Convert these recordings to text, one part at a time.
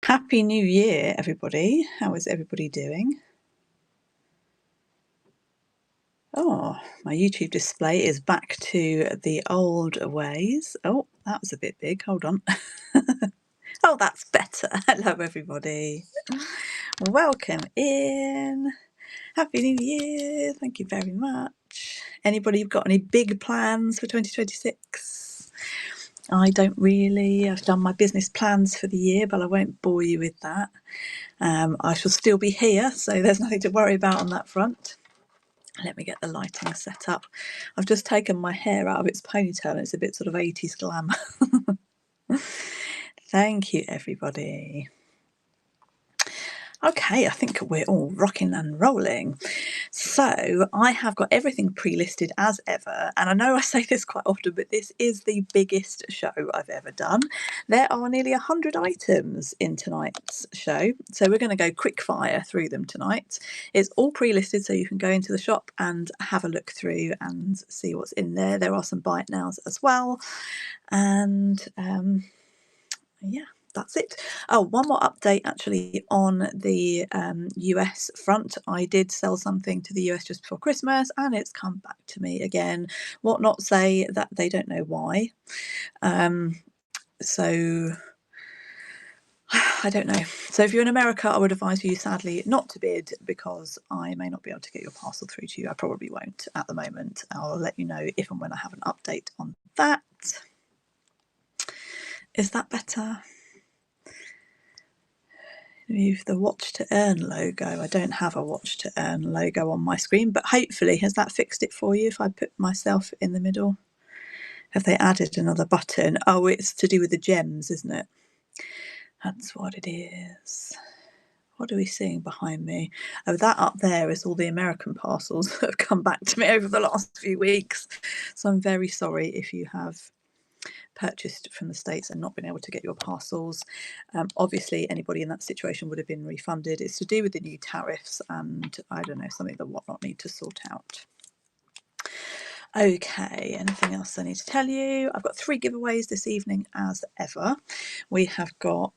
Happy New Year, everybody. How is everybody doing? Oh, my YouTube display is back to the old ways. Oh, that was a bit big. Hold on. Oh, that's better. Hello, everybody. Welcome in. Happy New Year. Thank you very much. Anybody got any big plans for 2026? I don't really. I've done my business plans for the year, but I won't bore you with that. I shall still be here, so there's nothing to worry about on that front. Let me get the lighting set up. I've just taken my hair out of its ponytail and it's a bit sort of 80s glam. Thank you, everybody. Okay, I think we're all rocking and rolling. So I have got everything pre-listed as ever, and I know I say this quite often, but this is the biggest show I've ever done. There are nearly 100 items in tonight's show, so we're going to go quick fire through them tonight. It's all pre-listed, so you can go into the shop and have a look through and see what's in there. There are some buy it nows as well, and yeah, that's it. Oh, one more update actually on the US front. I did sell something to the US just before Christmas and it's come back to me again. What not say that they don't know why. So I don't know. So if you're in America, I would advise you sadly not to bid because I may not be able to get your parcel through to you. I probably won't at the moment. I'll let you know if and when I have an update on that. Is that better? Move the watch to earn logo. I don't have a watch to earn logo on my screen, but hopefully has that fixed it for you if I put myself in the middle? Have they added another button? Oh, it's to do with the gems, isn't it? That's what it is. What are we seeing behind me? Oh, that up there is all the American parcels that have come back to me over the last few weeks. So I'm very sorry if you have purchased from the States and not been able to get your parcels. Obviously, anybody in that situation would have been refunded. It's to do with the new tariffs and I don't know, something that Whatnot need to sort out. Okay, anything else I need to tell you? I've got 3 giveaways this evening as ever. We have got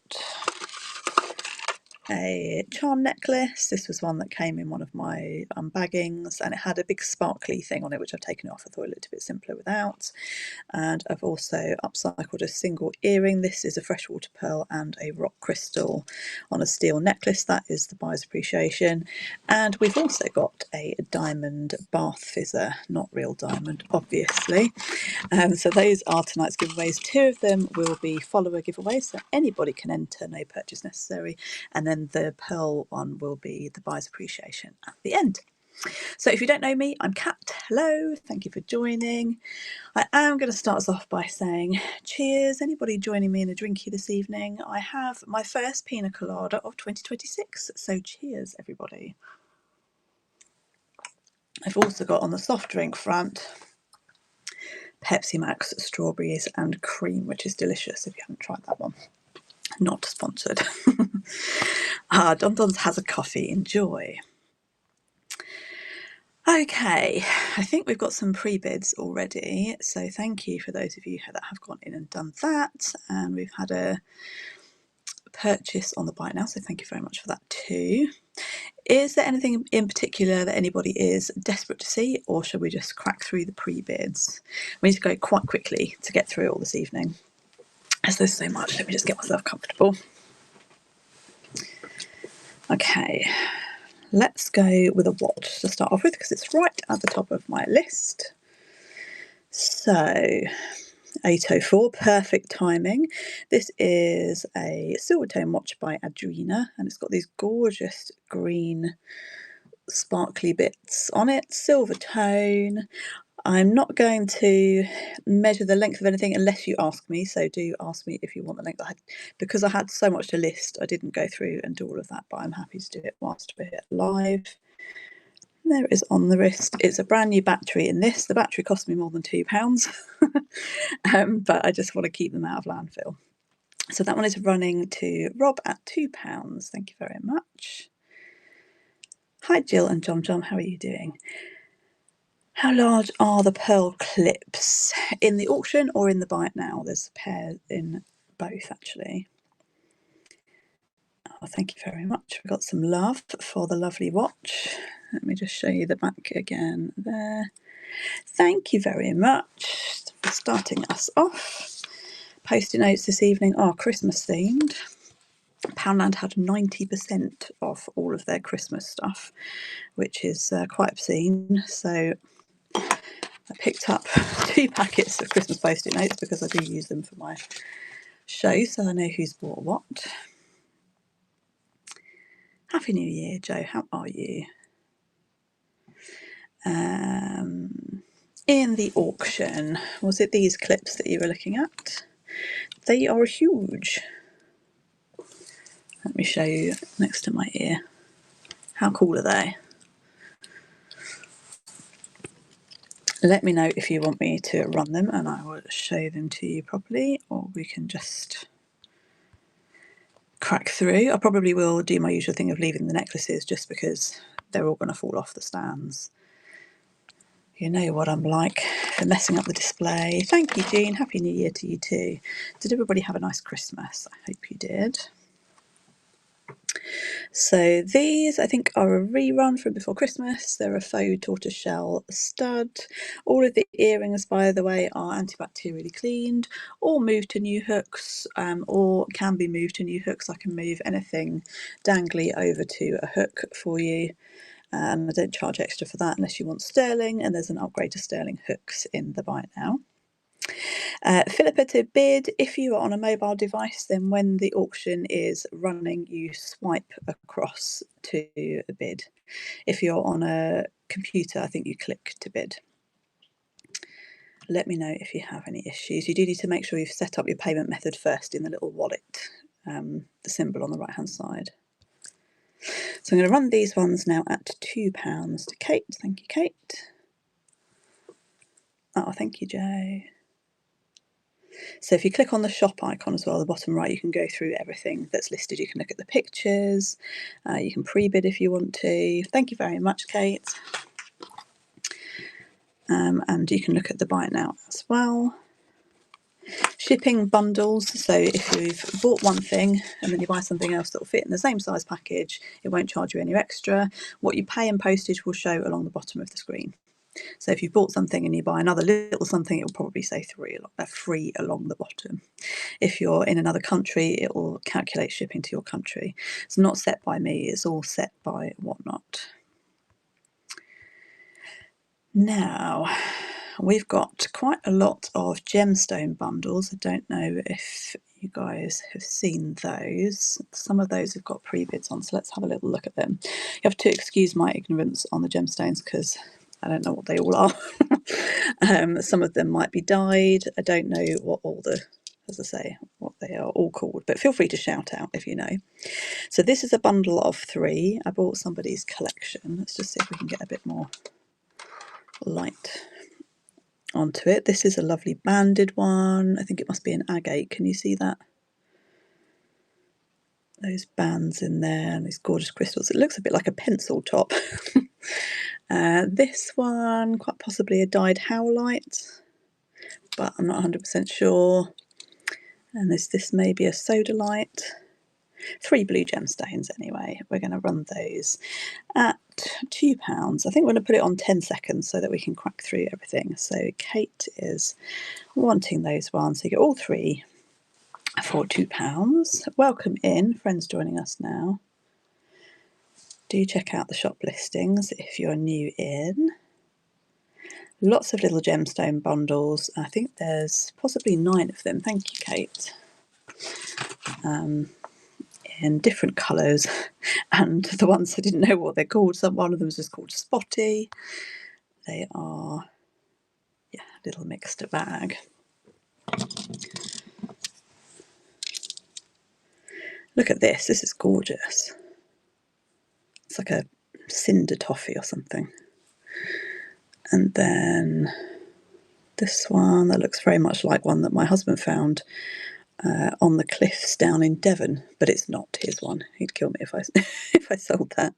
a charm necklace. This was one that came in one of my unbaggings and it had a big sparkly thing on it which I've taken off. I thought it looked a bit simpler without. And I've also upcycled a single earring. This is a freshwater pearl and a rock crystal on a steel necklace. That is the buyer's appreciation. And we've also got a diamond bath fizzer, not real diamond obviously. So those are tonight's giveaways. 2 of them will be follower giveaways, so anybody can enter, no purchase necessary. And then the pearl one will be the buyer's appreciation at the end. So if you don't know me, I'm Kat. Hello, thank you for joining. I am going to start us off by saying cheers. Anybody joining me in a drinky this evening? I have my first pina colada of 2026, so cheers everybody. I've also got on the soft drink front Pepsi Max strawberries and cream, which is delicious if you haven't tried that one. Not sponsored. Don Don's has a coffee. Enjoy. Okay, I think we've got some pre-bids already, so thank you for those of you that have gone in and done that, and we've had a purchase on the buy now, so thank you very much for that too. Is there anything in particular that anybody is desperate to see, or shall we just crack through the pre-bids? We need to go quite quickly to get through it all this evening, as there's so much. Let me just get myself comfortable. Okay, let's go with a watch to start off with because it's right at the top of my list. So 8:04, perfect timing. This is a silver tone watch by Adrina and it's got these gorgeous green sparkly bits on it, silver tone. I'm not going to measure the length of anything unless you ask me, so do ask me if you want the length. Because I had so much to list, I didn't go through and do all of that, but I'm happy to do it whilst we're live. And there it is on the wrist. It's a brand new battery in this. The battery cost me more than £2, but I just want to keep them out of landfill. So that one is running to Rob at £2. Thank you very much. Hi Jill and John, how are you doing? How large are the pearl clips? In the auction or in the buy it now? There's a pair in both actually. thank you very much. We've got some love for the lovely watch. Let me just show you the back again there. Thank you very much for starting us off. Post-it notes this evening are Christmas themed. Poundland had 90% off all of their Christmas stuff, which is quite obscene. So I picked up 2 packets of Christmas post-it notes because I do use them for my show, so I know who's bought what. Happy New Year, Joe. How are you? In the auction, was it these clips that you were looking at? They are huge. Let me show you next to my ear. How cool are they? Let me know if you want me to run them and I will show them to you properly, or we can just crack through. I probably will do my usual thing of leaving the necklaces just because they're all going to fall off the stands. You know what I'm like for messing up the display. Thank you, Jean. Happy New Year to you too. Did everybody have a nice Christmas? I hope you did. So these, I think, are a rerun from before Christmas. They're a faux tortoiseshell stud. All of the earrings, by the way, are antibacterially cleaned or moved to new hooks, or can be moved to new hooks. I can move anything dangly over to a hook for you. And I don't charge extra for that unless you want sterling, and there's an upgrade to sterling hooks in the buy now. Philippa to bid. If you are on a mobile device, then when the auction is running, you swipe across to bid. If you're on a computer, I think you click to bid. Let me know if you have any issues. You do need to make sure you've set up your payment method first in the little wallet, the symbol on the right hand side. So I'm going to run these ones now at £2 to Kate. Thank you, Kate. Oh, thank you, Joe. So if you click on the shop icon as well, the bottom right, you can go through everything that's listed. You can look at the pictures. You can pre-bid if you want to. Thank you very much, Kate. And you can look at the buy now as well. Shipping bundles. So if you've bought one thing and then you buy something else that will fit in the same size package, it won't charge you any extra. What you pay in postage will show along the bottom of the screen. So if you've bought something and you buy another little something, it will probably say free along the bottom. If you're in another country, it will calculate shipping to your country. It's not set by me, it's all set by Whatnot. Now, we've got quite a lot of gemstone bundles. I don't know if you guys have seen those. Some of those have got pre-bids on, so let's have a little look at them. You have to excuse my ignorance on the gemstones because I don't know what they all are. Some of them might be dyed. I don't know what all the, as I say, what they are all called, but feel free to shout out if you know. So this is a bundle of 3. I bought somebody's collection. Let's just see if we can get a bit more light onto it. This is a lovely banded one. I think it must be an agate. Can you see that? Those bands in there and these gorgeous crystals. It looks a bit like a pencil top. This one, quite possibly a dyed howlite, but I'm not 100% sure. And this may be a sodalite. 3 blue gemstones anyway. We're going to run those at £2. I think we're going to put it on 10 seconds so that we can crack through everything. So Kate is wanting those ones. So you get all 3 for £2. Welcome in, friends joining us now. Do check out the shop listings if you're new in. Lots of little gemstone bundles. I think there's possibly 9 of them. Thank you, Kate. In different colours, and the ones I didn't know what they're called. One of them is just called Spotty. They are, yeah, a little mixed bag. Look at this. This is gorgeous. It's like a cinder toffee or something. And then this one that looks very much like one that my husband found on the cliffs down in Devon, but it's not his one. He'd kill me if I if I sold that.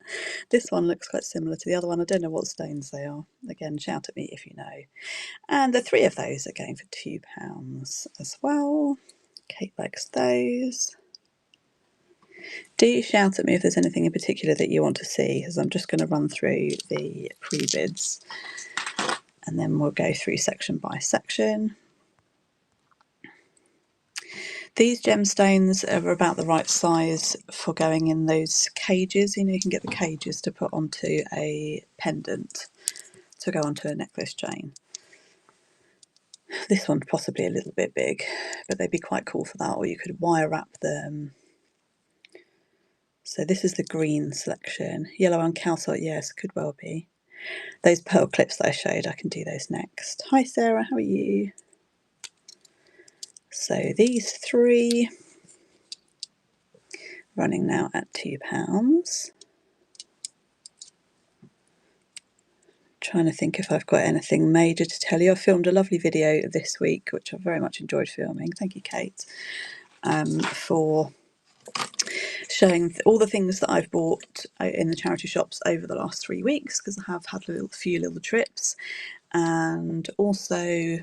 This one looks quite similar to the other one. I don't know what stones they are. Again, shout at me if you know. And the 3 of those are going for £2 as well. Kate likes those. Do shout at me if there's anything in particular that you want to see, because I'm just going to run through the pre-bids and then we'll go through section by section. These gemstones are about the right size for going in those cages. You know, you can get the cages to put onto a pendant to go onto a necklace chain. This one's possibly a little bit big, but they'd be quite cool for that, or you could wire wrap them. So this is the green selection. Yellow and calcite, yes, could well be. Those pearl clips that I showed, I can do those next. Hi Sarah, how are you? So these three, running now at £2. Trying to think if I've got anything major to tell you. I filmed a lovely video this week, which I very much enjoyed filming. Thank you, Kate, for showing all the things that I've bought in the charity shops over the last 3 weeks, because I have had a few little trips, and also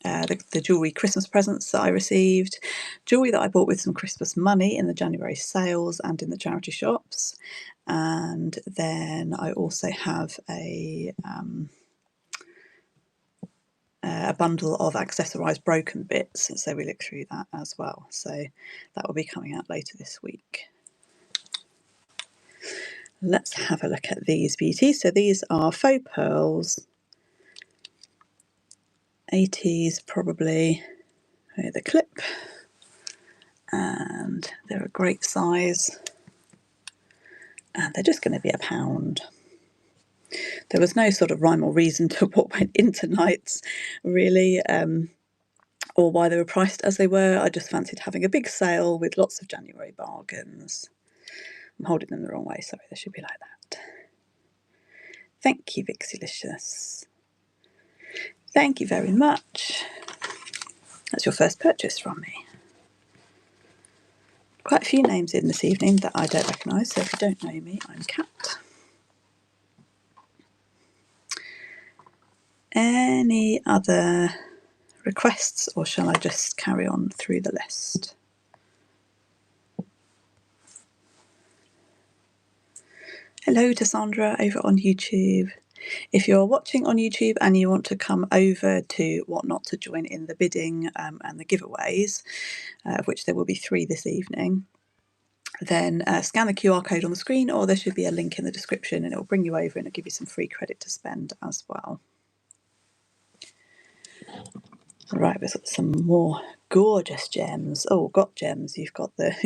the jewellery Christmas presents that I received, jewellery that I bought with some Christmas money in the January sales and in the charity shops, and then I also have a bundle of accessorised broken bits, so we look through that as well. So that will be coming out later this week. Let's have a look at these beauties. So these are faux pearls, 80s probably. The clip, and they're a great size, and they're just going to be £1. There was no sort of rhyme or reason to what went into nights, really, or why they were priced as they were. I just fancied having a big sale with lots of January bargains. I'm holding them the wrong way, sorry, they should be like that. Thank you, Vixylicious. Thank you very much. That's your first purchase from me. Quite a few names in this evening that I don't recognise, so if you don't know me, I'm Kat. Any other requests, or shall I just carry on through the list? Hello to Sandra over on YouTube. If you're watching on YouTube and you want to come over to Whatnot to join in the bidding and the giveaways, of which there will be 3 this evening, then scan the QR code on the screen, or there should be a link in the description and it will bring you over and it'll give you some free credit to spend as well. Right, we've got some more gorgeous gems. Oh, got gems. You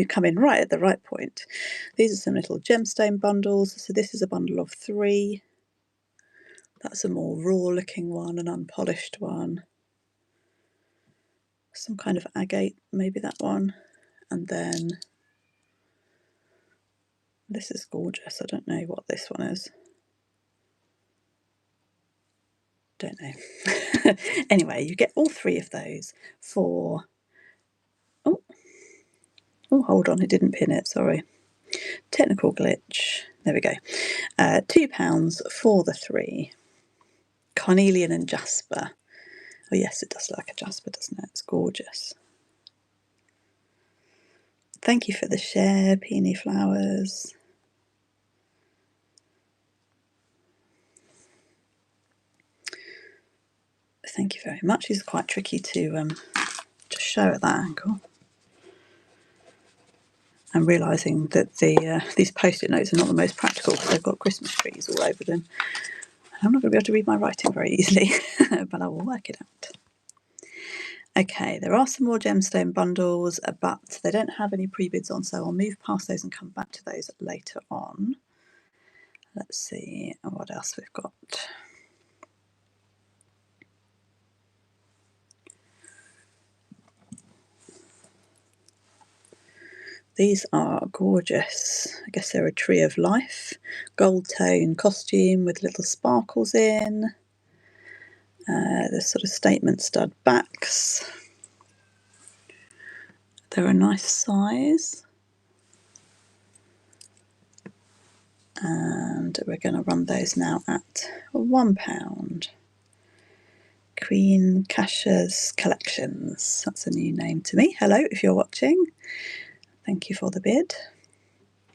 come in right at the right point. These are some little gemstone bundles. So this is a bundle of 3. That's a more raw looking one, an unpolished one. Some kind of agate, maybe that one. And then this is gorgeous. I don't know what this one is. Don't know. Anyway, you get all 3 of those for... Oh, hold on, it didn't pin it, sorry. Technical glitch. There we go. £2 for the 3. Carnelian and jasper. Oh yes, it does look like a jasper, doesn't it? It's gorgeous. Thank you for the share, Peony Flowers. Thank you very much. These are quite tricky to show at that angle. I'm realising that these post-it notes are not the most practical because they've got Christmas trees all over them. I'm not going to be able to read my writing very easily, but I will work it out. Okay, there are some more gemstone bundles, but they don't have any pre-bids on, so I'll move past those and come back to those later on. Let's see what else we've got. These are gorgeous. I guess they're a tree of life. Gold tone costume with little sparkles in. The sort of statement stud backs. They're a nice size. And we're going to run those now at £1. Queen Kasha's Collections. That's a new name to me. Hello, if you're watching. Thank you for the bid.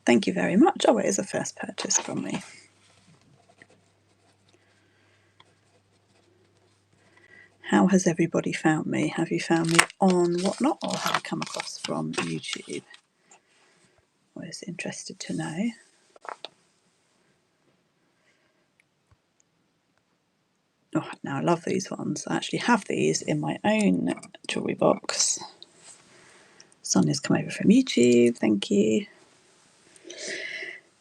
Thank you very much. Oh, it is a first purchase from me. How has everybody found me? Have you found me on Whatnot, or have you come across from YouTube? Always interested to know. Oh, now I love these ones. I actually have these in my own jewellery box. Sonia's come over from YouTube, thank you.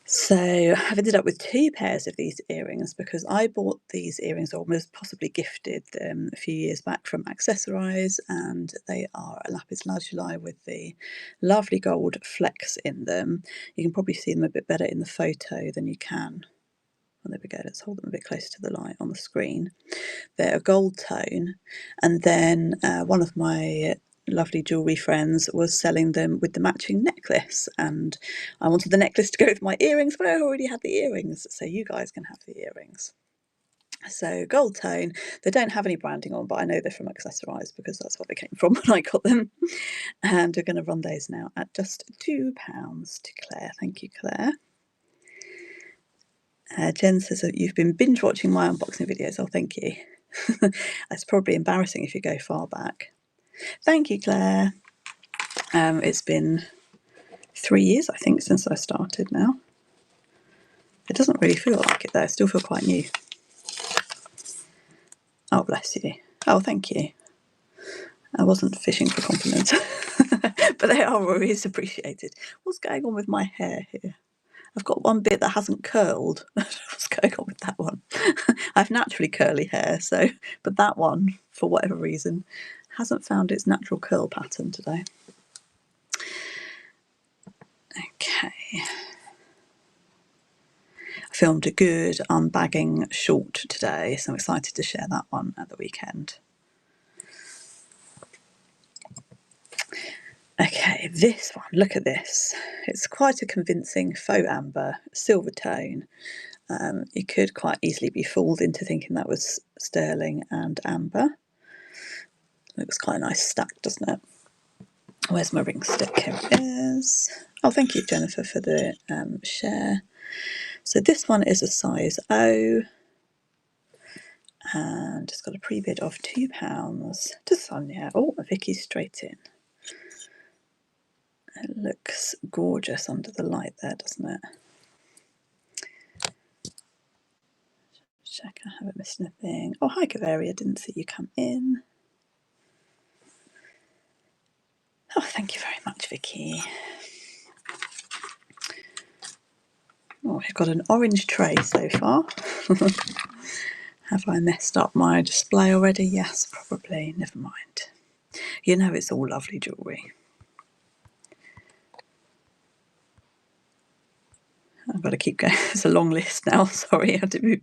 So I've ended up with 2 pairs of these earrings because I bought these earrings, or was possibly gifted them a few years back from Accessorize, and they are a Lapis lazuli with the lovely gold flecks in them. You can probably see them a bit better in the photo than you can. Well, there we go, let's hold them a bit closer to the light on the screen. They're a gold tone, and then one of my lovely jewellery friends was selling them with the matching necklace, and I wanted the necklace to go with my earrings, but I already had the earrings, so you guys can have the earrings. So gold tone, they don't have any branding on, but I know they're from Accessorize because that's what they came from when I got them. And we're going to run those now at just £2 to Claire. Thank you, Claire. Jen says that you've been binge watching my unboxing videos. Oh, thank you. It's probably embarrassing if you go far back. Thank you, Claire. It's been 3 years, I think, since I started now. It doesn't really feel like it, though. I still feel quite new. Oh, bless you. Oh, thank you. I wasn't fishing for compliments, but they are always appreciated. What's going on with my hair here? I've got one bit that hasn't curled. What's going on with that one? I have naturally curly hair, so, but that one, for whatever reason, hasn't found its natural curl pattern today. Okay. I filmed a good unbagging short today, so I'm excited to share that one at the weekend. Okay, this one, look at this. It's quite a convincing faux amber, silver tone. You could quite easily be fooled into thinking that was sterling and amber. Looks quite a nice stack, doesn't it? Where's my ring stick? Here it is. Oh, thank you, Jennifer, for the share. So this one is a size O, and it's got a pre-bid of £2 to Sonia. Oh, Vicky's straight in. It looks gorgeous under the light there, doesn't it? Check I haven't missed anything. Oh, hi, Kavaria, didn't see you come in. Oh, thank you very much, Vicky. Oh, we've got an orange tray so far. Have I messed up my display already? Yes, probably. Never mind. You know it's all lovely jewellery. I've got to keep going. It's a long list now. Sorry, I have to be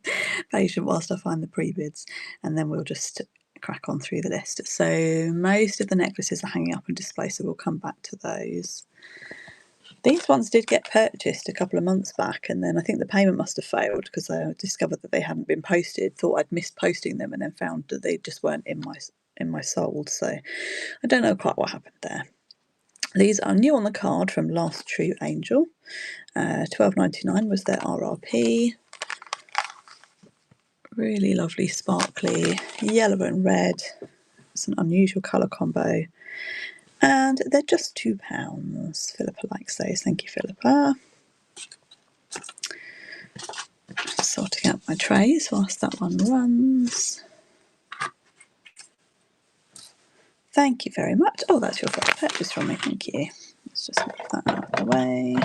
patient whilst I find the pre-bids, and then we'll just crack on through the list. So most of the necklaces are hanging up on display, so we'll come back to those. These ones did get purchased a couple of months back, and then I think the payment must have failed because I discovered that they hadn't been posted. Thought I'd missed posting them, and then found that they just weren't in my sold. So I don't know quite what happened there. These are new on the card from Last True Angel. $12.99 was their RRP. Really lovely, sparkly yellow and red. It's an unusual colour combo. And they're just £2. Philippa likes those. Thank you, Philippa. Sorting out my trays whilst that one runs. Thank you very much. Oh, that's your first purchase from me. Thank you. Let's just move that out of the way.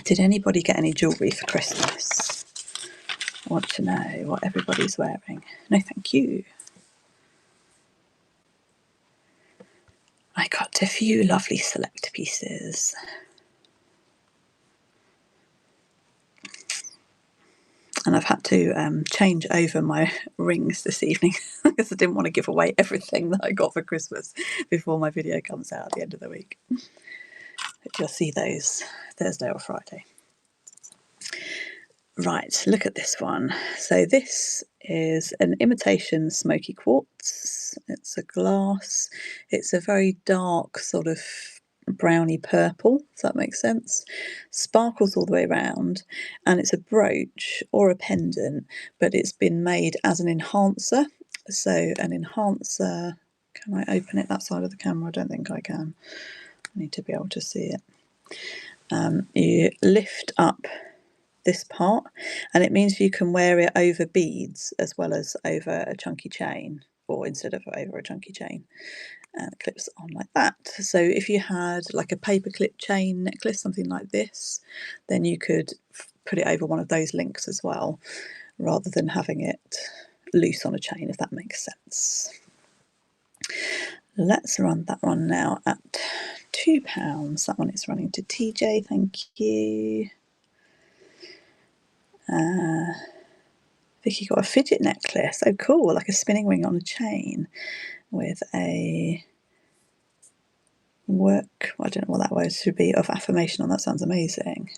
Did anybody get any jewellery for Christmas? I want to know what everybody's wearing. No, thank you. I got a few lovely select pieces. And I've had to change over my rings this evening because I didn't want to give away everything that I got for Christmas before my video comes out at the end of the week. But you'll see those Thursday or Friday. Right, look at this one. So this is an imitation Smoky quartz. It's a glass. It's a very dark sort of browny purple, if that makes sense. Sparkles all the way around, and it's a brooch or a pendant, but it's been made as an enhancer. So an enhancer, can I open it that side of the camera? I don't think I can. I need to be able to see it. You lift up this part, and it means you can wear it over beads as well as over a chunky chain, or instead of over a chunky chain, and it clips on like that. So if you had like a paperclip chain necklace, something like this, then you could put it over one of those links as well, rather than having it loose on a chain, if that makes sense. Let's run that one now at £2. That one is running to TJ, thank you. Vicky got a fidget necklace. Oh, cool, like a spinning ring on a chain with a work, I don't know what that word should be, of affirmation on. That sounds amazing.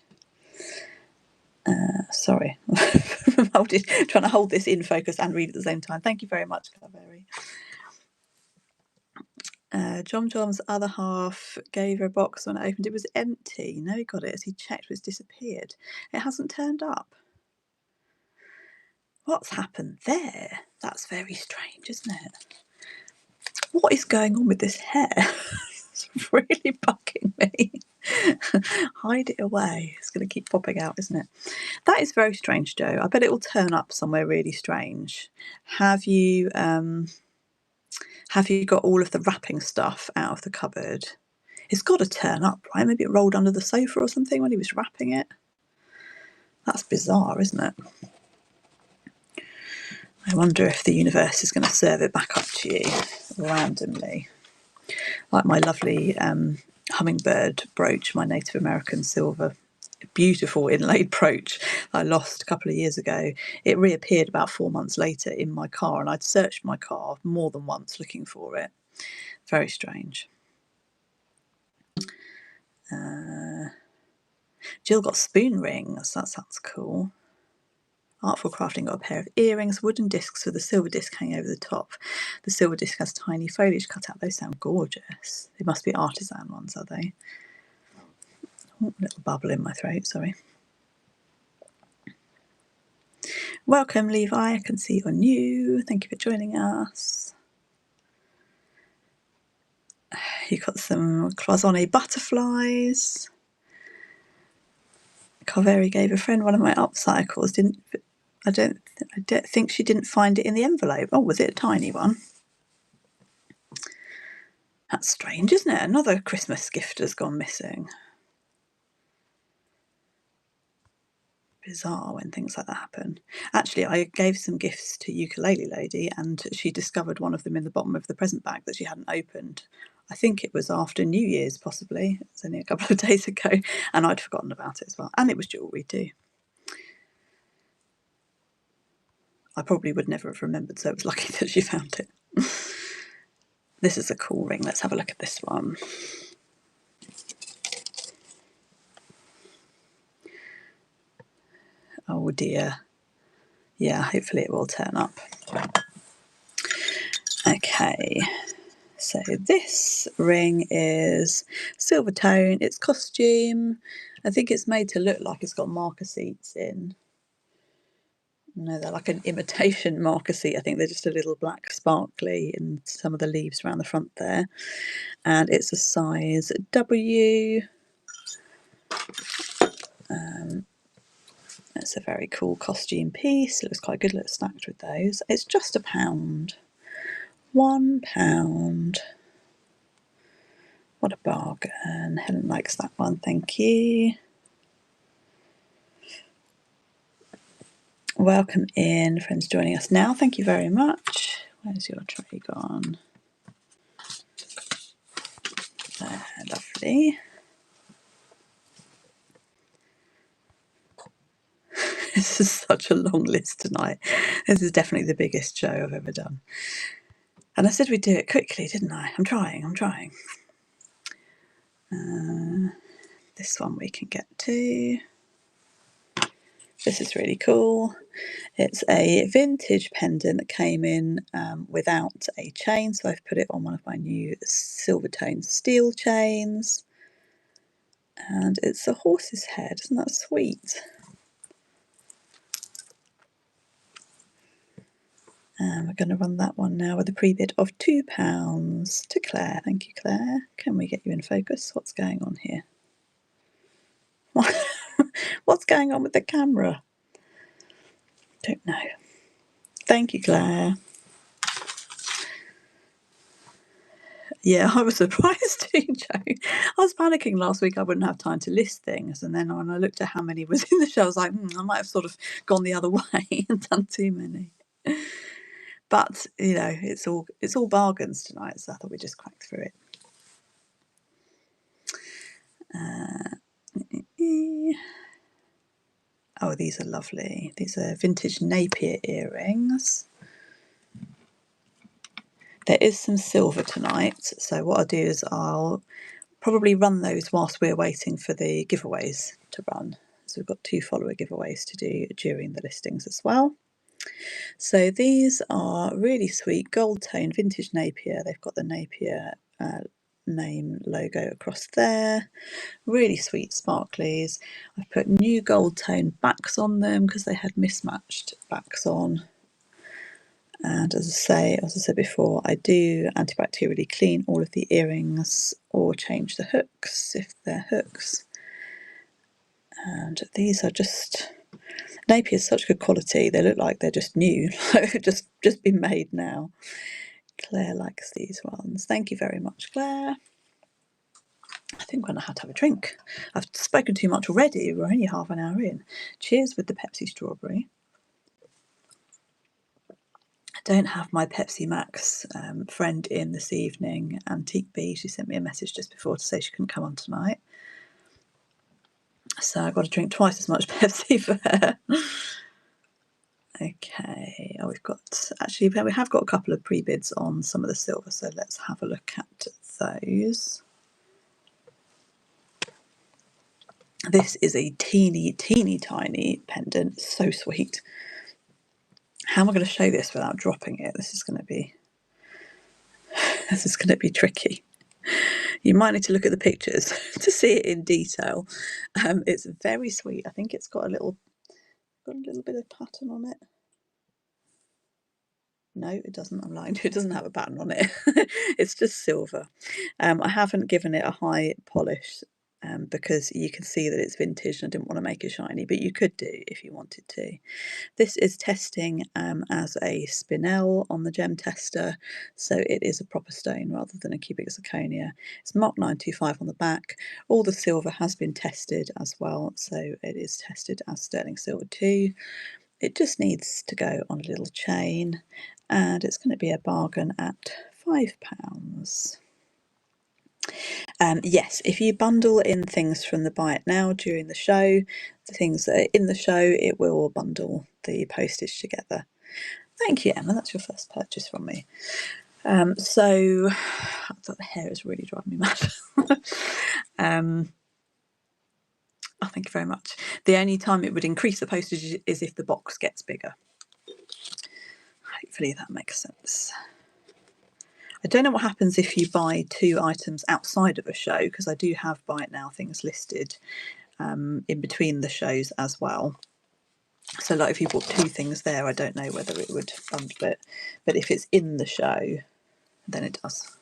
Sorry, trying to hold this in focus and read at the same time. Thank you very much, Carberry. John John's other half gave her a box when it opened. It was empty. No, he got it as he checked, it's disappeared. It hasn't turned up. What's happened there? That's very strange, isn't it? What is going on with this hair? It's really bugging me. Hide it away. It's going to keep popping out, isn't it? That is very strange, Joe. I bet it will turn up somewhere really strange. Have you got all of the wrapping stuff out of the cupboard? It's got to turn up, right? Maybe it rolled under the sofa or something when he was wrapping it. That's bizarre, isn't it? I wonder if the universe is going to serve it back up to you randomly. Like my lovely hummingbird brooch, my Native American silver, beautiful inlaid brooch I lost a couple of years ago. It reappeared about 4 months later in my car, and I'd searched my car more than once looking for it. Very strange. Jill got spoon rings. That sounds cool. Artful Crafting got a pair of earrings, wooden discs with a silver disc hanging over the top. The silver disc has tiny foliage cut out. Those sound gorgeous. They must be Artisan ones, are they? Oh, little bubble in my throat, sorry. Welcome, Levi. I can see you're new. Thank you for joining us. You got some cloisonne butterflies. Carveri gave a friend one of my upcycles. I don't think she didn't find it in the envelope. Oh, was it a tiny one? That's strange, isn't it? Another Christmas gift has gone missing. Bizarre when things like that happen. Actually, I gave some gifts to Ukulele Lady, and she discovered one of them in the bottom of the present bag that she hadn't opened. I think it was after New Year's, possibly. It was only a couple of days ago, and I'd forgotten about it as well. And it was jewellery too. I probably would never have remembered, so it was lucky that she found it. This is a cool ring. Let's have a look at this one. Oh dear. Yeah, hopefully it will turn up. Okay, so this ring is silver tone. It's costume. I think it's made to look like it's got marker seats in. No, they're like an imitation marker seat. I think they're just a little black sparkly in some of the leaves around the front there. And it's a size W. It's a very cool costume piece. It looks quite good. Looks stacked with those. It's just £1. £1. What a bargain. Helen likes that one. Thank you. Welcome in, friends joining us now. Thank you very much. Where's your tray gone? There, lovely. This is such a long list tonight. This is definitely the biggest show I've ever done. And I said we'd do it quickly, didn't I? I'm trying. This one we can get to. This is really cool. It's a vintage pendant that came in without a chain, so I've put it on one of my new silver tone steel chains. And it's a horse's head. Isn't that sweet? And we're going to run that one now with a pre-bid of £2 to Claire. Thank you, Claire. Can we get you in focus? What's going on here? What's going on with the camera? Don't know. Thank you, Claire. Yeah, I was surprised too, Joe. I was panicking last week I wouldn't have time to list things, and then when I looked at how many was in the show, I was like, I might have sort of gone the other way and done too many. But you know, it's all bargains tonight, so I thought we'd just crack through it. Oh, these are lovely. These are vintage Napier earrings. There is some silver tonight, so what I'll do is I'll probably run those whilst we're waiting for the giveaways to run. So we've got 2 follower giveaways to do during the listings as well. So these are really sweet gold tone vintage Napier. They've got the Napier name logo across there. Really sweet sparklies. I've put new gold tone backs on them because they had mismatched backs on. And as I said before, I do antibacterially clean all of the earrings or change the hooks if they're hooks. And these are just, Napier's such good quality. They look like they're just new, just been made now. Claire likes these ones. Thank you very much, Claire. I think we're going to have to have a drink. I've spoken too much already. We're only half an hour in. Cheers with the Pepsi strawberry. I don't have my Pepsi Max friend in this evening, Antique Bee. She sent me a message just before to say she couldn't come on tonight. So I've got to drink twice as much Pepsi for her. Okay, we have got a couple of pre-bids on some of the silver, so let's have a look at those. This is a teeny tiny pendant, so sweet. How am I going to show this without dropping it? This is going to be tricky. You might need to look at the pictures to see it in detail. It's very sweet. I think it's got a little bit of pattern on it. No, it doesn't. I'm lying. It doesn't have a pattern on it. It's just silver. I haven't given it a high polish because you can see that it's vintage and I didn't want to make it shiny, but you could do if you wanted to. This is testing as a spinel on the gem tester, so it is a proper stone rather than a cubic zirconia. It's marked 925 on the back. All the silver has been tested as well, so it is tested as sterling silver too. It just needs to go on a little chain, and it's going to be a bargain at £5. Yes, if you bundle in things from the Buy It Now during the show, the things that are in the show, it will bundle the postage together. Thank you, Emma. That's your first purchase from me. So I thought the hair is really driving me mad. Oh, thank you very much. The only time it would increase the postage is if the box gets bigger. Hopefully that makes sense. I don't know what happens if you buy 2 items outside of a show, because I do have Buy It Now things listed in between the shows as well. So like if you bought 2 things there, I don't know whether it would bundle it, but if it's in the show, then it does.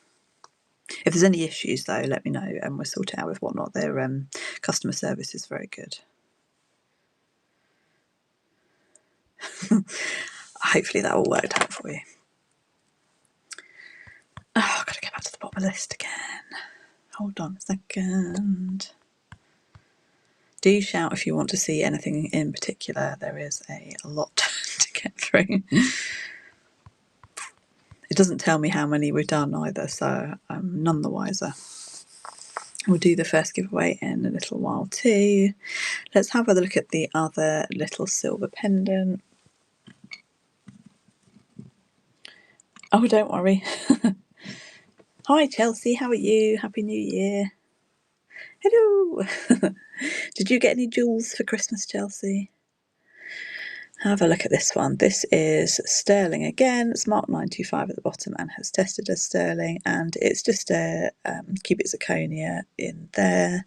If there's any issues though, let me know and we'll sort it out with whatnot. Their customer service is very good. Hopefully that all worked out for you. Oh, I've got to go back to the bottom of the list again. Hold on a second. Do shout if you want to see anything in particular. There is a lot to get through. It doesn't tell me how many we've done either, so I'm none the wiser. We'll do the first giveaway in a little while too. Let's have a look at the other little silver pendant. Oh, don't worry. Hi Chelsea, how are you? Happy New Year. Hello. Did you get any jewels for Christmas, Chelsea? Have a look at this one. This is sterling again. It's marked 925 at the bottom and has tested as sterling, and it's just a cubic zirconia in there.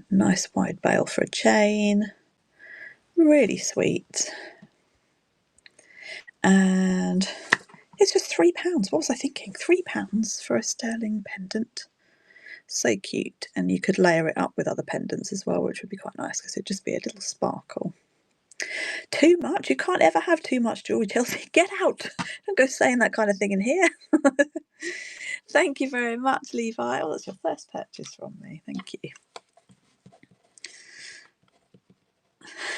Nice wide bail for a chain. Really sweet. And it's just £3. What was I thinking? £3 for a sterling pendant. So cute. And you could layer it up with other pendants as well, which would be quite nice because it'd just be a little sparkle. Too much? You can't ever have too much jewellery, Chelsea. Get out. Don't go saying that kind of thing in here. Thank you very much, Levi. Oh, that's your first purchase from me. Thank you.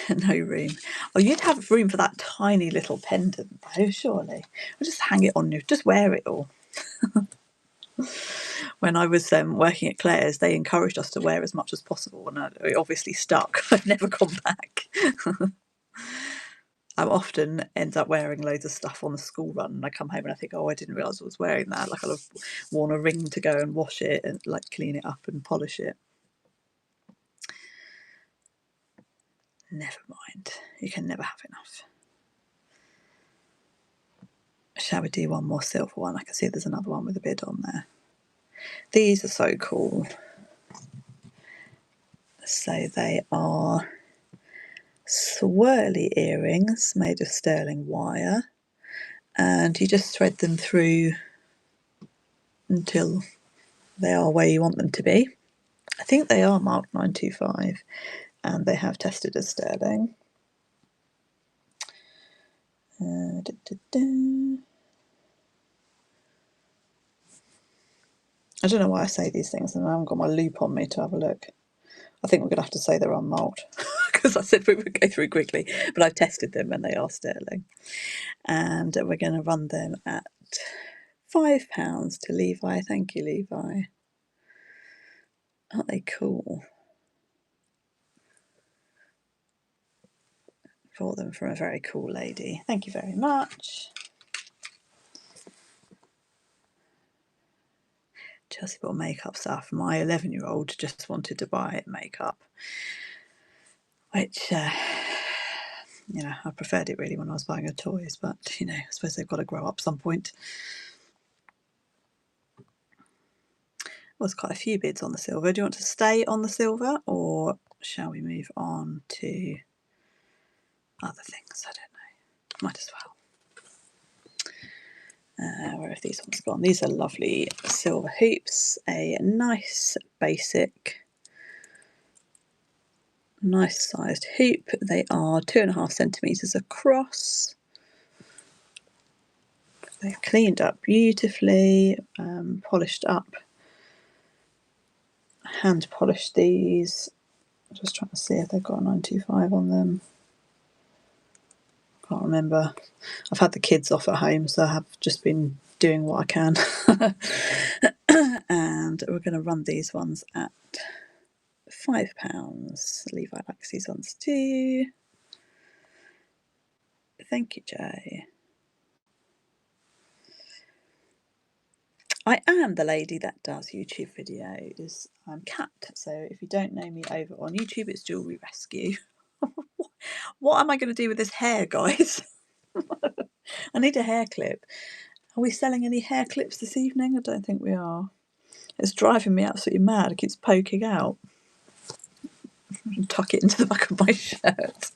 No room. Oh, you'd have room for that tiny little pendant, though, surely. I'll just hang it on you. Just wear it all. When I was working at Claire's, they encouraged us to wear as much as possible, and it obviously stuck. I've never gone back. I often end up wearing loads of stuff on the school run, and I come home and I think, oh, I didn't realise I was wearing that. Like, I'll have worn a ring to go and wash it and like clean it up and polish it. Never mind. You can never have enough. Shall we do one more silver one? I can see there's another one with a bid on there. These are so cool. So they are swirly earrings made of sterling wire, and you just thread them through until they are where you want them to be. I think they are marked 925 and they have tested as sterling. I don't know why I say these things and I haven't got my loop on me to have a look. I think we're going to have to say they're unmarked because I said we would go through quickly, but I've tested them and they are sterling. And we're going to run them at £5 to Levi. Thank you, Levi. Aren't they cool? For them from a very cool lady. Thank you very much. Chelsea bought makeup stuff. My 11-year-old just wanted to buy makeup, which, you know, I preferred it really when I was buying her toys, but, you know, I suppose they've got to grow up some point. There's quite a few bids on the silver. Do you want to stay on the silver or shall we move on to other things? I don't know. Might as well. Where have these ones gone? These are lovely silver hoops. A nice basic, nice sized hoop. They are 2.5 centimetres across. They've cleaned up beautifully, polished up, hand polished these. I'm just trying to see if they've got a 925 on them. Can't remember. I've had the kids off at home, so I have just been doing what I can. And we're going to run these ones at £5. Levi likes these ones too. Thank you, Jay. I am the lady that does YouTube videos. I'm Kat, so if you don't know me over on YouTube, it's Jewellery Rescue. What am I going to do with this hair, guys? I need a hair clip. Are we selling any hair clips this evening? I don't think we are. It's driving me absolutely mad. It keeps poking out. Tuck it into the back of my shirt.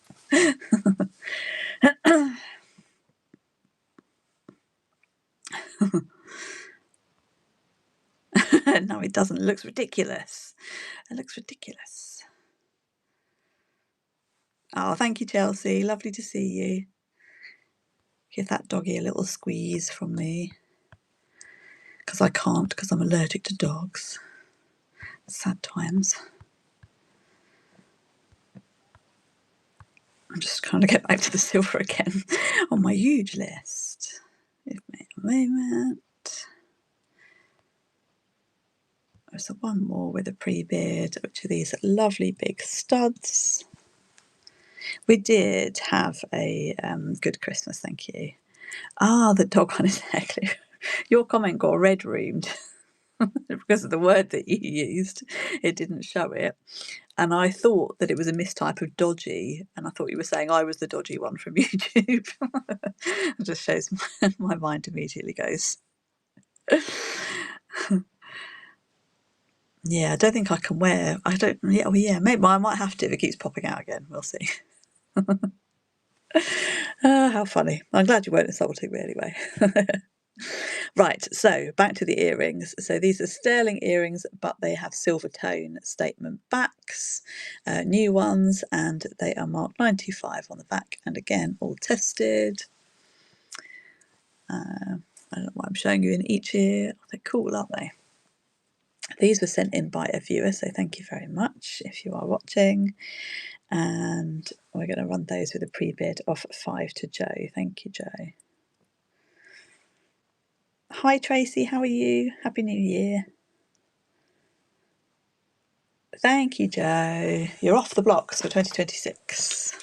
No, it doesn't. It looks ridiculous. It looks ridiculous. Oh, thank you, Chelsea. Lovely to see you. Give that doggy a little squeeze from me. Because I can't, because I'm allergic to dogs. Sad times. I'm just trying to get back to the silver again on my huge list. Give me a moment. There's one more with a pre-bid, which are these lovely big studs. We did have a good Christmas, thank you. Ah, the dog on his hair clip. Your comment got red-roomed because of the word that you used. It didn't show it. and I thought that it was a mistype of dodgy, and I thought you were saying I was the dodgy one from YouTube. It just shows my mind immediately goes. Yeah, I don't think I can wear. I don't. Yeah, well, yeah, maybe I might have to if it keeps popping out again. We'll see. How funny! I'm glad you weren't insulting me anyway. Right, so back to the earrings. So these are sterling earrings, but they have silver tone statement backs, new ones, and they are marked 95 on the back, and again, all tested. I don't know why I'm showing you in each ear. They're cool, aren't they? These were sent in by a viewer, so thank you very much if you are watching. And we're going to run those with a pre-bid of 5 to Joe. Thank you, Joe. Hi Tracy, how are you? Happy New Year. Thank you, Joe. You're off the blocks for 2026.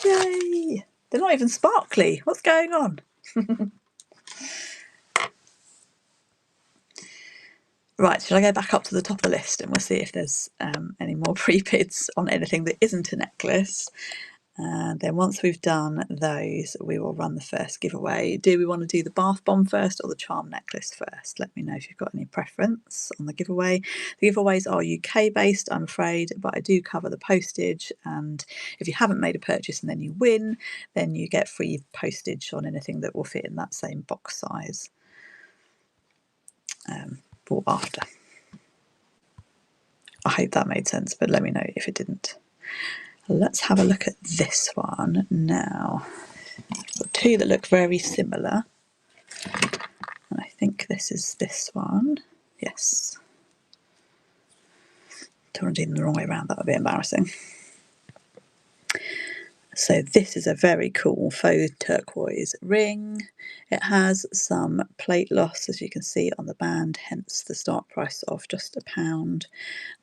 Yay! They're not even sparkly. What's going on? Right, should I go back up to the top of the list and we'll see if there's any more pre-bids on anything that isn't a necklace. And then once we've done those, we will run the first giveaway. Do we want to do the bath bomb first or the charm necklace first? Let me know if you've got any preference on the giveaway. The giveaways are UK based, I'm afraid, but I do cover the postage. And if you haven't made a purchase and then you win, then you get free postage on anything that will fit in that same box size bought after. I hope that made sense, but let me know if it didn't. Let's have a look at this one now. I've got two that look very similar. And I think this is this one. Yes. Don't want to do them the wrong way around, that would be embarrassing. So this is a very cool faux turquoise ring. It has some plate loss, as you can see on the band, hence the start price of just £1.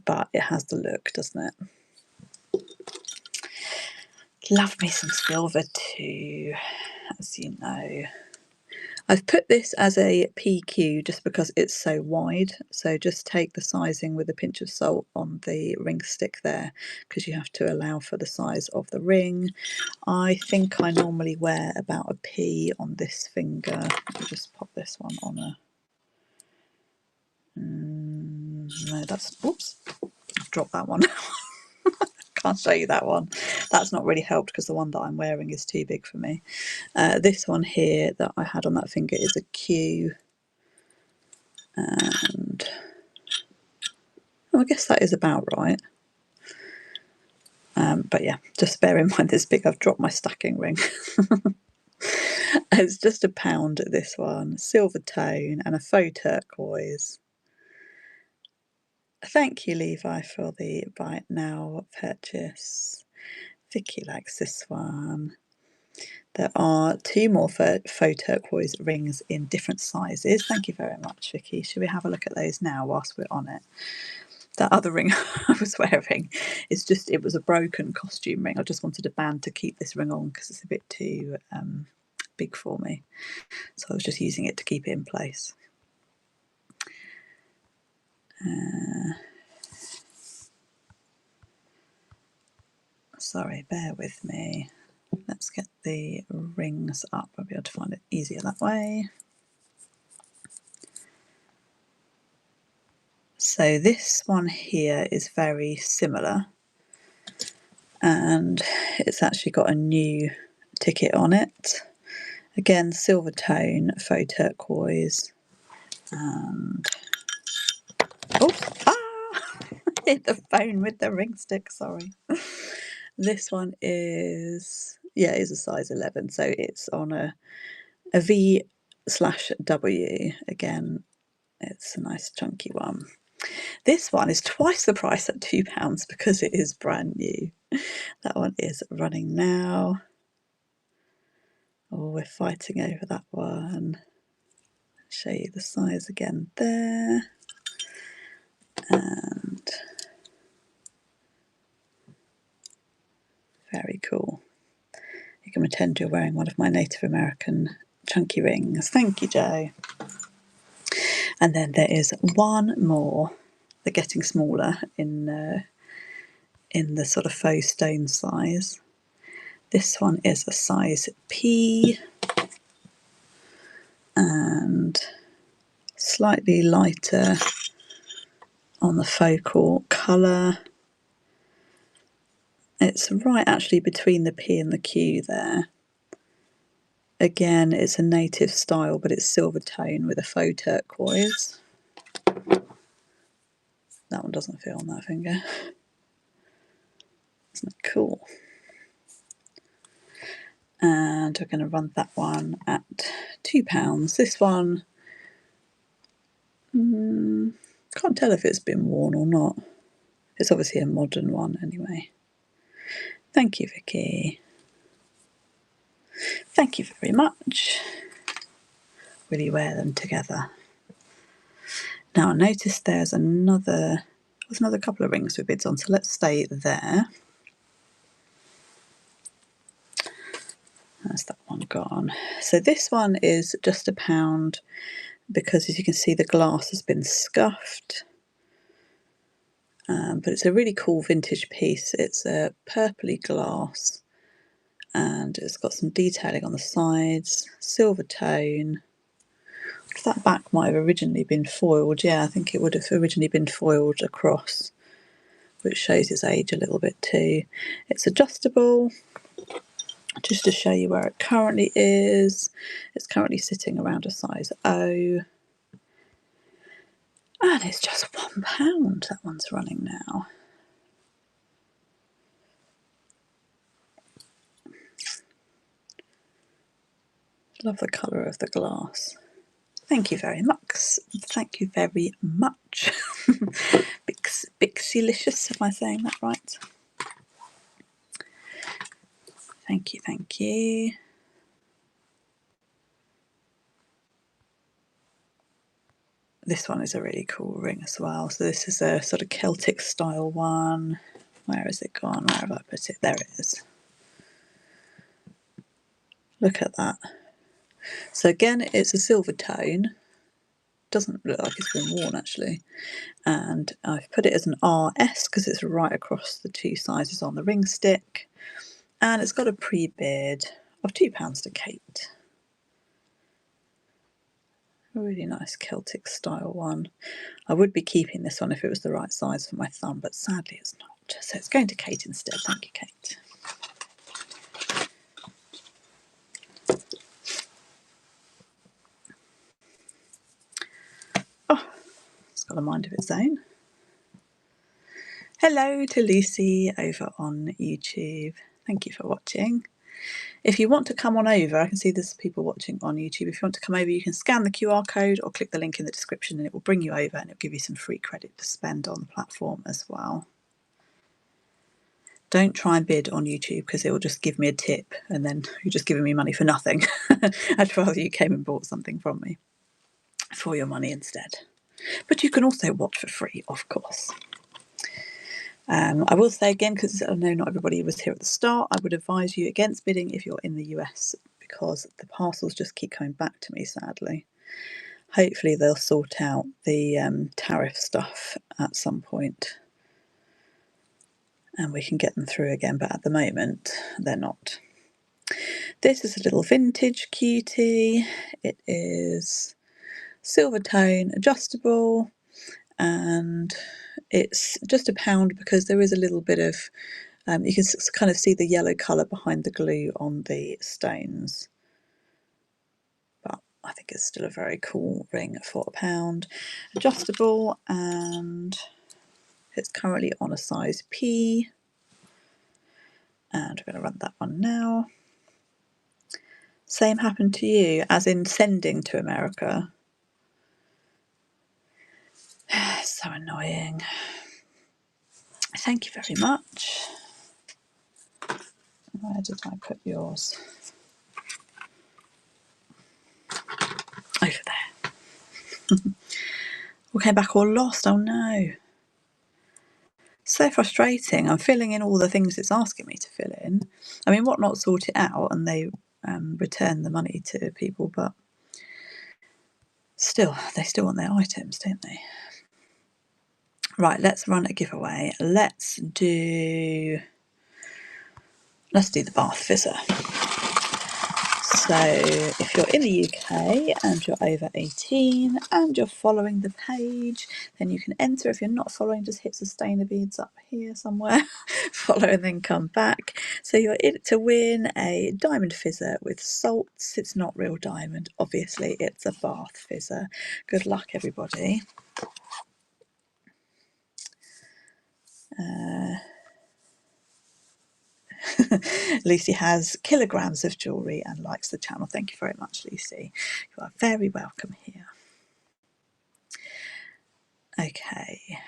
But it has the look, doesn't it? Love me some silver too, as you know. I've put this as a PQ just because it's so wide, so just take the sizing with a pinch of salt on the ring stick there, because you have to allow for the size of the ring. I think I normally wear about a P on this finger. Let me just pop this one on a... no, that's... Oops, I've dropped that one. Can't show you that one. That's not really helped because the one that I'm wearing is too big for me. This one here that I had on that finger is a Q, and I guess that is about right. But yeah, just bear in mind this big. I've dropped my stacking ring. It's just £1, this one, silver tone and a faux turquoise. Thank you, Levi, for the buy it now purchase. Vicky likes this one. There are two more faux turquoise rings in different sizes. Thank you very much, Vicky. Should we have a look at those now whilst we're on it? That other ring I was wearing is just, it was a broken costume ring. I just wanted a band to keep this ring on because it's a bit too big for me. So I was just using it to keep it in place. Sorry, bear with me. Let's get the rings up. I'll be able to find it easier that way. So this one here is very similar, and it's actually got a new ticket on it. Again, silver tone, faux turquoise, and hit the phone with the ring stick, sorry. This one is, yeah, is a size 11, so it's on a V/W. Again, it's a nice chunky one. This one is twice the price at £2 because it is brand new. That one is running now. Oh, we're fighting over that one. Show you the size again there. And very cool. You can pretend you're wearing one of my Native American chunky rings. Thank you, Joe. And then there is one more. They're getting smaller in the sort of faux stone size. This one is a size P and slightly lighter on the focal colour. It's right actually between the P and the Q there. Again, it's a native style, but it's silver tone with a faux turquoise. That one doesn't feel on that finger. Isn't it cool? And we're going to run that one at £2. This one, can't tell if it's been worn or not. It's obviously a modern one anyway. Thank you, Vicky. Thank you very much. Will you wear them together? Now I noticed there's another couple of rings with bids on, so let's stay there. That's that one gone. So this one is just £1 because, as you can see, the glass has been scuffed. But it's a really cool vintage piece. It's a purpley glass and it's got some detailing on the sides, silver tone. That back might have originally been foiled. Yeah, I think it would have originally been foiled across, which shows its age a little bit too. It's adjustable. Just to show you where it currently is, it's currently sitting around a size O. And it's just £1 that one's running now. Love the colour of the glass. Thank you very much. Thank you very much. Bixylicious, am I saying that right? Thank you, thank you. This one is a really cool ring as well. So this is a sort of Celtic style one. Where has it gone? Where have I put it? There it is. Look at that. So again, it's a silver tone. Doesn't look like it's been worn actually. And I've put it as an RS because it's right across the two sizes on the ring stick. And it's got a pre-bid of £2 to Kate. A really nice Celtic style one. I would be keeping this one if it was the right size for my thumb, but sadly it's not. So it's going to Kate instead. Thank you, Kate. Oh, it's got a mind of its own. Hello to Lucy over on YouTube. Thank you for watching. If you want to come on over, I can see there's people watching on YouTube. If you want to come over, you can scan the QR code or click the link in the description and it will bring you over and it'll give you some free credit to spend on the platform as well. Don't try and bid on YouTube because it will just give me a tip and then you're just giving me money for nothing. I'd rather you came and bought something from me for your money instead. But you can also watch for free, of course. I will say again, because I know not everybody was here at the start, I would advise you against bidding if you're in the US because the parcels just keep coming back to me, sadly. Hopefully they'll sort out the tariff stuff at some point and we can get them through again, but at the moment they're not. This is a little vintage cutie. It is silver tone, adjustable, and it's just £1 because there is a little bit of, you can kind of see the yellow colour behind the glue on the stones. But I think it's still a very cool ring for £1. Adjustable, and it's currently on a size P. And we're going to run that one now. Same happened to you, as in sending to America. So annoying. Thank you very much. Where did I put yours? Over there. All came back all lost. Oh no. So frustrating. I'm filling in all the things it's asking me to fill in. I mean, what not sort it out and they return the money to people, but Still, they still want their items, don't they? Right, let's run a giveaway. Let's do the bath fizzer. So if you're in the UK and you're over 18 and you're following the page, then you can enter. If you're not following, just hit sustain the beads up here somewhere, follow and then come back. So you're in to win a diamond fizzer with salts. It's not real diamond, obviously, it's a bath fizzer. Good luck, everybody. Lucy has kilograms of jewellery and likes the channel. Thank you very much, Lucy. You are very welcome here. Okay,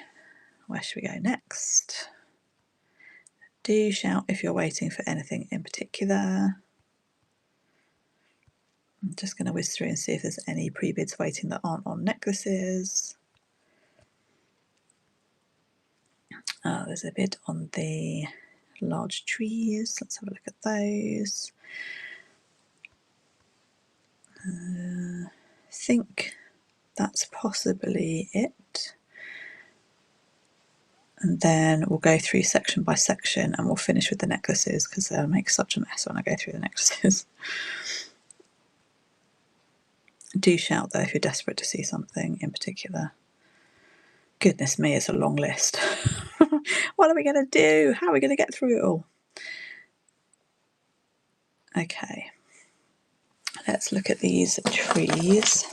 where should we go next? Do shout if you're waiting for anything in particular. I'm just going to whiz through and see if there's any pre-bids waiting that aren't on necklaces. Oh, there's a bid on the large trees. Let's have a look at those. I think that's possibly it. And then we'll go through section by section and we'll finish with the necklaces because they'll make such a mess when I go through the necklaces. Do shout though if you're desperate to see something in particular. Goodness me, it's a long list. What are we going to do? How are we going to get through it all? Okay, let's look at these trees.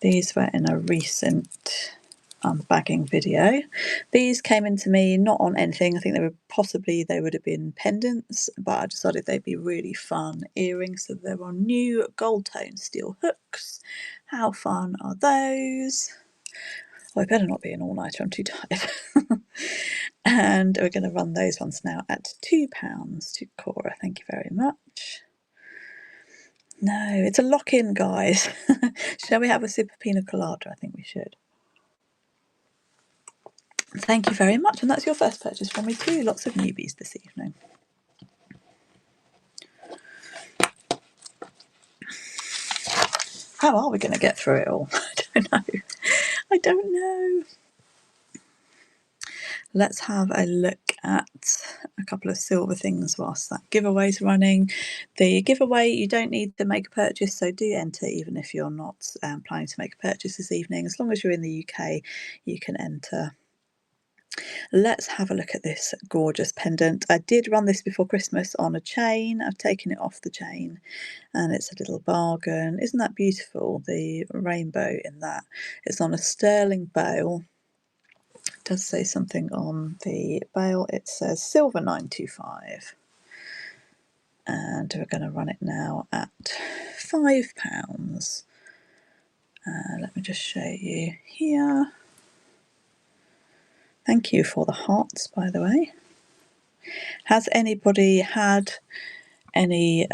These were in a recent unbagging video. These came into me not on anything. I think they would have been pendants, but I decided they'd be really fun earrings. So they're on new gold tone steel hooks. How fun are those? Oh, I better not be an all-nighter, I'm too tired. And we're going to run those ones now at £2 to Cora. Thank you very much. No, it's a lock-in, guys. Shall we have a sip of pina colada? I think we should. Thank you very much. And that's your first purchase from me too. Lots of newbies this evening. How are we going to get through it all? I don't know. I don't know. Let's have a look at a couple of silver things whilst that giveaway's running. The giveaway, you don't need to make a purchase, so do enter even if you're not planning to make a purchase this evening. As long as you're in the UK, you can enter. Let's have a look at this gorgeous pendant. I did run this before Christmas on a chain. I've taken it off the chain and it's a little bargain. Isn't that beautiful? The rainbow in that. It's on a sterling bail. It does say something on the bail. It says silver 925. And we're going to run it now at £5. Let me just show you here. Thank you for the hearts, by the way. Has anybody had any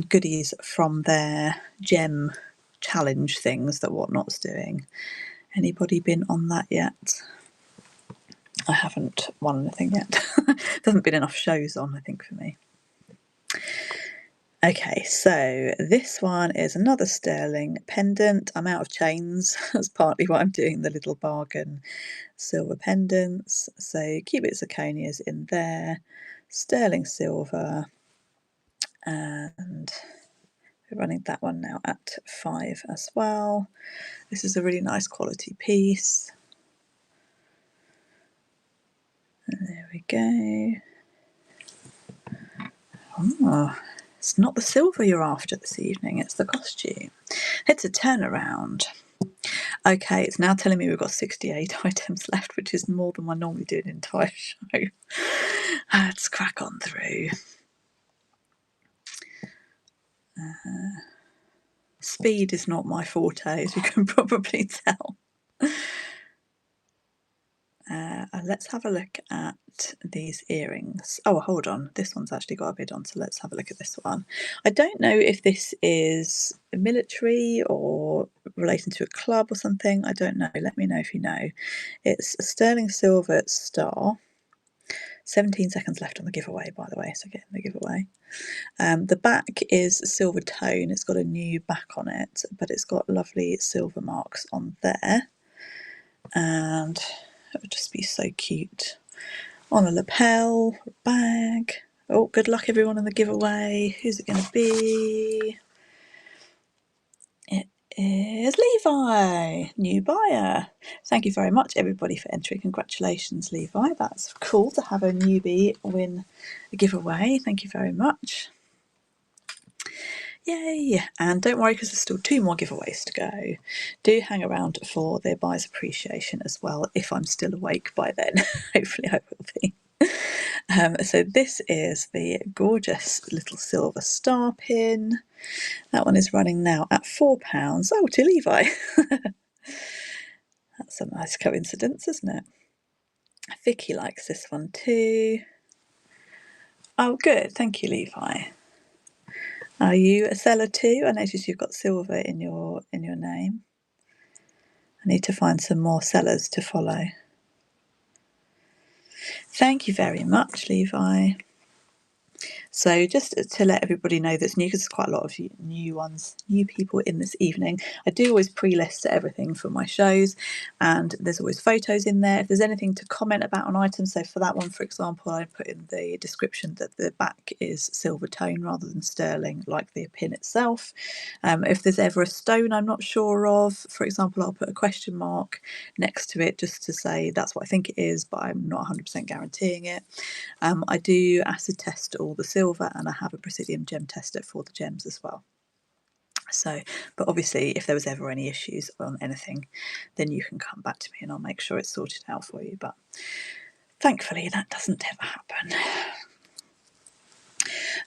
goodies from their gem challenge things that Whatnot's doing? Anybody been on that yet? I haven't won anything yet. There hasn't been enough shows on, I think, for me. Okay, so this one is another sterling pendant. I'm out of chains. That's partly why I'm doing the little bargain silver pendants. So cubic zirconia's in there, sterling silver, and we're running that one now at £5 as well. This is a really nice quality piece. And there we go. Oh, it's not the silver you're after this evening, it's the costume. It's a turnaround. Okay, it's now telling me we've got 68 items left, which is more than I normally do an entire show. Let's crack on through. Speed is not my forte, as you can probably tell. Let's have a look at these earrings. Oh, hold on. This one's actually got a bid on, so let's have a look at this one. I don't know if this is military or relating to a club or something. I don't know. Let me know if you know. It's a sterling silver star, 17 seconds left on the giveaway, by the way, so get in the giveaway. The back is silver tone. It's got a new back on it, but it's got lovely silver marks on there. And it would just be so cute on a lapel, a bag. Oh, good luck everyone in the giveaway. Who's it going to be? It is Levi, new buyer. Thank you very much everybody for entering. Congratulations, Levi. That's cool to have a newbie win a giveaway. Thank you very much. Yay! And don't worry because there's still 2 more giveaways to go. Do hang around for the buyer's appreciation as well if I'm still awake by then. Hopefully I will be. So this is the gorgeous little silver star pin. That one is running now at £4. Oh, to Levi. That's a nice coincidence, isn't it? Vicky likes this one too. Oh, good. Thank you, Levi. Are you a seller too? I notice you've got silver in your name. I need to find some more sellers to follow. Thank you very much, Levi. So just to let everybody know that's new, because there's quite a lot of new people in this evening, I do always pre-list everything for my shows, and there's always photos in there. If there's anything to comment about an item, so for that one, for example, I put in the description that the back is silver tone rather than sterling, like the pin itself. If there's ever a stone I'm not sure of, for example, I'll put a question mark next to it just to say that's what I think it is, but I'm not 100% guaranteeing it. I do acid test all the silver, and I have a Brazilian gem tester for the gems as well. So, but obviously if there was ever any issues on anything, then you can come back to me and I'll make sure it's sorted out for you. But thankfully that doesn't ever happen.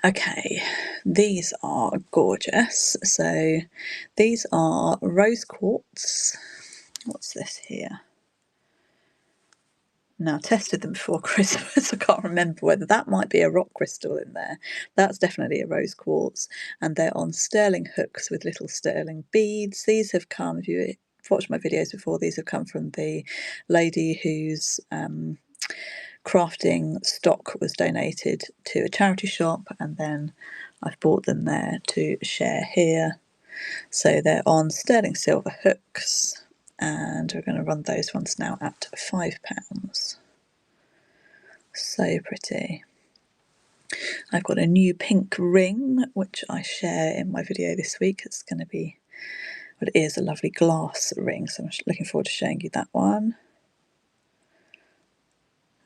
Okay, these are gorgeous. So these are rose quartz. What's this here? Now, I tested them before Christmas. I can't remember whether that might be a rock crystal in there. That's definitely a rose quartz. And they're on sterling hooks with little sterling beads. These have come, if you've watched my videos before, these have come from the lady whose crafting stock was donated to a charity shop. And then I've bought them there to share here. So they're on sterling silver hooks. And we're going to run those ones now at £5. So pretty. I've got a new pink ring which I share in my video this week. It's going to be, well, it is a lovely glass ring, so I'm looking forward to showing you that one.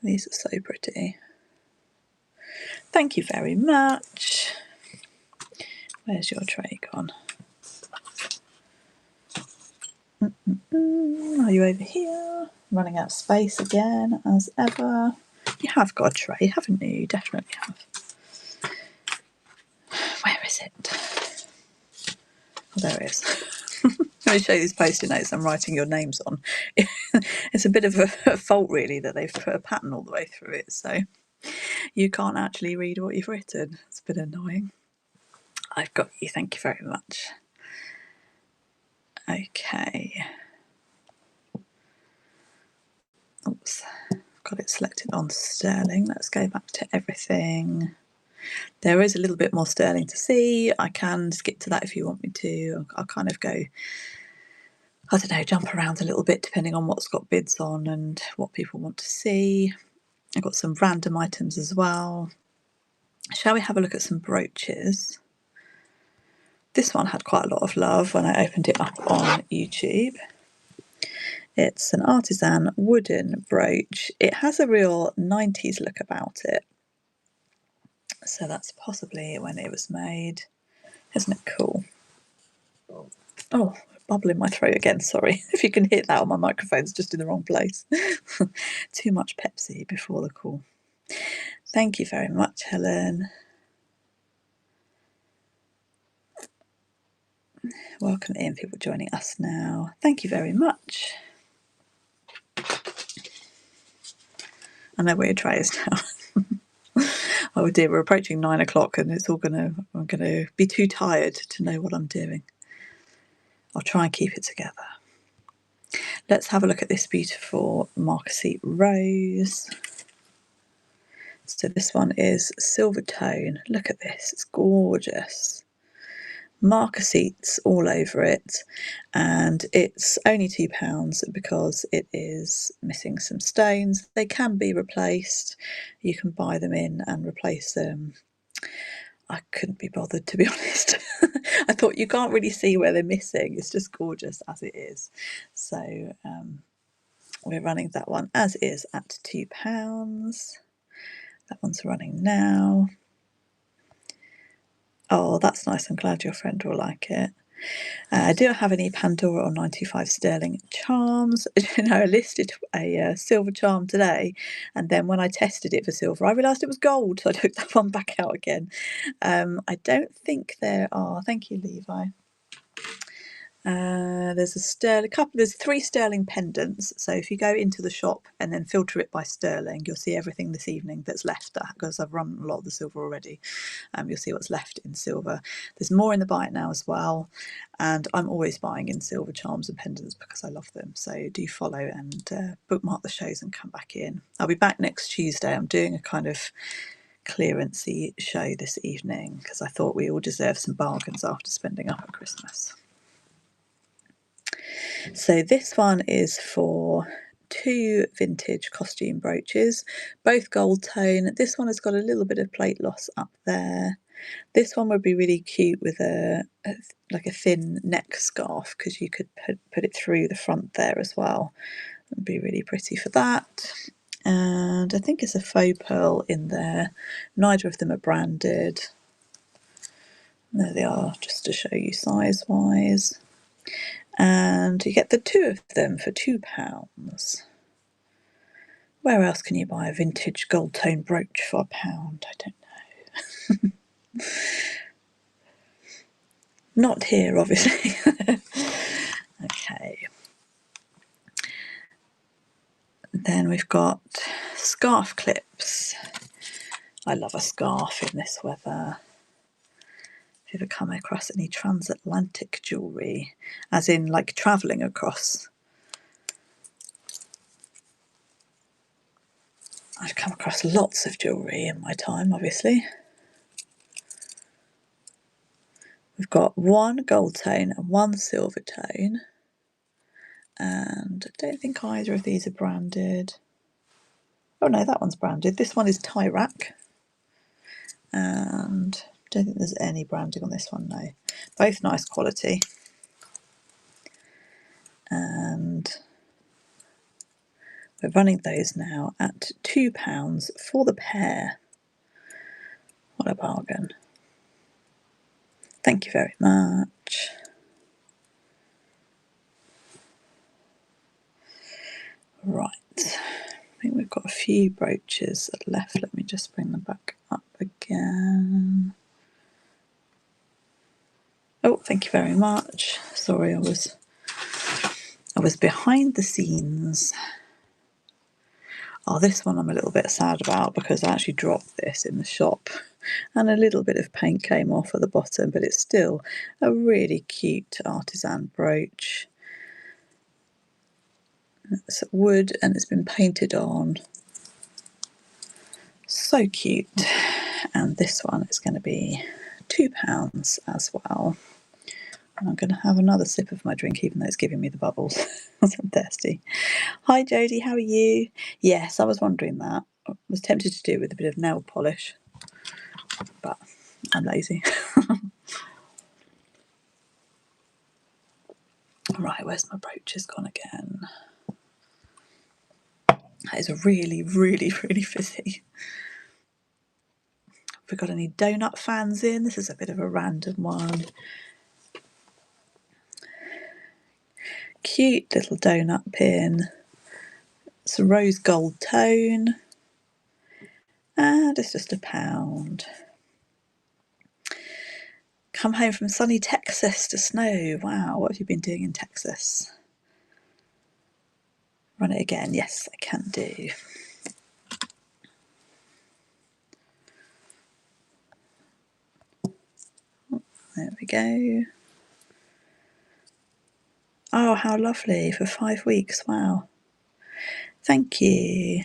These are so pretty. Thank you very much. Where's your tray gone? Are you over here? Running out of space again, as ever. You have got a tray, haven't you? You definitely have. Where is it? Oh, there it is. Let me show you these post-it notes I'm writing your names on. It's a bit of a fault, really, that they've put a pattern all the way through it, so you can't actually read what you've written. It's a bit annoying. I've got you, thank you very much. Okay. Oops, got it selected on sterling. Let's go back to everything. There is a little bit more sterling to see. I can skip to that if you want me to. I'll kind of go, I don't know, jump around a little bit depending on what's got bids on and what people want to see. I've got some random items as well. Shall we have a look at some brooches? This one had quite a lot of love when I opened it up on YouTube. It's an Artisan wooden brooch. It has a real 90s look about it. So that's possibly when it was made. Isn't it cool? Oh, bubble in my throat again, sorry. If you can hear that on my microphone's just in the wrong place. Too much Pepsi before the call. Thank you very much, Helen. Welcome in, people joining us now. Thank you very much. I know where your tray is now. Oh dear, we're approaching 9 o'clock and it's all I'm gonna be too tired to know what I'm doing. I'll try and keep it together. Let's have a look at this beautiful Marquisite rose. So this one is silver tone. Look at this, it's gorgeous. Marker seats all over it, and it's only £2 because it is missing some stones. They can be replaced. You can buy them in and replace them. I couldn't be bothered, to be honest. I thought you can't really see where they're missing. It's just gorgeous as it is. So we're running that one as is at £2. That one's running now. Oh, that's nice. I'm glad your friend will like it. Do I have any Pandora or 95 sterling charms? You know, I listed a silver charm today, and then when I tested it for silver, I realised it was gold, so I took that one back out again. I don't think there are. Thank you, Levi. There's 3 sterling pendants. So if you go into the shop and then filter it by sterling, you'll see everything this evening that's left, because I've run a lot of the silver already. You'll see what's left in silver. There's more in the bite now as well, and I'm always buying in silver charms and pendants because I love them. So do follow and bookmark the shows and come back in. I'll be back next Tuesday. I'm doing a kind of clearancey show this evening because I thought we all deserve some bargains after spending up at Christmas. So this one is for 2 vintage costume brooches, both gold tone. This one has got a little bit of plate loss up there. This one would be really cute with like a thin neck scarf, because you could put it through the front there as well. It would be really pretty for that. And I think it's a faux pearl in there. Neither of them are branded. There they are, just to show you size wise. And you get the 2 of them for £2. Where else can you buy a vintage gold tone brooch for £1? I don't know. Not here, obviously. Okay. Then we've got scarf clips. I love a scarf in this weather. Have you ever come across any transatlantic jewellery, as in like travelling across? I've come across lots of jewellery in my time, obviously. We've got 1 gold tone and 1 silver tone, and I don't think either of these are branded. Oh no, that one's branded. This one is Tyrak, and I don't think there's any branding on this one, no. Both nice quality. And we're running those now at £2 for the pair. What a bargain. Thank you very much. Right, I think we've got a few brooches left. Let me just bring them back up again. Oh, thank you very much. Sorry, I was behind the scenes. Oh, this one I'm a little bit sad about because I actually dropped this in the shop and a little bit of paint came off at the bottom, but it's still a really cute artisan brooch. It's wood and it's been painted on. So cute. And this one is going to be £2 as well. And I'm going to have another sip of my drink, even though it's giving me the bubbles because I'm thirsty. Hi Jodie, how are you? Yes, I was wondering that. I was tempted to do it with a bit of nail polish, but I'm lazy. Right, where's my brooches gone again? That is really, really, really fizzy. Have we got any donut fans in? This is a bit of a random one. Cute little donut pin. It's a rose gold tone. And it's just £1. Come home from sunny Texas to snow. Wow, what have you been doing in Texas? Run it again. Yes, I can do. There we go. Oh, how lovely, for 5 weeks. Wow. Thank you.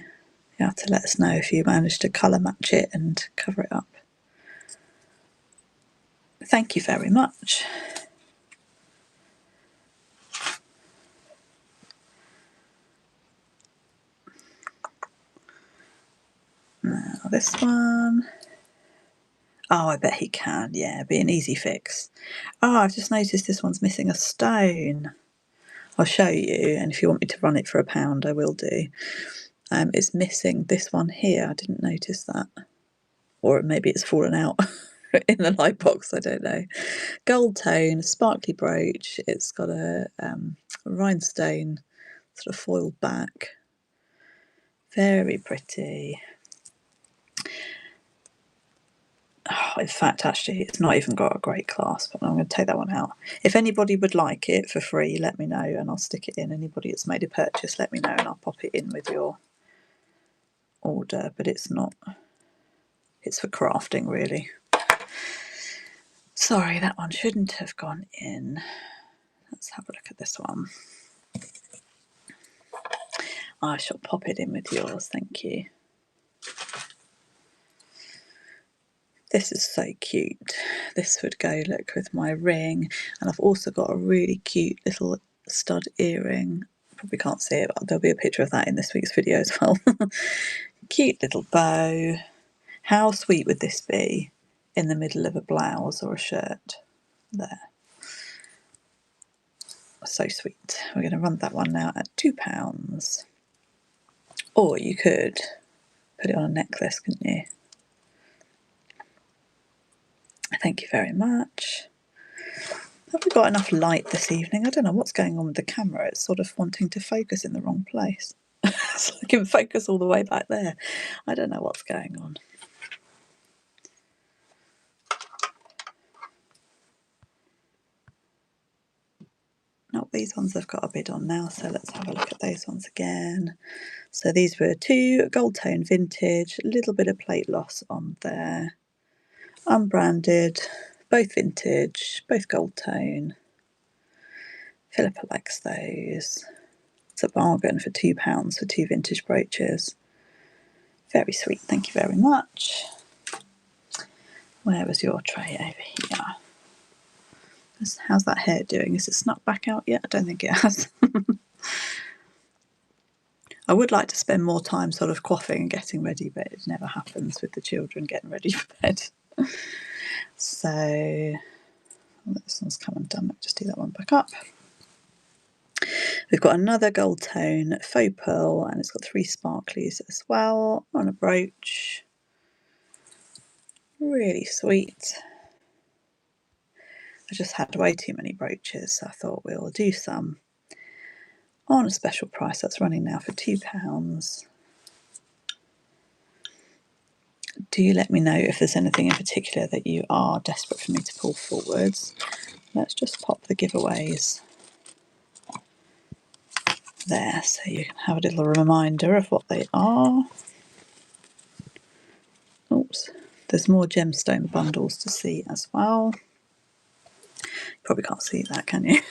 You have to let us know if you manage to colour match it and cover it up. Thank you very much. Now this one. Oh, I bet he can. Yeah, be an easy fix. Oh, I've just noticed this one's missing a stone. I'll show you, and if you want me to run it for £1, I will do. It's missing this one here. I didn't notice that. Or maybe it's fallen out in the light box, I don't know. Gold tone, sparkly brooch. It's got a rhinestone sort of foiled back. Very pretty. Oh, in fact, actually, it's not even got a great clasp, but I'm going to take that one out. If anybody would like it for free, let me know and I'll stick it in. Anybody that's made a purchase, let me know and I'll pop it in with your order. But it's not, it's for crafting, really. Sorry, that one shouldn't have gone in. Let's have a look at this one. I shall pop it in with yours, thank you. This is so cute. This would go, look, with my ring. And I've also got a really cute little stud earring. Probably can't see it, but there'll be a picture of that in this week's video as well. Cute little bow. How sweet would this be in the middle of a blouse or a shirt? There. So sweet. We're going to run that one now at £2. Or you could put it on a necklace, couldn't you? Thank you very much. Have we got enough light this evening? I don't know what's going on with the camera. It's sort of wanting to focus in the wrong place. So I can focus all the way back there. I don't know what's going on. Oh, these ones have got a bid on now, so let's have a look at those ones again. So these were 2 gold tone vintage, a little bit of plate loss on there. Unbranded, both vintage, both gold tone. Philippa likes those. It's a bargain for £2 for 2 vintage brooches. Very sweet, thank you very much. Where was your tray? Over here. How's that hair doing? Is it snuck back out yet? I don't think it has. I would like to spend more time sort of coiffing and getting ready, but it never happens with the children getting ready for bed. So this one's come undone. Let's just do that one back up. We've got another gold tone faux pearl, and it's got 3 sparklies as well on a brooch. Really sweet. I just had way too many brooches, so I thought we'll do some on a special price. That's running now for £2. Do let me know if there's anything in particular that you are desperate for me to pull forwards. Let's just pop the giveaways there so you can have a little reminder of what they are. Oops, there's more gemstone bundles to see as well. Probably can't see that, can you?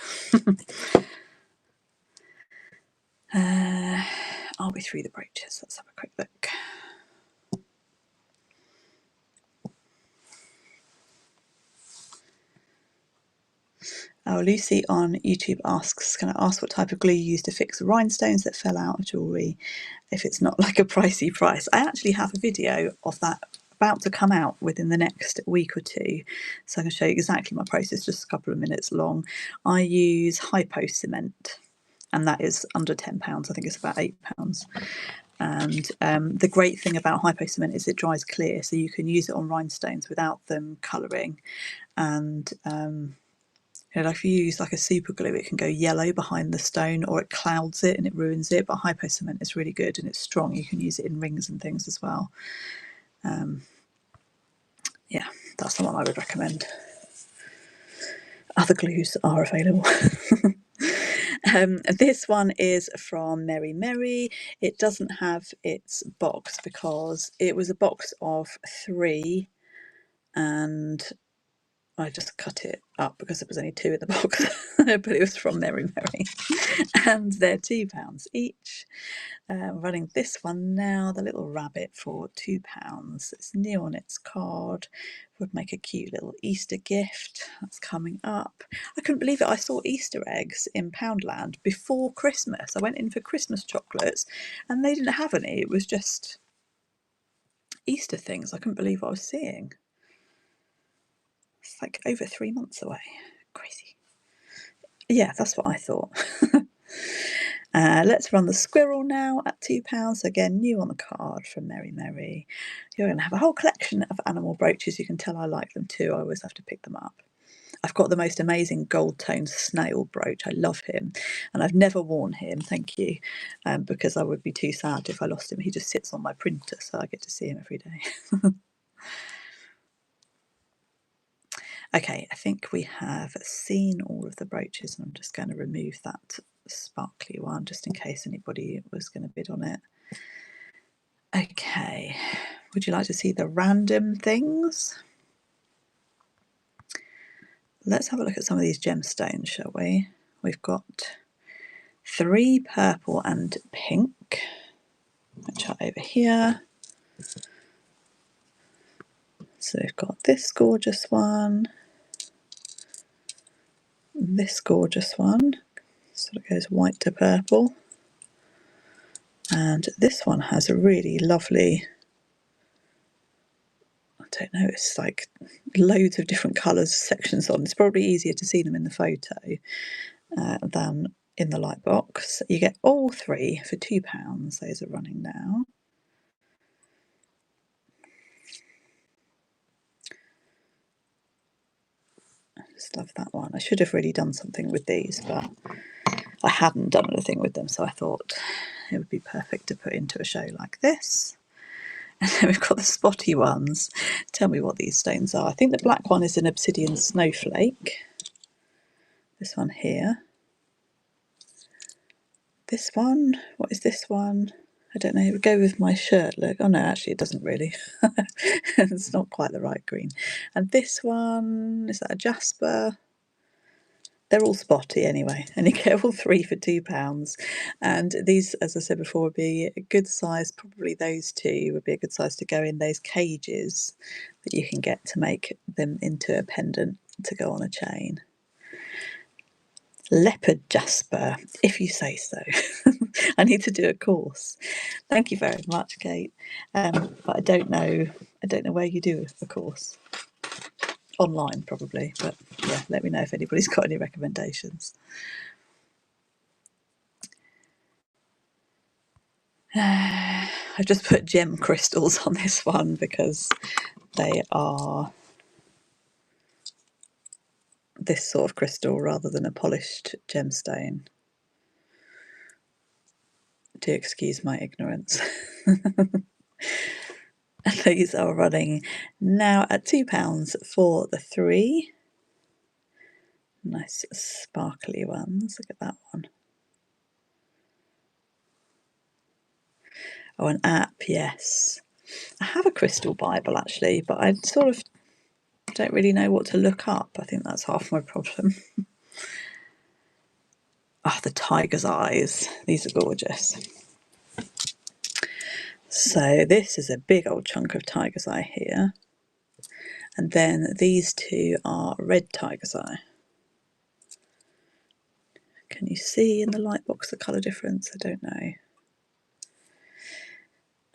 Are we through the brooches? Let's have a quick look. Oh, Lucy on YouTube asks, can I ask what type of glue you use to fix rhinestones that fell out of jewellery if it's not like a pricey price? I actually have a video of that about to come out within the next week or 2, so I can show you exactly my process, just a couple of minutes long. I use hypo cement, and that is under £10. I think it's about £8. And the great thing about hypo cement is it dries clear, so you can use it on rhinestones without them colouring. And you know, like if you use like a super glue, it can go yellow behind the stone, or it clouds it and it ruins it. But hypo cement is really good and it's strong. You can use it in rings and things as well. Yeah, that's the one I would recommend. Other glues are available. This one is from Merry Merry. It doesn't have its box because it was a box of 3, and I just cut it up because there was only 2 in the box, but it was from Merry Merry, and they're £2 each. Running this one now, the little rabbit, for £2. It's new on its card. Would make a cute little Easter gift. That's coming up. I couldn't believe it. I saw Easter eggs in Poundland before Christmas. I went in for Christmas chocolates and they didn't have any. It was just Easter things. I couldn't believe what I was seeing. It's like over 3 months away. Crazy. Yeah, that's what I thought. Let's run the squirrel now at £2. Again, new on the card from Merry Merry. You're going to have a whole collection of animal brooches. You can tell I like them too. I always have to pick them up. I've got the most amazing gold tone snail brooch. I love him, and I've never worn him, thank you, because I would be too sad if I lost him. He just sits on my printer, so I get to see him every day. Okay, I think we have seen all of the brooches, and I'm just going to remove that sparkly one just in case anybody was going to bid on it. Okay, would you like to see the random things? Let's have a look at some of these gemstones, shall we? We've got 3 purple and pink, which are over here. So we've got this gorgeous one, this gorgeous one, sort of goes white to purple, and this one has a really lovely, I don't know, it's like loads of different colours, sections on. It's probably easier to see them in the photo than in the light box. You get all 3 for £2. Those are running now. I just love that one. I should have really done something with these, but I hadn't done anything with them, so I thought it would be perfect to put into a show like this. And then we've got the spotty ones. Tell me what these stones are. I think the black one is an obsidian snowflake. This one here. This one, what is this one? I don't know, it would go with my shirt look. Oh no, actually it doesn't really. It's not quite the right green. And this one, is that a jasper? They're all spotty anyway, and you get all 3 for £2. And these, as I said before, would be a good size. Probably those 2 would be a good size to go in those cages that you can get to make them into a pendant to go on a chain. Leopard jasper, if you say so. I need to do a course. Thank you very much, Kate. But I don't know where you do a course. Online probably, but yeah, let me know if anybody's got any recommendations. I've just put gem crystals on this one because they are this sort of crystal rather than a polished gemstone. Do excuse my ignorance. These are running now at £2 for the 3. Nice sparkly ones. Look at that one. Oh, an app, yes. I have a crystal Bible actually, but I sort of don't really know what to look up. I think that's half my problem. Oh, the tiger's eyes. These are gorgeous. So this is a big old chunk of tiger's eye here. And then these 2 are red tiger's eye. Can you see in the light box the colour difference? I don't know.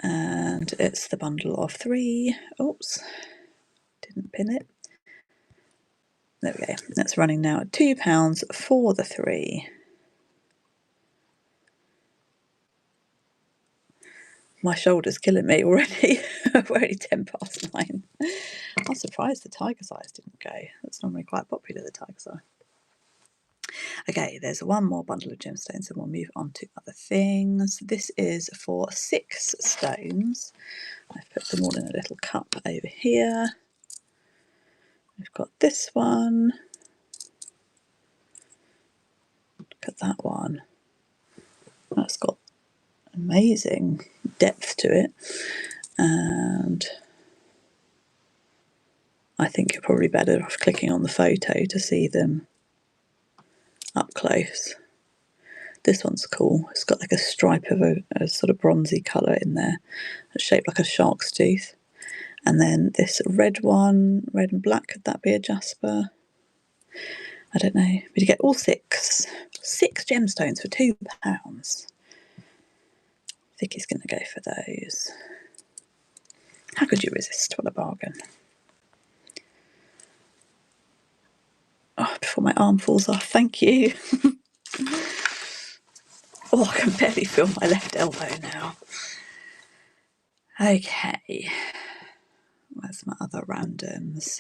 And it's the bundle of 3. Oops, didn't pin it. There we go. That's running now at £2 for the 3. My shoulder's killing me already. We're already 9:10. I'm surprised the tiger's eyes didn't go. That's normally quite popular, the tiger's eye. Okay, there's one more bundle of gemstones and we'll move on to other things. This is for 6 stones. I've put them all in a little cup over here. We've got this one. Look at that one. That's got amazing depth to it. And I think you're probably better off clicking on the photo to see them up close. This one's cool. It's got like a stripe of a sort of bronzy colour in there. It's shaped like a shark's tooth. And then this red one, red and black, could that be a jasper? I don't know. But you get all six gemstones for £2. I think he's going to go for those. How could you resist? What a bargain. Oh, before my arm falls off, thank you. Oh, I can barely feel my left elbow now. Okay. Where's my other randoms?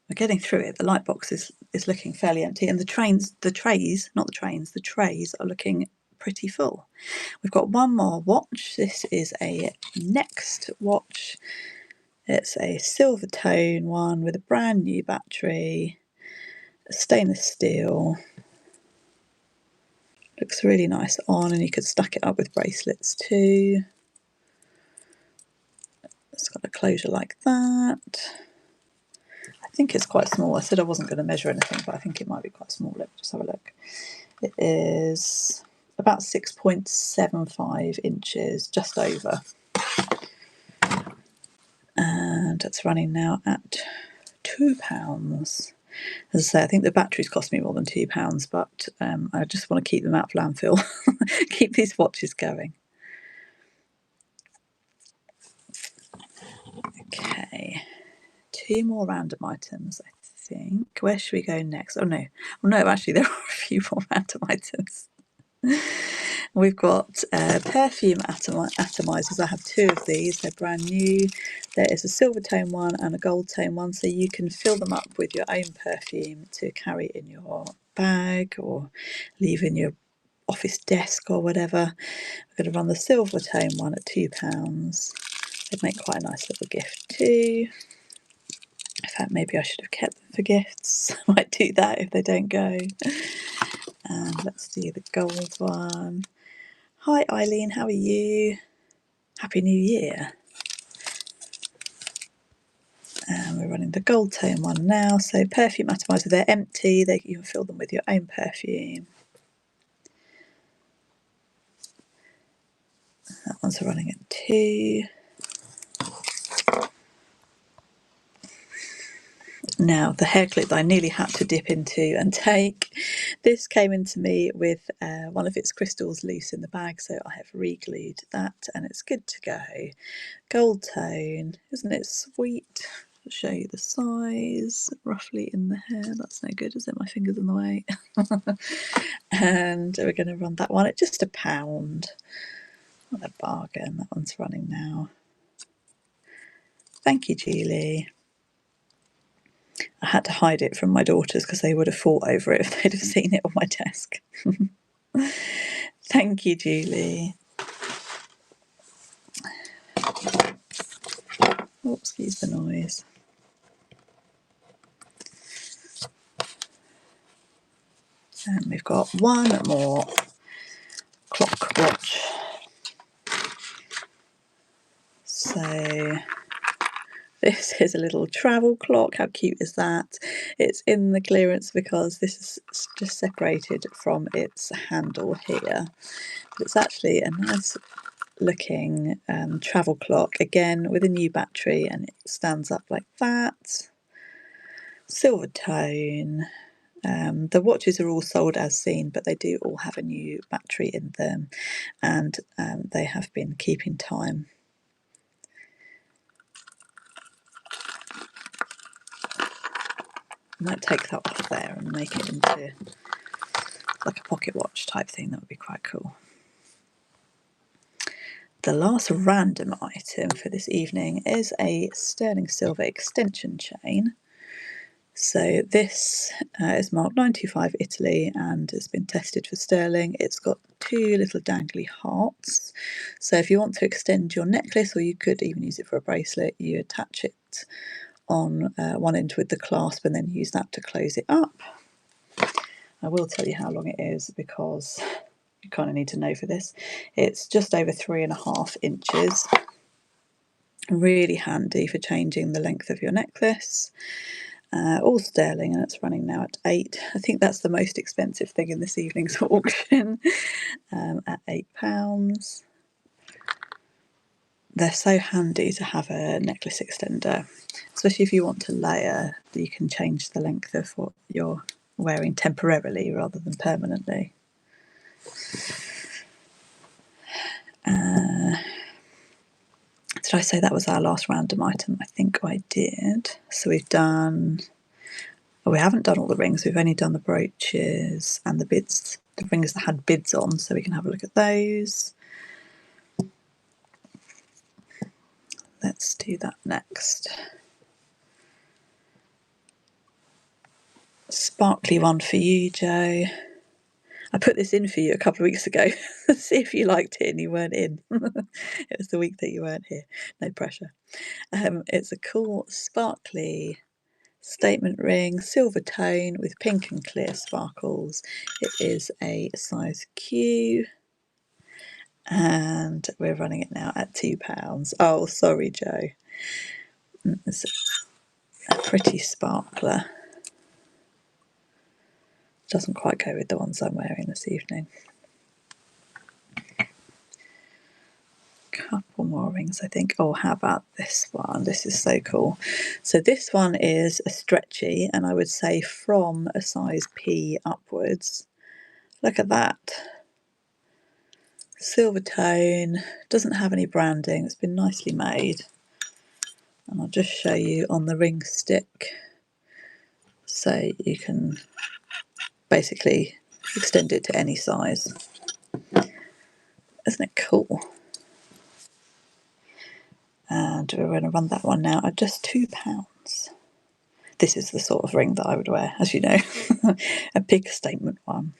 We're getting through it. The light box is looking fairly empty, and the trays are looking pretty full. We've got one more watch. This is a Next watch. It's a silver tone one with a brand new battery, stainless steel. Looks really nice on, and you could stack it up with bracelets too. It's got a closure like that. I think it's quite small. I said I wasn't going to measure anything, but I think it might be quite small. Let me just have a look. It is about 6.75 inches, just over. And it's running now at £2. As I say, I think the batteries cost me more than £2, but I just want to keep them out of landfill. Keep these watches going. Okay, 2 more random items, I think. Where should we go next? Oh no, actually there are a few more random items. We've got perfume atomizers. I have 2 of these. They're brand new. There is a silver tone one and a gold tone one, so you can fill them up with your own perfume to carry in your bag or leave in your office desk or whatever. We're going to run the silver tone one at £2. They'd make quite a nice little gift too. In fact, maybe I should have kept them for gifts. I might do that if they don't go. And let's do the gold one. Hi Eileen, how are you? Happy New Year. And we're running the gold tone one now. So perfume atomizer, they're empty. You can fill them with your own perfume. That one's running at 2. Now, the hair clip that I nearly had to dip into and take, this came into me with one of its crystals loose in the bag, so I have re-glued that and it's good to go. Gold tone, isn't it sweet? I'll show you the size, roughly in the hair. That's no good, is it? My finger's in the way. And we're going to run that one at just £1. What a bargain. That one's running now. Thank you, Julie. I had to hide it from my daughters because they would have fought over it if they'd have seen it on my desk. Thank you, Julie. Oh, excuse the noise. And we've got one more clock watch. So this is a little travel clock. How cute is that? It's in the clearance because this is just separated from its handle here. But it's actually a nice looking travel clock, again with a new battery, and it stands up like that. Silver tone. The watches are all sold as seen, but they do all have a new battery in them, and they have been keeping time. I might take that off there and make it into like a pocket watch type thing. That would be quite cool. The last random item for this evening is a sterling silver extension chain. So this is marked 925 Italy and has been tested for sterling. It's got 2 little dangly hearts. So if you want to extend your necklace, or you could even use it for a bracelet, you attach it on one end with the clasp and then use that to close it up. I will tell you how long it is because you kind of need to know for this. It's just over 3.5 inches, Really handy for changing the length of your necklace. All sterling, and it's running now at 8. I think that's the most expensive thing in this evening's auction, at £8. They're so handy to have a necklace extender, especially if you want to layer. You can change the length of what you're wearing temporarily rather than permanently. Did I say that was our last random item? I think I did. So we've done... Well, we haven't done all the rings. We've only done the brooches and the bids, the rings that had bids on, so we can have a look at those. Let's do that next. Sparkly one for you, Joe. I put this in for you a couple of weeks ago. See if you liked it and you weren't in. It was the week that you weren't here. No pressure. It's a cool, sparkly statement ring, silver tone with pink and clear sparkles. It is a size Q. And we're running it now at £2. Oh, sorry, Joe. It's a pretty sparkler. Doesn't quite go with the ones I'm wearing this evening. Couple more rings, I think. Oh, how about this one? This is so cool. So this one is a stretchy, and I would say from a size P upwards. Look at that. Silver tone, doesn't have any branding. It's been nicely made. And I'll just show you on the ring stick. So you can basically extend it to any size. Isn't it cool? And we're going to run that one now at just £2. This is the sort of ring that I would wear, as you know. A big statement one.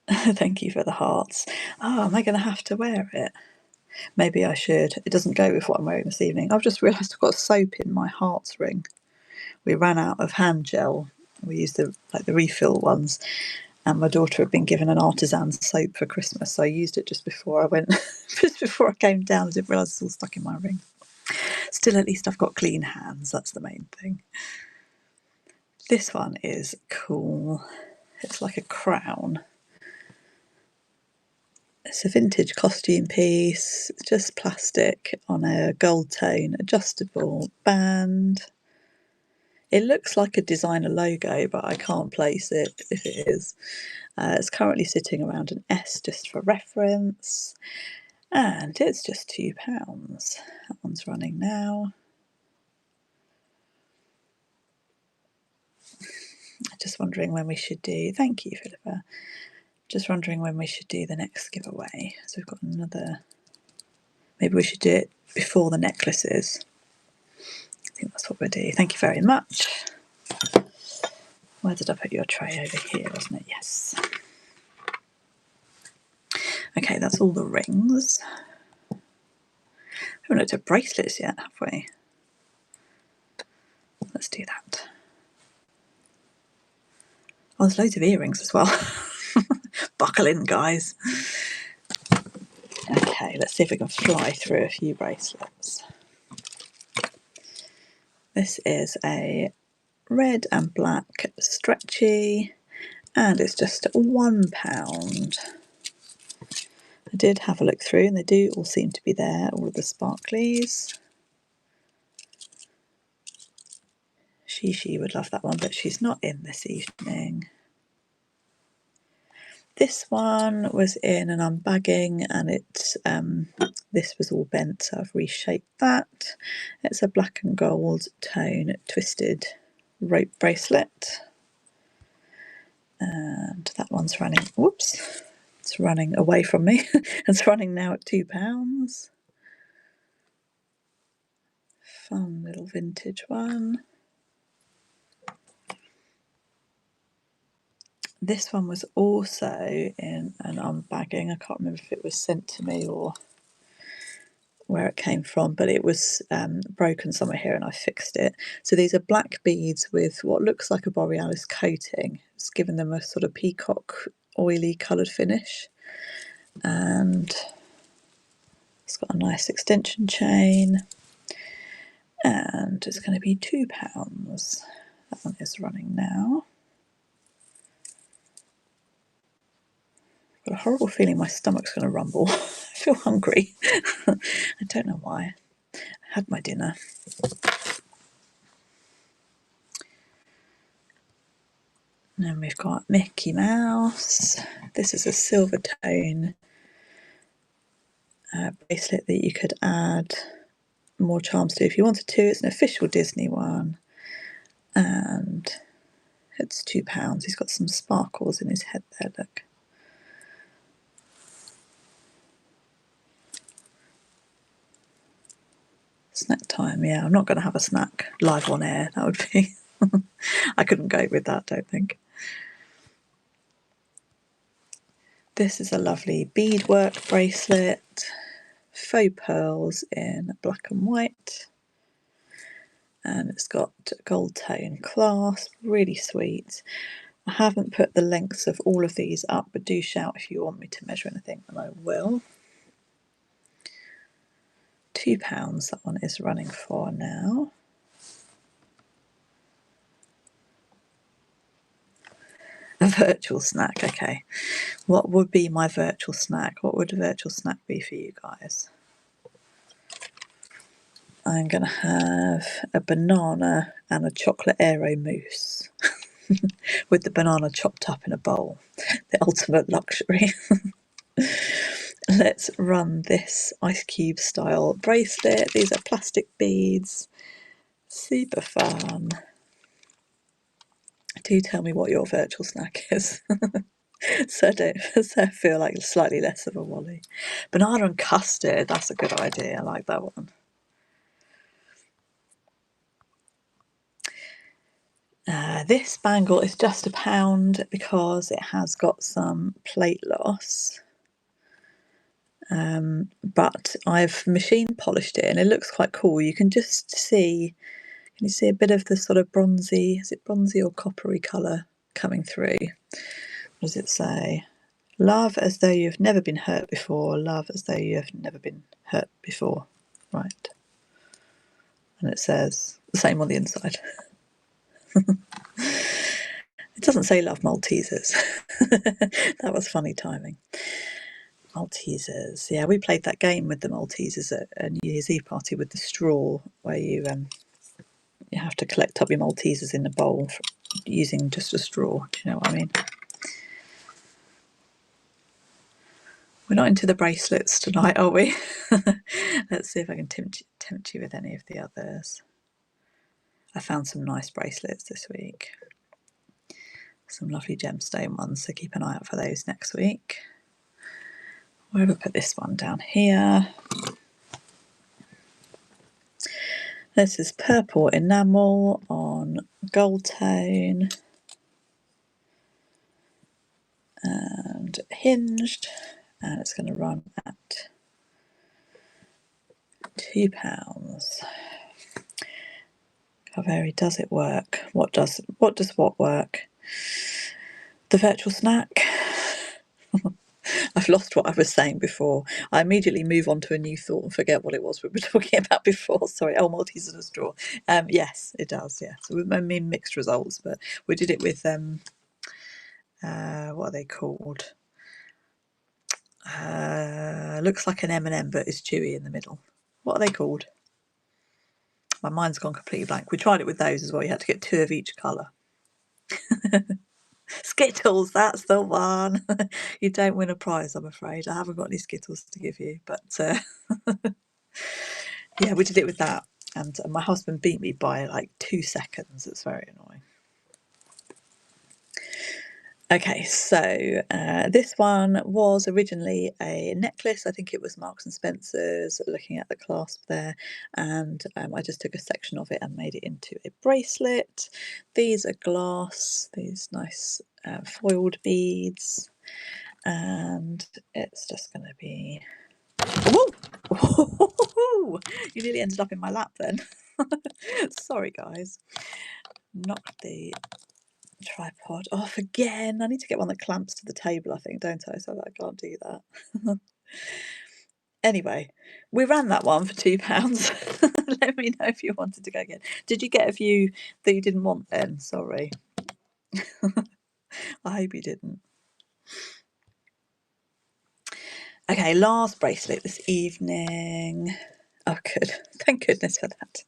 Thank you for the hearts. Oh, am I going to have to wear it? Maybe I should. It doesn't go with what I'm wearing this evening. I've just realised I've got soap in my hearts ring. We ran out of hand gel. We used the refill ones. And my daughter had been given an Artisan soap for Christmas, so I used it just before I went, just before I came down. I didn't realise it's all stuck in my ring. Still, at least I've got clean hands. That's the main thing. This one is cool. It's like a crown. It's a vintage costume piece, just plastic on a gold tone, adjustable band. It looks like a designer logo, but I can't place it if it is. It's currently sitting around an S just for reference. And it's just £2. That one's running now. Just wondering when we should do... Thank you, Philippa. Just wondering when we should do the next giveaway. So we've got another... Maybe we should do it before the necklaces. I think that's what we'll do. Thank you very much. Where did I put your tray? Over here, wasn't it? Yes. Okay, that's all the rings. We haven't looked at bracelets yet, have we? Let's do that. Oh, there's loads of earrings as well. Buckle in, guys. Okay, let's see if we can fly through a few bracelets. This is a red and black stretchy, and it's just £1. I did have a look through, and they do all seem to be there, all of the sparklies. She would love that one, but she's not in this evening. This one was in an unbagging, and it's this was all bent, so I've reshaped that. It's a black and gold tone twisted rope bracelet, and that one's running. Whoops, it's running away from me. It's running now at £2. Fun little vintage one. This one was also in an unbagging. I can't remember if it was sent to me or where it came from, but it was broken somewhere here and I fixed it. So these are black beads with what looks like a borealis coating. It's given them a sort of peacock oily coloured finish. And It's got a nice extension chain, and it's going to be £2. That one is running now. I've got a horrible feeling my stomach's going to rumble. I feel hungry. I don't know why. I had my dinner. And then we've got Mickey Mouse. This is a silver tone bracelet that you could add more charms to if you wanted to. It's an official Disney one, and it's £2. He's got some sparkles in his head there, look. Snack time, yeah. I'm not going to have a snack live on air. That would be... I couldn't go with that, don't think. This is a lovely beadwork bracelet. Faux pearls in black and white. And it's got gold tone clasp, really sweet. I haven't put the lengths of all of these up, but do shout if you want me to measure anything, and I will. £2 that one is running for now. A virtual snack, okay. What would be my virtual snack? What would a virtual snack be for you guys? I'm going to have a banana and a chocolate aero mousse with the banana chopped up in a bowl. The ultimate luxury. Let's run this ice cube style bracelet. These are plastic beads. Super fun. Do tell me what your virtual snack is. so I feel like slightly less of a wally. Banana and custard, that's a good idea. I like that one. This bangle is just £1 because it has got some plate loss. But I've machine polished it and it looks quite cool. You can just see, can you see a bit of the sort of bronzy, is it bronzy or coppery colour coming through? What does it say? Love as though you've never been hurt before. Love as though you have never been hurt before. Right. And it says the same on the inside. It doesn't say love Maltesers. That was funny timing. Maltesers. Yeah, we played that game with the Maltesers at a New Year's Eve party with the straw, where you have to collect up your Maltesers in a bowl using just a straw. Do you know what I mean? We're not into the bracelets tonight, are we? Let's see if I can tempt you with any of the others. I found some nice bracelets this week. Some lovely gemstone ones, so keep an eye out for those next week. Where have I put this one? Down here. This is purple enamel on gold tone and hinged, and it's going to run at £2. How very does it work? What does what work? The virtual snack. I've lost what I was saying before. I immediately move on to a new thought and forget what it was we were talking about before. Sorry, Maltese and a straw. Yes, it does. Yeah, so I mean mixed results, but we did it with what are they called? Looks like an M&M, but it's chewy in the middle. What are they called? My mind's gone completely blank. We tried it with those as well. You had to get 2 of each colour. Skittles, that's the one. You don't win a prize, I'm afraid. I haven't got any Skittles to give you, but yeah, we did it with that, and my husband beat me by like 2 seconds. It's very annoying. Okay, so this one was originally a necklace. I think it was Marks and Spencer's, looking at the clasp there, and I just took a section of it and made it into a bracelet. These are glass, these nice foiled beads, and it's just going to be... Whoa! You nearly ended up in my lap then. Sorry, guys. Knocked the tripod off again. I need to get one that clamps to the table, I think, don't I? So that I can't do that. Anyway, we ran that one for £2. Let me know if you wanted to go again. Did you get a few that you didn't want then? Sorry. I hope you didn't. Okay, last bracelet this evening. Oh, good. Thank goodness for that.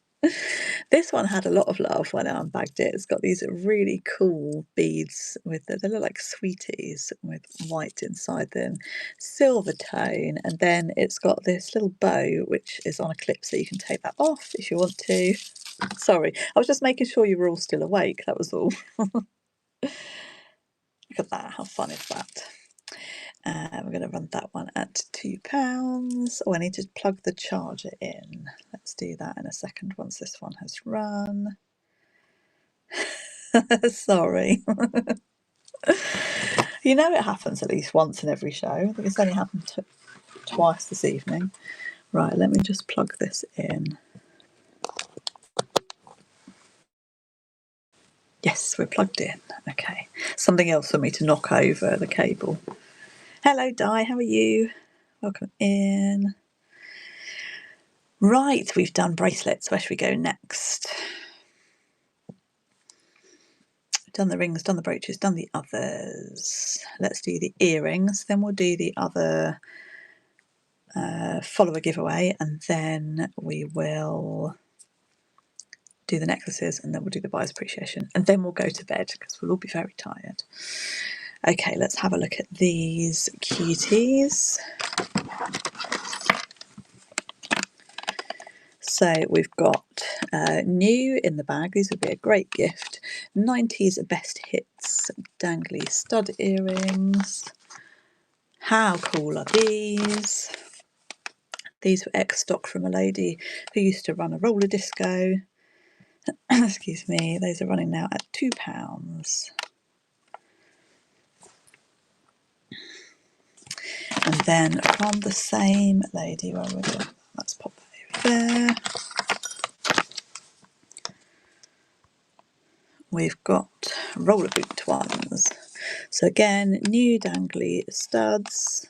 This one had a lot of love when I unbagged it. It's got these really cool beads with they look like sweeties with white inside them, silver tone, and then it's got this little bow which is on a clip, so you can take that off if you want to. Sorry, I was just making sure you were all still awake. That was all. Look at that! How fun is that? We're going to run that one at £2. Oh, I need to plug the charger in. Let's do that in a second once this one has run. Sorry. You know it happens at least once in every show. I think it's only happened twice this evening. Right, let me just plug this in. Yes, we're plugged in. Okay. Something else for me to knock over the cable. Hello, Di, how are you? Welcome in. Right, we've done bracelets. Where should we go next? Done the rings, done the brooches, done the others. Let's do the earrings, then we'll do the other follower giveaway, and then we will do the necklaces, and then we'll do the buyer's appreciation, and then we'll go to bed because we'll all be very tired. Okay, let's have a look at these cuties. So we've got new in the bag. These would be a great gift. 90s best hits dangly stud earrings. How cool are these? These were ex-stock from a lady who used to run a roller disco. Excuse me, those are running now at £2. And then from the same lady, where we're going, let's pop that over there. We've got roller boot ones. So again, new dangly studs,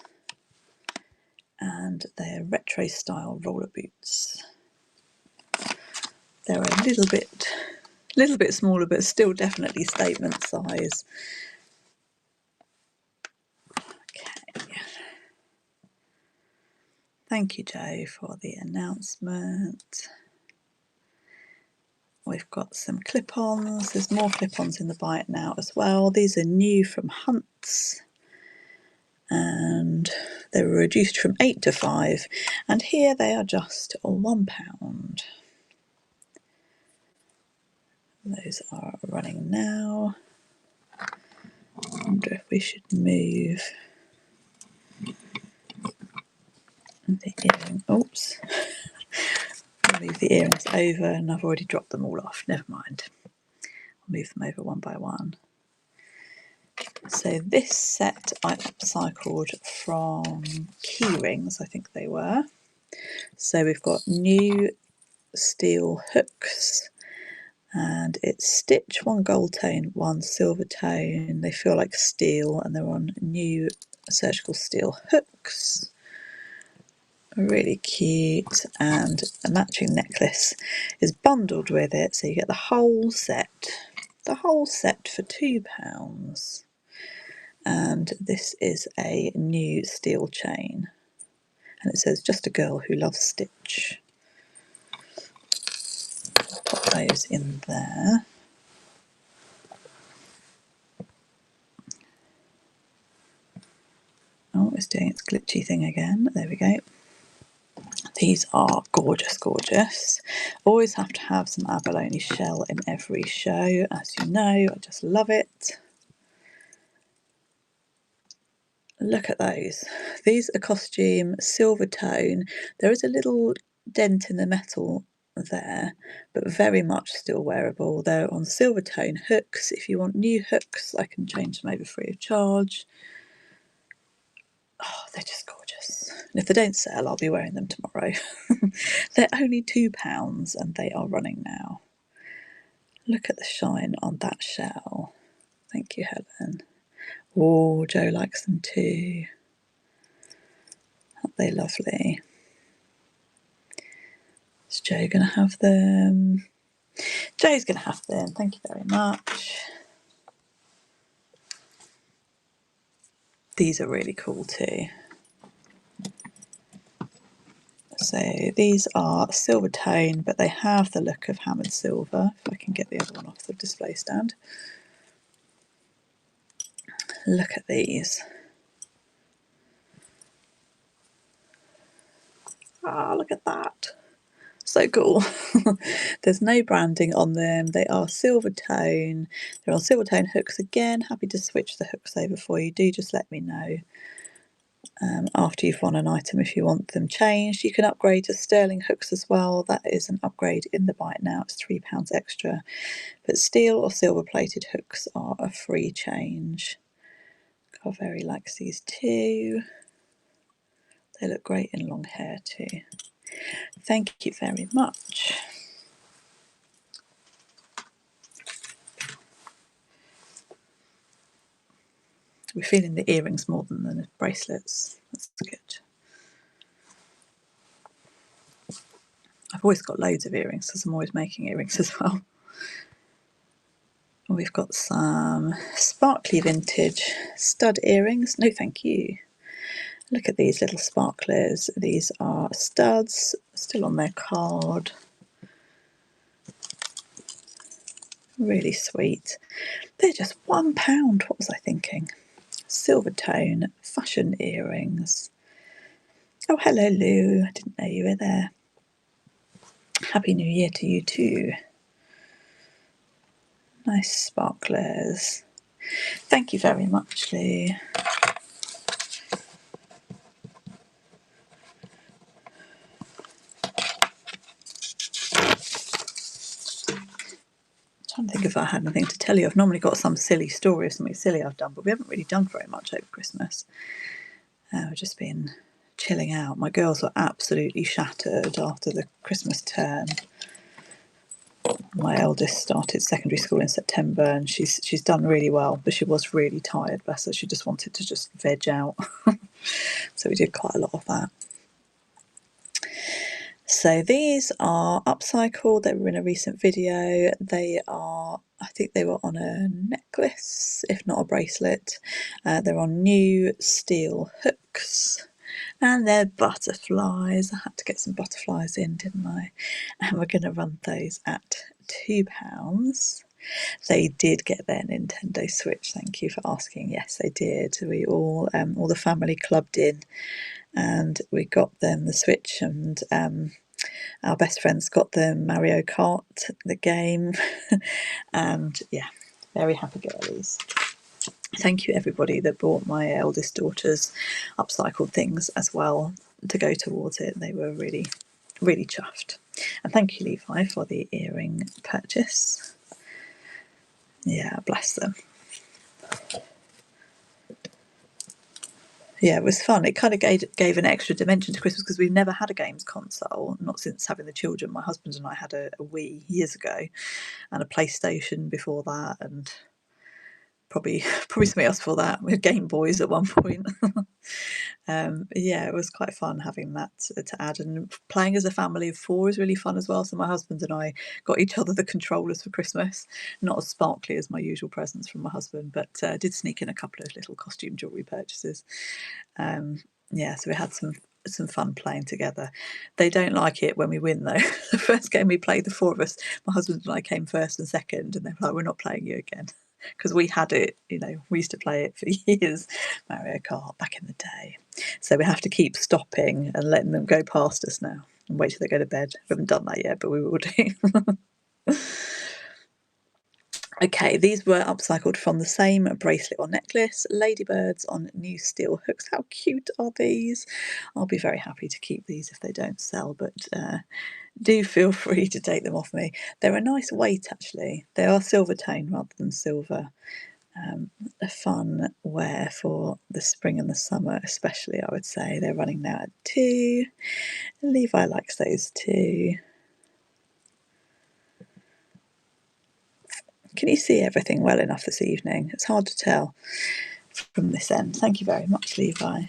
and they're retro style roller boots. They're a little bit smaller, but still definitely statement size. Okay. Thank you, Joe, for the announcement. We've got some clip-ons. There's more clip-ons in the bite now as well. These are new from Hunts, and they were reduced from 8 to 5, and here they are just £1. Those are running now. I wonder if we should move the earring. Oops. Move the earrings over, and I've already dropped them all off. Never mind. I'll move them over one by one. So this set I upcycled from key rings, I think they were. So we've got new steel hooks, and it's stitch, one gold tone, one silver tone. They feel like steel, and they're on new surgical steel hooks. Really cute, and a matching necklace is bundled with it, so you get the whole set for £2. And this is a new steel chain, and it says just a girl who loves stitch. Pop those in there. Oh, it's doing its glitchy thing again. There we go. These are gorgeous, gorgeous. Always have to have some abalone shell in every show, as you know. I just love it. Look at those. These are costume, silver tone. There is a little dent in the metal there, but very much still wearable. They're on silver tone hooks. If you want new hooks, I can change them over free of charge. Oh, they're just gorgeous. And if they don't sell, I'll be wearing them tomorrow. They're only £2 and they are running now. Look at the shine on that shell. Thank you, Helen. Oh, Joe likes them too. Aren't they lovely? Is Joe going to have them? Joe's going to have them. Thank you very much. These are really cool too. So these are silver tone, but they have the look of hammered silver. If I can get the other one off the display stand. Look at these. Ah, look at that. So cool. There's no branding on them. They are silver tone. They're on silver tone hooks again. Happy to switch the hooks over for you. Do just let me know after you've won an item if you want them changed. You can upgrade to sterling hooks as well. That is an upgrade in the bite now. It's £3 extra. But steel or silver plated hooks are a free change. Carvery likes these too. They look great in long hair too. Thank you very much. We're feeling the earrings more than the bracelets. That's good. I've always got loads of earrings because I'm always making earrings as well. We've got some sparkly vintage stud earrings. No, thank you. Look at these little sparklers. These are studs, still on their card. Really sweet. They're just £1. What was I thinking? Silver tone fashion earrings. Oh, hello, Lou. I didn't know you were there. Happy New Year to you too. Nice sparklers. Thank you very much, Lou. I'm trying to think if I had anything to tell you. I've normally got some silly story of something silly I've done, but we haven't really done very much over Christmas. We've just been chilling out. My girls were absolutely shattered after the Christmas term. My eldest started secondary school in September, and she's done really well, but she was really tired, bless her. She just wanted to just veg out. So we did quite a lot of that. So these are upcycled. They were in a recent video. They are, I think they were on a necklace, if not a bracelet. They're on new steel hooks. And they're butterflies. I had to get some butterflies in, didn't I? And we're going to run those at £2. They did get their Nintendo Switch. Thank you for asking. Yes, they did. We all the family clubbed in, and we got them the Switch, and our best friends got them Mario Kart, the game, and yeah, very happy girlies. Thank you everybody that bought my eldest daughter's upcycled things as well to go towards it. They were really, really chuffed. And thank you, Levi, for the earring purchase. Yeah, bless them. Yeah, it was fun. It kind of gave an extra dimension to Christmas because we've never had a games console, not since having the children. My husband and I had a Wii years ago and a PlayStation before that, and probably something else for that. We had Game Boys at one point. Yeah, it was quite fun having that to add, and playing as a family of 4 is really fun as well. So my husband and I got each other the controllers for Christmas. Not as sparkly as my usual presents from my husband, but did sneak in a couple of little costume jewellery purchases. Yeah, so we had some fun playing together. They don't like it when we win though. The first game we played, the 4 of us, my husband and I came first and second, and they were like, we're not playing you again. Because we had it, we used to play it for years, Mario Kart, back in the day. So we have to keep stopping and letting them go past us now and wait till they go to bed. We haven't done that yet, but we will do. Okay, these were upcycled from the same bracelet or necklace. Ladybirds on new steel hooks. How cute are these? I'll be very happy to keep these if they don't sell, but do feel free to take them off me. They're a nice weight, actually. They are silver tone rather than silver. A fun wear for the spring and the summer, especially, I would say. They're running now at £2. Levi likes those too. Can you see everything well enough this evening? It's hard to tell from this end. Thank you very much, Levi.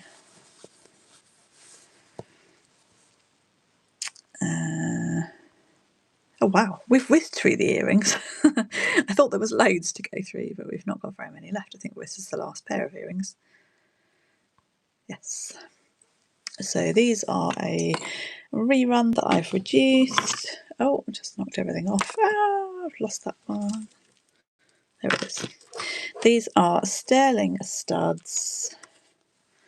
Oh wow, we've whizzed through the earrings. I thought there was loads to go through, but we've not got very many left. I think this is the last pair of earrings. Yes. So these are a rerun that I've reduced. Oh, I just knocked everything off. Ah, I've lost that one. There it is. These are sterling studs.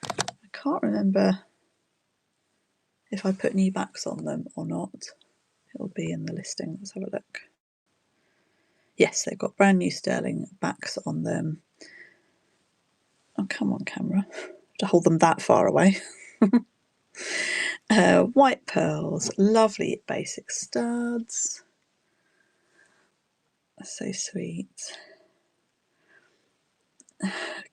I can't remember if I put new backs on them or not. It'll be in the listing. Let's have a look. Yes, they've got brand new sterling backs on them. Oh, come on, camera. To hold them that far away. White pearls, lovely basic studs. So sweet.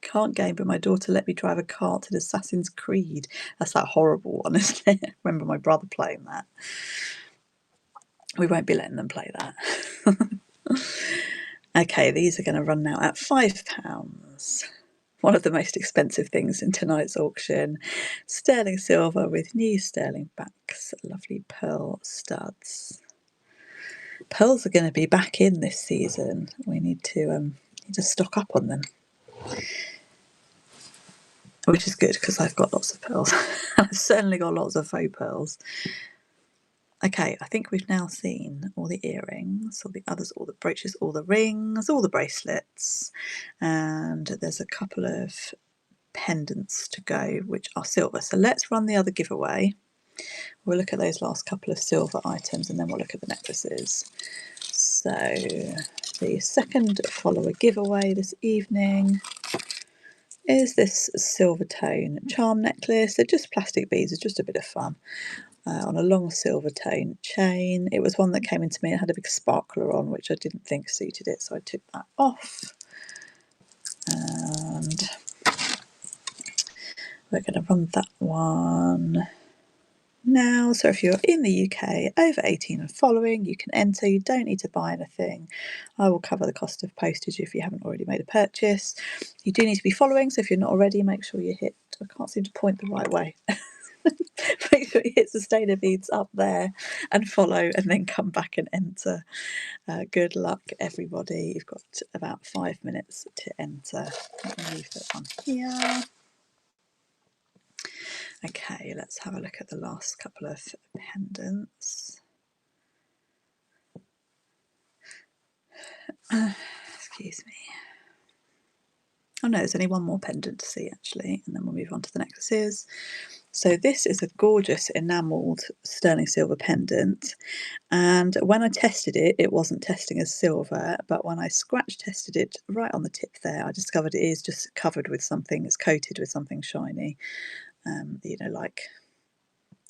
Can't game, but my daughter let me drive a kart in Assassin's Creed. That's that horrible one, isn't it? I remember my brother playing that. We won't be letting them play that. Okay, these are going to run now at £5. One of the most expensive things in tonight's auction. Sterling silver with new sterling backs. Lovely pearl studs. Pearls are going to be back in this season. We need to stock up on them, which is good because I've got lots of pearls. I've certainly got lots of faux pearls. Okay, I think we've now seen all the earrings, all the others, all the brooches, all the rings, all the bracelets, and there's a couple of pendants to go which are silver. So let's run the other giveaway. We'll look at those last couple of silver items and then we'll look at the necklaces. So the second follower giveaway this evening is this silver tone charm necklace. They're just plastic beads, it's just a bit of fun. On a long silver tone chain. It was one that came into me, it had a big sparkler on which I didn't think suited it, so I took that off. And we're going to run that one now. So if you're in the UK, over 18 and following, you can enter. You don't need to buy anything. I will cover the cost of postage if you haven't already made a purchase. You do need to be following, so if you're not already, make sure you hit, I can't seem to point the right way. Make sure you hit Sustainer Beads up there and follow, and then come back and enter. Good luck, everybody. You've got about 5 minutes to enter. Let me leave that one here. Okay, let's have a look at the last couple of pendants. Excuse me. Oh no, there's only one more pendant to see actually, and then we'll move on to the necklaces. So this is a gorgeous enamelled sterling silver pendant, and when I tested it, it wasn't testing as silver, but when I scratch tested it right on the tip there, I discovered it is just covered with something, it's coated with something shiny, you know, like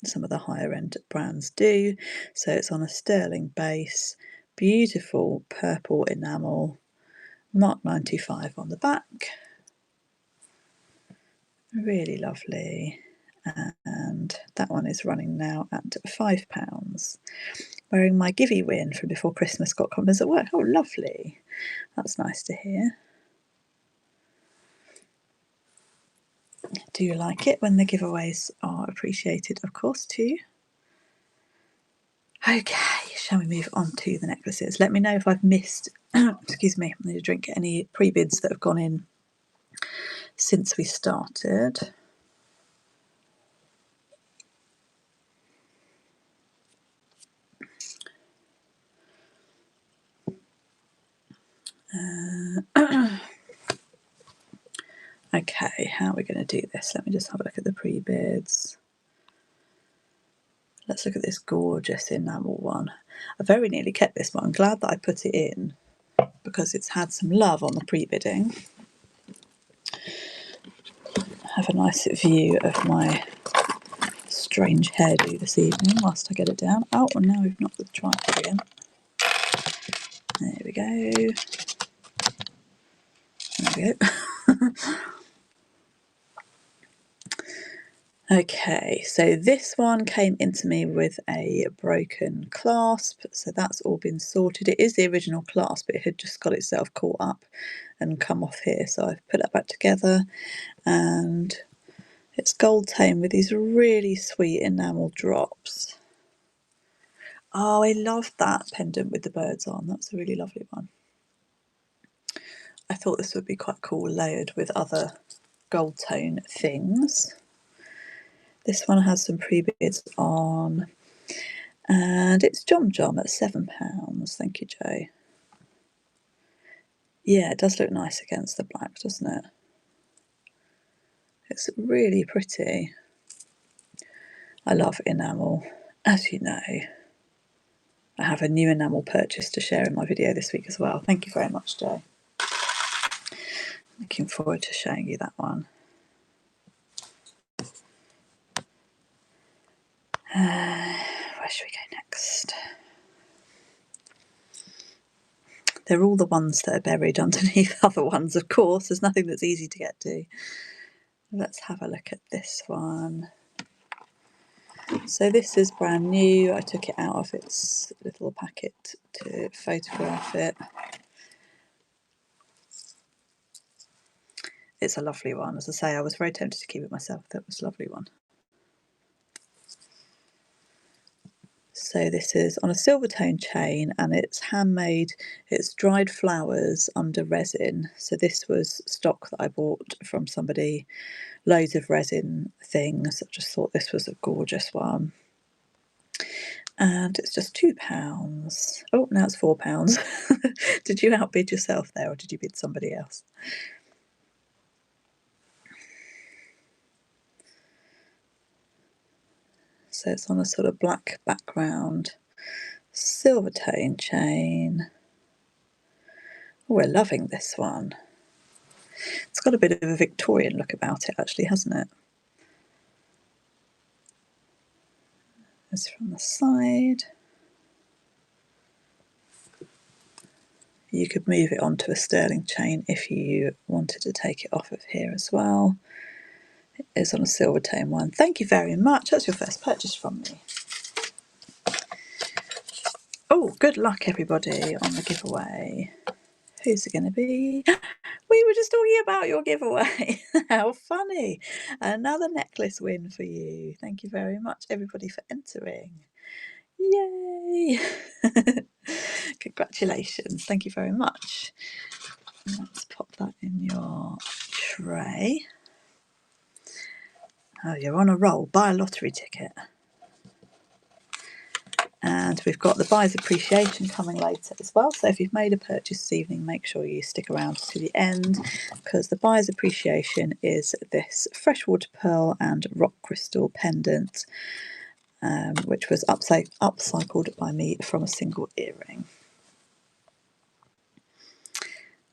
some of the higher end brands do. So it's on a sterling base, beautiful purple enamel, mark 95 on the back. Really lovely. And that one is running now at £5. Wearing my Givey win from before Christmas, got compliments at work. Oh, lovely. That's nice to hear. Do you like it when the giveaways are appreciated, of course, too? Okay, shall we move on to the necklaces? Let me know if I've missed, excuse me, I need to drink, any pre-bids that have gone in since we started. Okay, how are we going to do this? Let me just have a look at the pre-bids. Let's look at this gorgeous enamel one. I very nearly kept this one. I'm glad that I put it in because it's had some love on the pre-bidding. Have a nice view of my strange hairdo this evening whilst I get it down. Oh, and now we've knocked the tripod again. There we go. There we go. Okay, so this one came into me with a broken clasp, so that's all been sorted. It is the original clasp, but it had just got itself caught up and come off here, so I've put that back together, and it's gold tone with these really sweet enamel drops. Oh, I love that pendant with the birds on. That's a really lovely one. I thought this would be quite cool layered with other gold tone things. This one has some pre-beads on, and it's Jom Jom at £7. Thank you, Joe. Yeah, it does look nice against the black, doesn't it? It's really pretty. I love enamel, as you know. I have a new enamel purchase to share in my video this week as well. Thank you very much, Joe. Looking forward to showing you that one. Where should we go next? They're all the ones that are buried underneath other ones, of course. There's nothing that's easy to get to. Let's have a look at this one. So this is brand new. I took it out of its little packet to photograph it. It's a lovely one. As I say, I was very tempted to keep it myself. That was a lovely one. So this is on a silver tone chain, and it's handmade. It's dried flowers under resin. So this was stock that I bought from somebody, loads of resin things. I just thought this was a gorgeous one. And it's just £2. Oh, now it's £4. Did you outbid yourself there, or did you bid somebody else? So it's on a sort of black background, silver tone chain. Oh, we're loving this one. It's got a bit of a Victorian look about it, actually, hasn't it? It's from the side. You could move it onto a sterling chain if you wanted to take it off of here as well. It is on a silver tone one. Thank you very much. That's your first purchase from me. Oh, good luck, everybody, on the giveaway. Who's it going to be? We were just talking about your giveaway. How funny. Another necklace win for you. Thank you very much, everybody, for entering. Yay! Congratulations. Thank you very much. Let's pop that in your tray. Oh, you're on a roll. Buy a lottery ticket. And we've got the buyer's appreciation coming later as well. So if you've made a purchase this evening, make sure you stick around to the end, because the buyer's appreciation is this freshwater pearl and rock crystal pendant, which was upcycled by me from a single earring.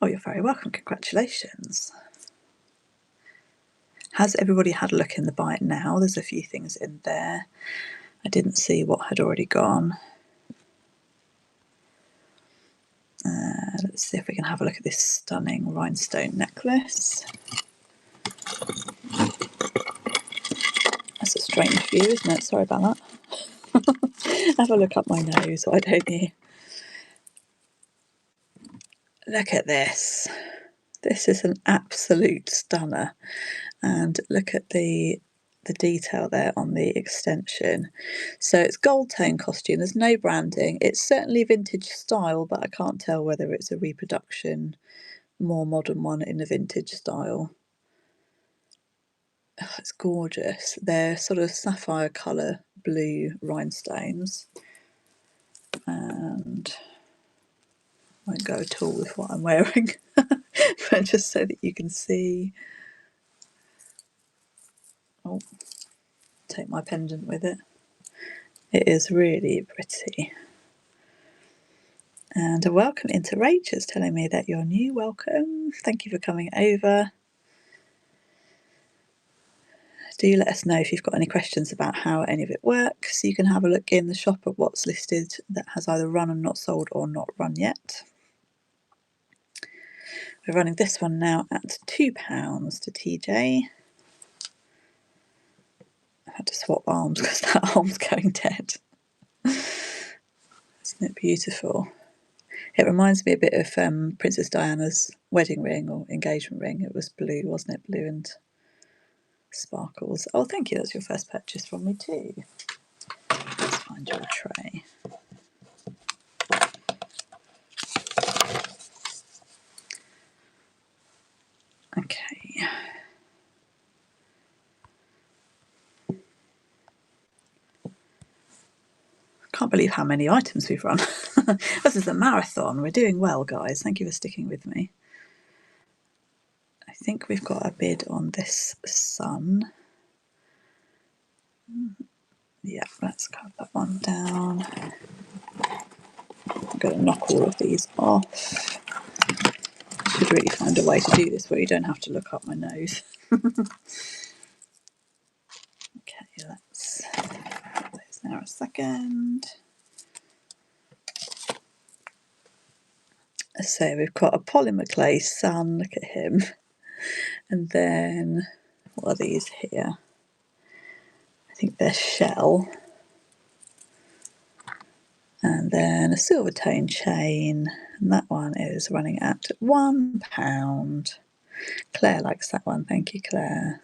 Oh, you're very welcome. Congratulations. Has everybody had a look in the buy it now? There's a few things in there. I didn't see what had already gone. Let's see if we can have a look at this stunning rhinestone necklace. That's a strange view, isn't it? Sorry about that. Have a look up my nose, why don't you? Look at this. This is an absolute stunner. And look at the detail there on the extension. So it's gold tone costume. There's no branding. It's certainly vintage style, but I can't tell whether it's a reproduction, more modern one in a vintage style. Oh, it's gorgeous. They're sort of sapphire colour blue rhinestones. And I won't go at all with what I'm wearing, but just so that you can see. Oh, take my pendant with it. It is really pretty. And a welcome into Rachel's telling me that you're new. Welcome. Thank you for coming over. Do let us know if you've got any questions about how any of it works. You can have a look in the shop at what's listed that has either run and not sold or not run yet. We're running this one now at £2 to TJ. I had to swap arms because that arm's going dead. Isn't it beautiful? It reminds me a bit of Princess Diana's wedding ring or engagement ring. It was blue, wasn't it? Blue and sparkles. Oh, thank you. That's your first purchase from me too. Let's find your tray. Okay. Can't believe how many items we've run. This is a marathon. We're doing well, guys. Thank you for sticking with me. I think we've got a bid on this sun. Yeah, let's cut that one down. I'm going to knock all of these off. I should really find a way to do this where you don't have to look up my nose. Okay, let's put those there a second. So we've got a polymer clay sun, look at him. And then, what are these here? I think they're shell. And then a silver tone chain, and that one is running at £1. Claire likes that one, thank you, Claire.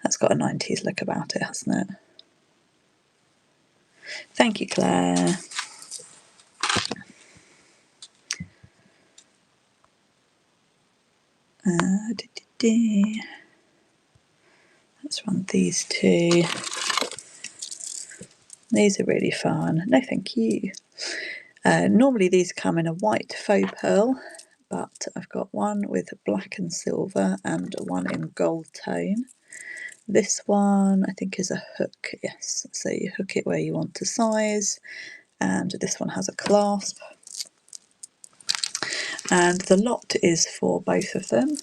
That's got a 90s look about it, hasn't it? Thank you, Claire. Let's run these two. These are really fun. No, thank you. Normally these come in a white faux pearl, but I've got one with black and silver and one in gold tone. This one I think is a hook, yes. So you hook it where you want to size, and this one has a clasp. And the lot is for both of them.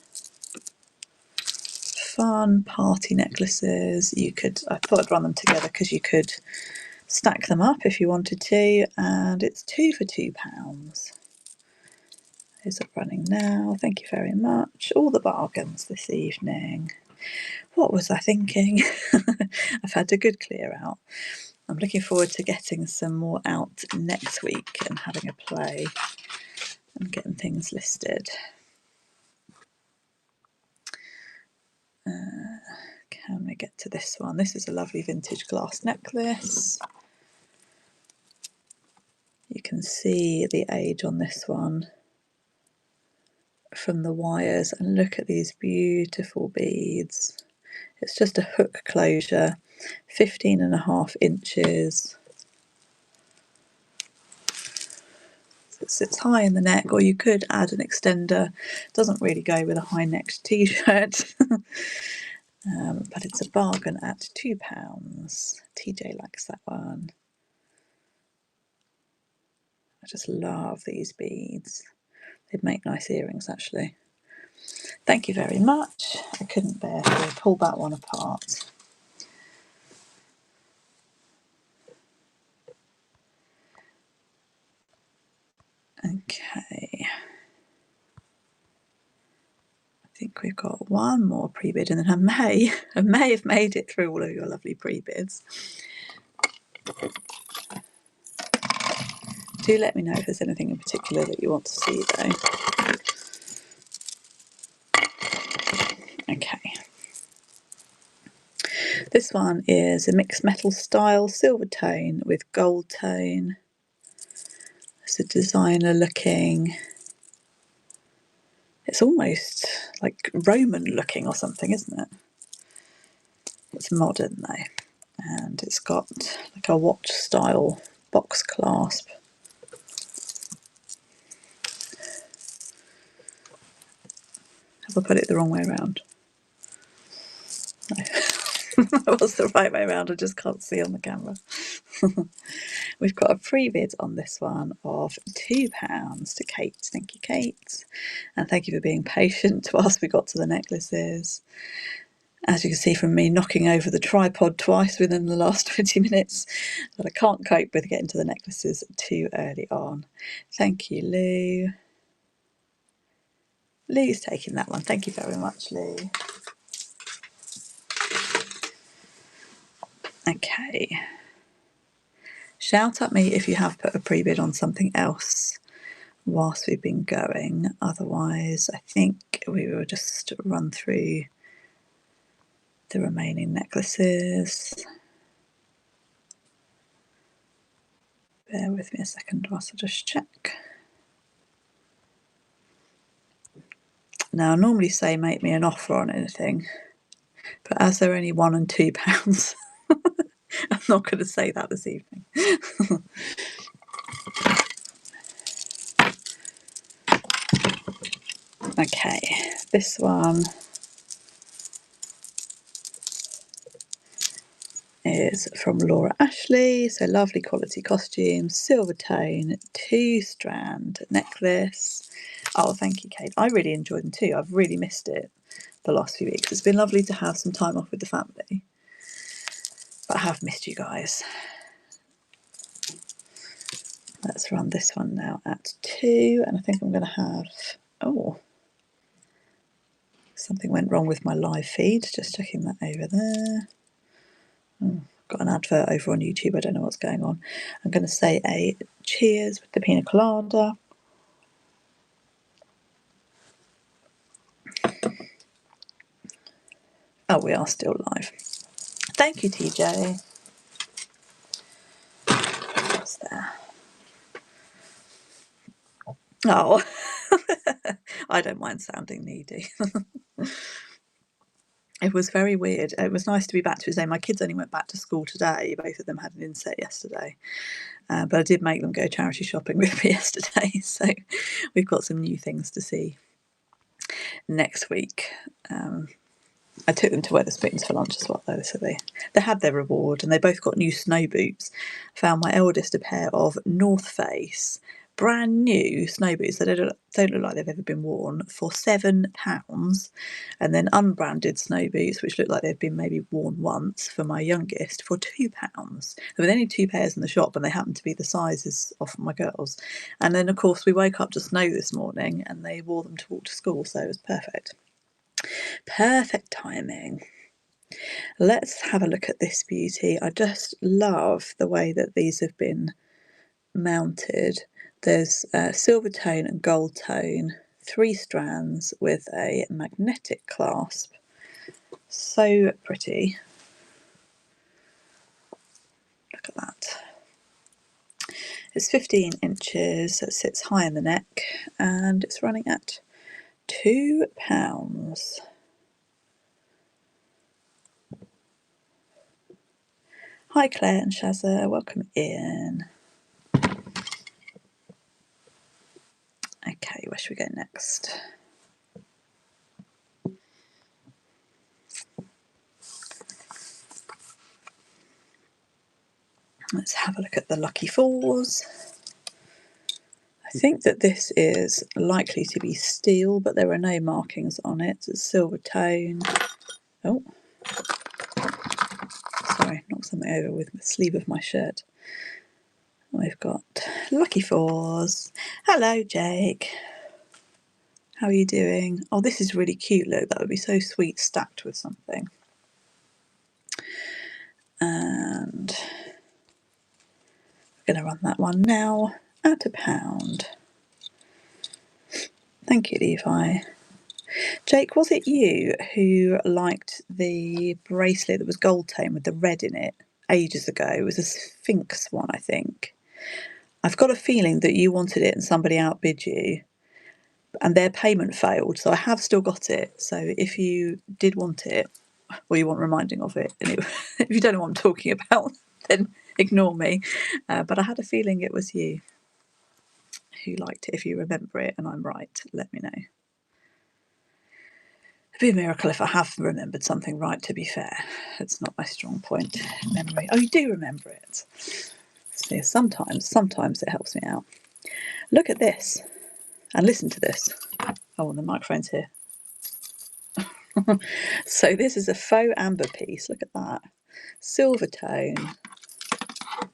Fun party necklaces. You could, I thought I'd run them together because you could stack them up if you wanted to, and it's 2 for £2. Those are running now. Thank you very much. All the bargains this evening. What was I thinking? I've had a good clear out. I'm looking forward to getting some more out next week and having a play and getting things listed. Can we get to this one? This is a lovely vintage glass necklace. You can see the age on this one from the wires, and look at these beautiful beads. It's just a hook closure, 15.5 inches. It sits high in the neck, or you could add an extender. Doesn't really go with a high-necked t-shirt. But it's a bargain at £2. TJ likes that one. I just love these beads. They'd make nice earrings, actually. Thank you very much. I couldn't bear to pull that one apart. Okay. I think we've got one more pre-bid, and then I may have made it through all of your lovely pre-bids. Do let me know if there's anything in particular that you want to see, though. Okay. This one is a mixed metal style, silver tone with gold tone. It's a designer looking. It's almost like Roman looking or something, isn't it? It's modern though, and it's got like a watch style box clasp. Have I put it the wrong way around? No. It was the right way around, I just can't see on the camera. We've got a pre-bid on this one of £2 to Kate. Thank you, Kate. And thank you for being patient whilst we got to the necklaces. As you can see from me knocking over the tripod twice within the last 20 minutes, but I can't cope with getting to the necklaces too early on. Thank you, Lou. Lou's taking that one. Thank you very much, Lou. Okay. Shout at me if you have put a pre-bid on something else whilst we've been going. Otherwise, I think we will just run through the remaining necklaces. Bear with me a second whilst I just check. Now I normally say make me an offer on anything, but as they're only £1 and £2, I'm not going to say that this evening. Okay, this one is from Laura Ashley. So lovely quality costume, silver tone, 2-strand necklace. Oh, thank you, Kate. I really enjoyed them too. I've really missed it the last few weeks. It's been lovely to have some time off with the family, but I have missed you guys. Let's run this one now at 2, and I think I'm going to have, oh, something went wrong with my live feed. Just checking that over there. Oh, got an advert over on YouTube. I don't know what's going on. I'm going to say a cheers with the pina colada. Oh, we are still live. Thank you, TJ. What's there? Oh, I don't mind sounding needy. It was very weird. It was nice to be back to today. My kids only went back to school today. Both of them had an inset yesterday. But I did make them go charity shopping with me yesterday. So we've got some new things to see next week. I took them to Wetherspoons for lunch as well, though, so they had their reward, and they both got new snow boots. Found my eldest a pair of North Face brand new snow boots that don't look like they've ever been worn for £7, and then unbranded snow boots which look like they've been maybe worn once for my youngest for £2. There were only 2 pairs in the shop, and they happened to be the sizes of my girls. And then of course we woke up to snow this morning, and they wore them to walk to school, so it was perfect. Perfect timing. Let's have a look at this beauty. I just love the way that these have been mounted. There's silver tone and gold tone, 3 strands with a magnetic clasp. So pretty. Look at that. It's 15 inches, it sits high in the neck, and it's running at £2. Hi Claire and Shazza, welcome in. Okay, where should we go next? Let's have a look at the Lucky Fours. I think that this is likely to be steel, but there are no markings on it. It's silver tone. Oh, sorry, knocked something over with the sleeve of my shirt. We've got Lucky Fours. Hello, Jake. How are you doing? Oh, this is really cute. Look, that would be so sweet stacked with something. And we're going to run that one now at £1. Thank you, Levi. Jake, was it you who liked the bracelet that was gold tone with the red in it ages ago? It was a Sphinx one, I think. I've got a feeling that you wanted it and somebody outbid you, and their payment failed, so I have still got it. So if you did want it, or you want reminding of it, and if you don't know what I'm talking about, then ignore me. But I had a feeling it was you who liked it. If you remember it and I'm right, let me know. It'd be a miracle if I have remembered something right, to be fair. It's not my strong point, memory. Oh, you do remember it. See, sometimes it helps me out. Look at this and listen to this. Oh, and the microphone's here. So this is a faux amber piece. Look at that. Silver tone,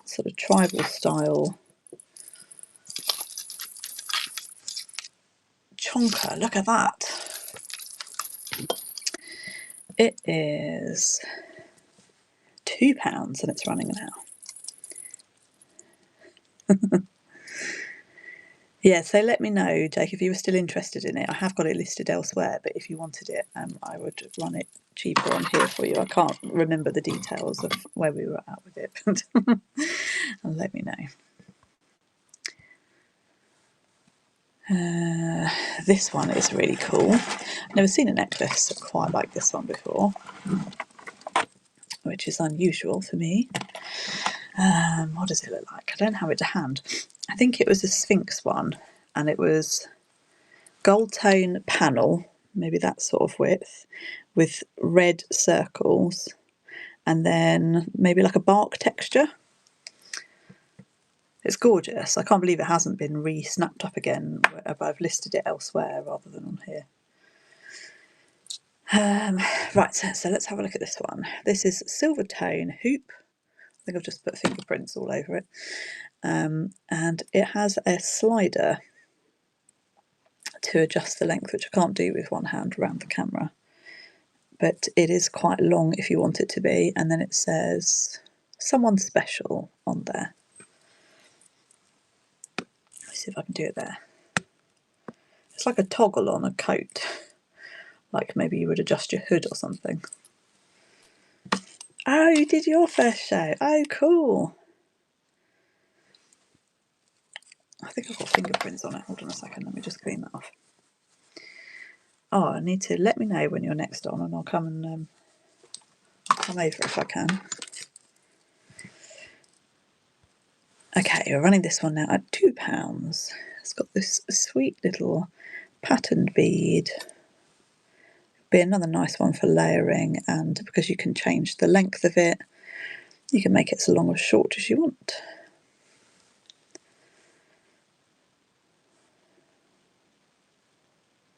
sort of tribal style. Chonker, look at that. It is £2 and it's running now. Yeah, so let me know, Jake, if you were still interested in it. I have got it listed elsewhere, but if you wanted it, I would run it cheaper on here for you. I can't remember the details of where we were at with it, but let me know. This one is really cool. I've never seen a necklace quite like this one before, which is unusual for me. What does it look like? I don't have it to hand. I think it was a Sphinx one, and it was gold tone panel, maybe that sort of width, with red circles, and then maybe like a bark texture. It's gorgeous. I can't believe it hasn't been re-snapped up again, but I've listed it elsewhere rather than on here. Right, so let's have a look at this one. This is silver tone hoop. I think I've just put fingerprints all over it. And it has a slider to adjust the length, which I can't do with one hand around the camera. But it is quite long if you want it to be. And then it says someone special on there. Let's see if I can do it there. It's like a toggle on a coat. Like maybe you would adjust your hood or something. Oh, you did your first show. Oh, cool. I think I've got fingerprints on it. Hold on a second. Let me just clean that off. Oh, I need to let me know when you're next on, and I'll come and come over if I can. Okay, we're running this one now at £2. It's got this sweet little patterned bead. Be another nice one for layering, and because you can change the length of it, you can make it as long or short as you want.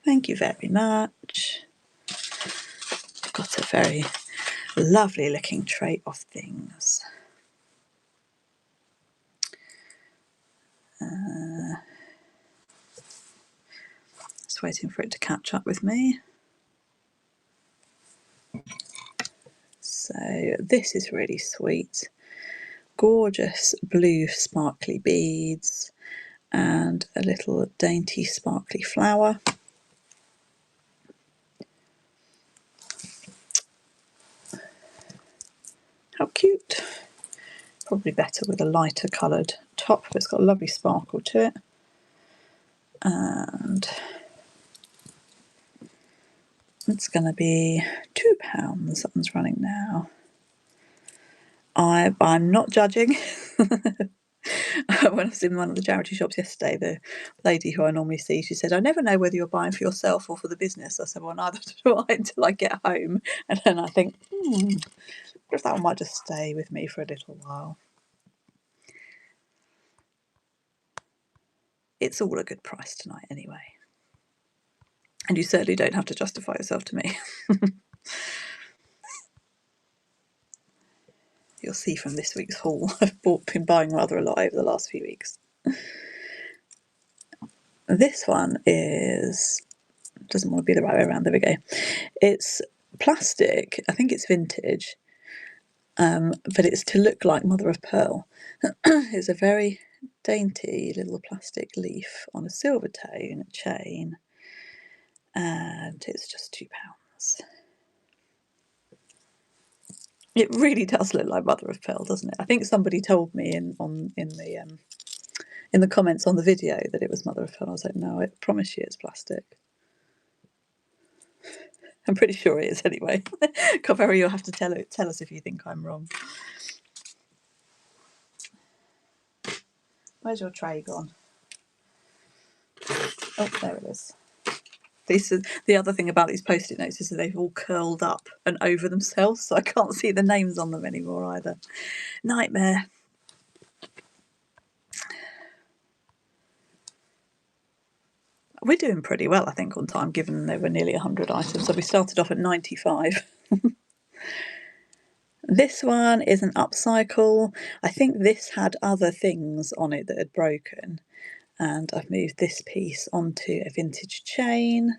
Thank you very much. I've got a very lovely looking tray of things. Just waiting for it to catch up with me. So this is really sweet. Gorgeous blue sparkly beads and a little dainty sparkly flower. How cute. Probably better with a lighter coloured top, but it's got a lovely sparkle to it. And it's going to be £2. That one's running now. I'm not judging. When I was in one of the charity shops yesterday, the lady who I normally see, she said, I never know whether you're buying for yourself or for the business. I said, well, neither do I until I get home. And then I think, that one might just stay with me for a little while. It's all a good price tonight anyway. And you certainly don't have to justify yourself to me. You'll see from this week's haul, I've been buying rather a lot over the last few weeks. This one doesn't want to be the right way around, there we go. It's plastic, I think it's vintage, but it's to look like mother of pearl. It's a very dainty little plastic leaf on a silver tone chain, and it's just £2. It really does look like mother of pearl, doesn't it? I think somebody told me in the comments on the video that it was mother of pearl. I was like, no, I promise you it's plastic. I'm pretty sure it is anyway. Carvera, you'll have to tell us if you think I'm wrong. Where's your tray gone? Oh, there it is. The other thing about these post-it notes is that they've all curled up and over themselves, so I can't see the names on them anymore either. Nightmare. We're doing pretty well, I think, on time, given there were nearly 100 items. So we started off at 95. This one is an upcycle. I think this had other things on it that had broken. And I've moved this piece onto a vintage chain.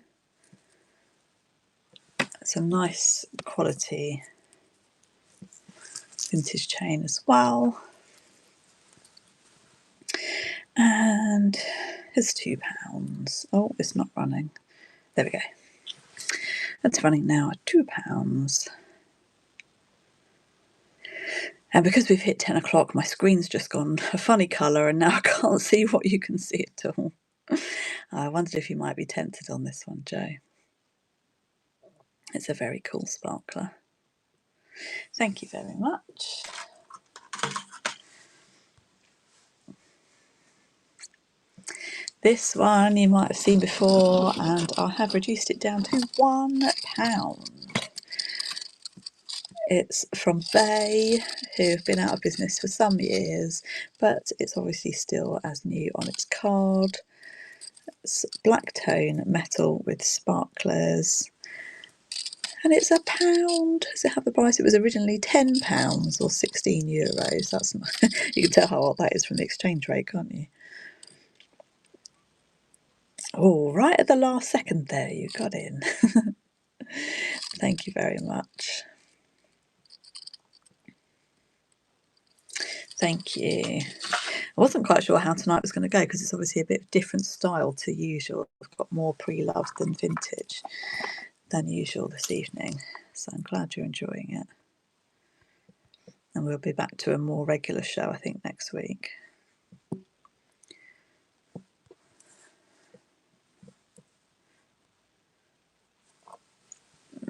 It's a nice quality vintage chain as well. And it's £2. Oh, it's not running. There we go. That's running now at £2. And because we've hit 10 o'clock, my screen's just gone a funny colour and now I can't see what you can see at all. I wondered if you might be tempted on this one, Joe. It's a very cool sparkler. Thank you very much. This one you might have seen before, and I have reduced it down to £1. It's from Bay, who have been out of business for some years, but it's obviously still as new on its card. It's black tone metal with sparklers, and it's £1. Does it have the price? It was originally £10 or €16. That's not, you can tell how old that is from the exchange rate, can't you? Oh, right at the last second there, you got in. Thank you very much. Thank you. I wasn't quite sure how tonight was going to go because it's obviously a bit different style to usual. I've got more pre-loved than vintage than usual this evening, so I'm glad you're enjoying it. And we'll be back to a more regular show, I think, next week.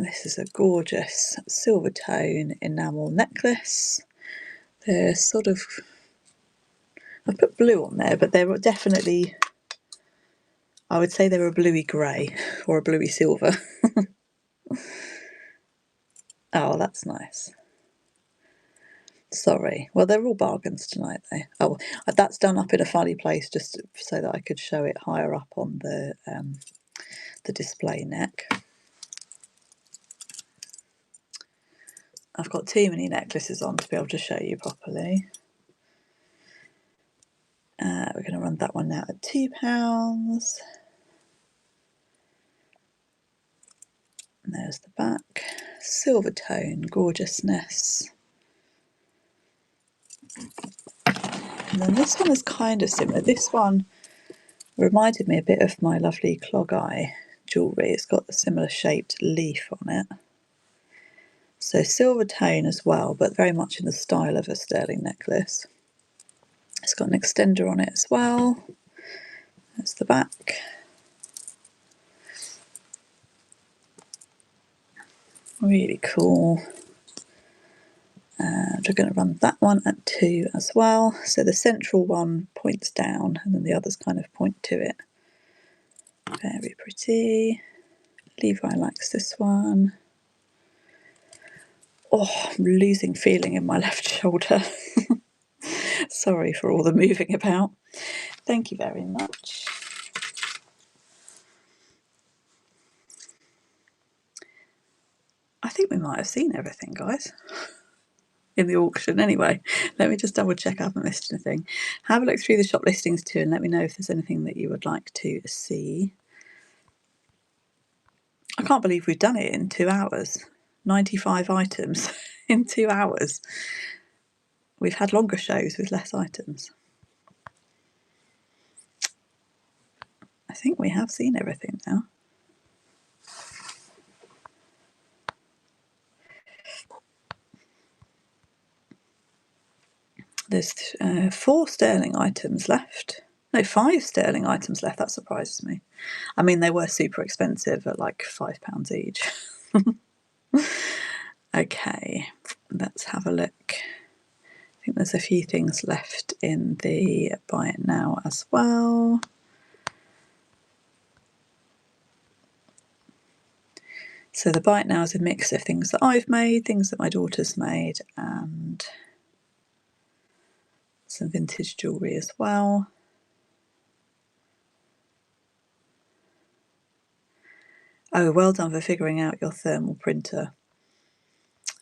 This is a gorgeous silver tone enamel necklace. They're sort of, I've put blue on there, but they're definitely, I would say they're a bluey grey or a bluey silver. Oh, that's nice. Sorry. Well, they're all bargains tonight, though. Oh, that's done up in a funny place just so that I could show it higher up on the display neck. I've got too many necklaces on to be able to show you properly. We're going to run that one now at £2. And there's the back. Silver tone, gorgeousness. And then this one is kind of similar. This one reminded me a bit of my lovely clog eye jewellery. It's got a similar shaped leaf on it. So silver tone as well, but very much in the style of a sterling necklace. It's got an extender on it as well. That's the back. Really cool. And we're going to run that one at 2 as well. So the central one points down and then the others kind of point to it. Very pretty. Levi likes this one. Oh, I'm losing feeling in my left shoulder. Sorry for all the moving about. Thank you very much. I think we might have seen everything, guys, in the auction anyway. Let me just double check I haven't missed anything. Have a look through the shop listings too and let me know if there's anything that you would like to see. I can't believe we've done it in 2 hours. 95 items in 2 hours. We've had longer shows with less items. I think we have seen everything now. There's 4 sterling items left. No, 5 sterling items left. That surprises me. I mean, they were super expensive at like £5 each. Okay, let's have a look. I think there's a few things left in the buy it now as well. So the buy it now is a mix of things that I've made, things that my daughter's made, and some vintage jewellery as well. Oh, well done for figuring out your thermal printer.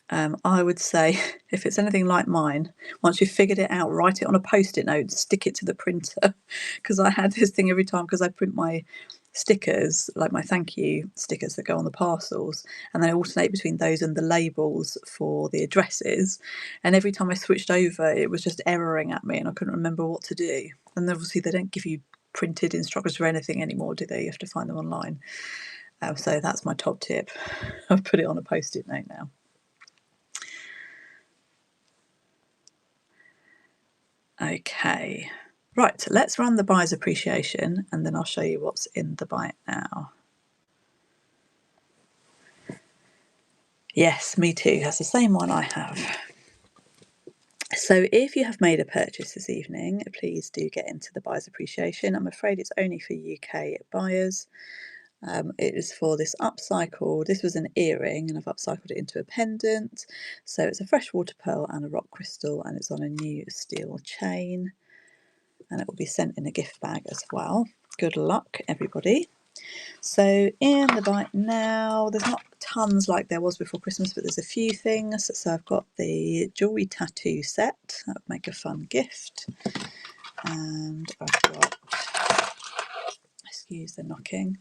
I would say if it's anything like mine, once you've figured it out, write it on a post-it note, stick it to the printer. Because I had this thing every time, because I print my stickers, like my thank you stickers that go on the parcels, and then I alternate between those and the labels for the addresses. And every time I switched over, it was just erroring at me and I couldn't remember what to do. And obviously they don't give you printed instructions for anything anymore, do they? You have to find them online. So that's my top tip. I've put it on a post-it note now. Okay, Right, let's run the buyer's appreciation and then I'll show you what's in the bite now. Yes, me too. That's the same one I have. So if you have made a purchase this evening, please do get into the buyer's appreciation. I'm afraid it's only for UK buyers. It is for this upcycled, this was an earring and I've upcycled it into a pendant. So it's a freshwater pearl and a rock crystal and it's on a new steel chain. And it will be sent in a gift bag as well. Good luck, everybody. So in the bite now, there's not tons like there was before Christmas, but there's a few things. So I've got the jewellery tattoo set. That would make a fun gift. And I've got, excuse the knocking,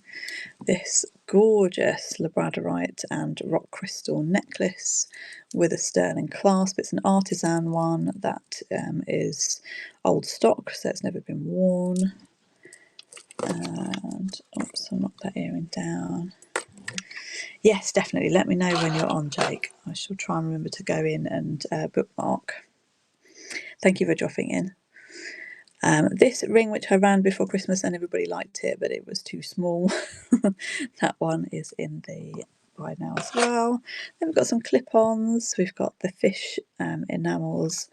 this gorgeous Labradorite and rock crystal necklace with a sterling clasp. It's an Artisan one that is old stock, so it's never been worn. And oops, I'll knock that earring down. Yes, definitely. Let me know when you're on, Jake. I shall try and remember to go in and bookmark. Thank you for dropping in. This ring, which I ran before Christmas and everybody liked it, but it was too small. That one is in the buy now as well. Then we've got some clip-ons. We've got the fish enamels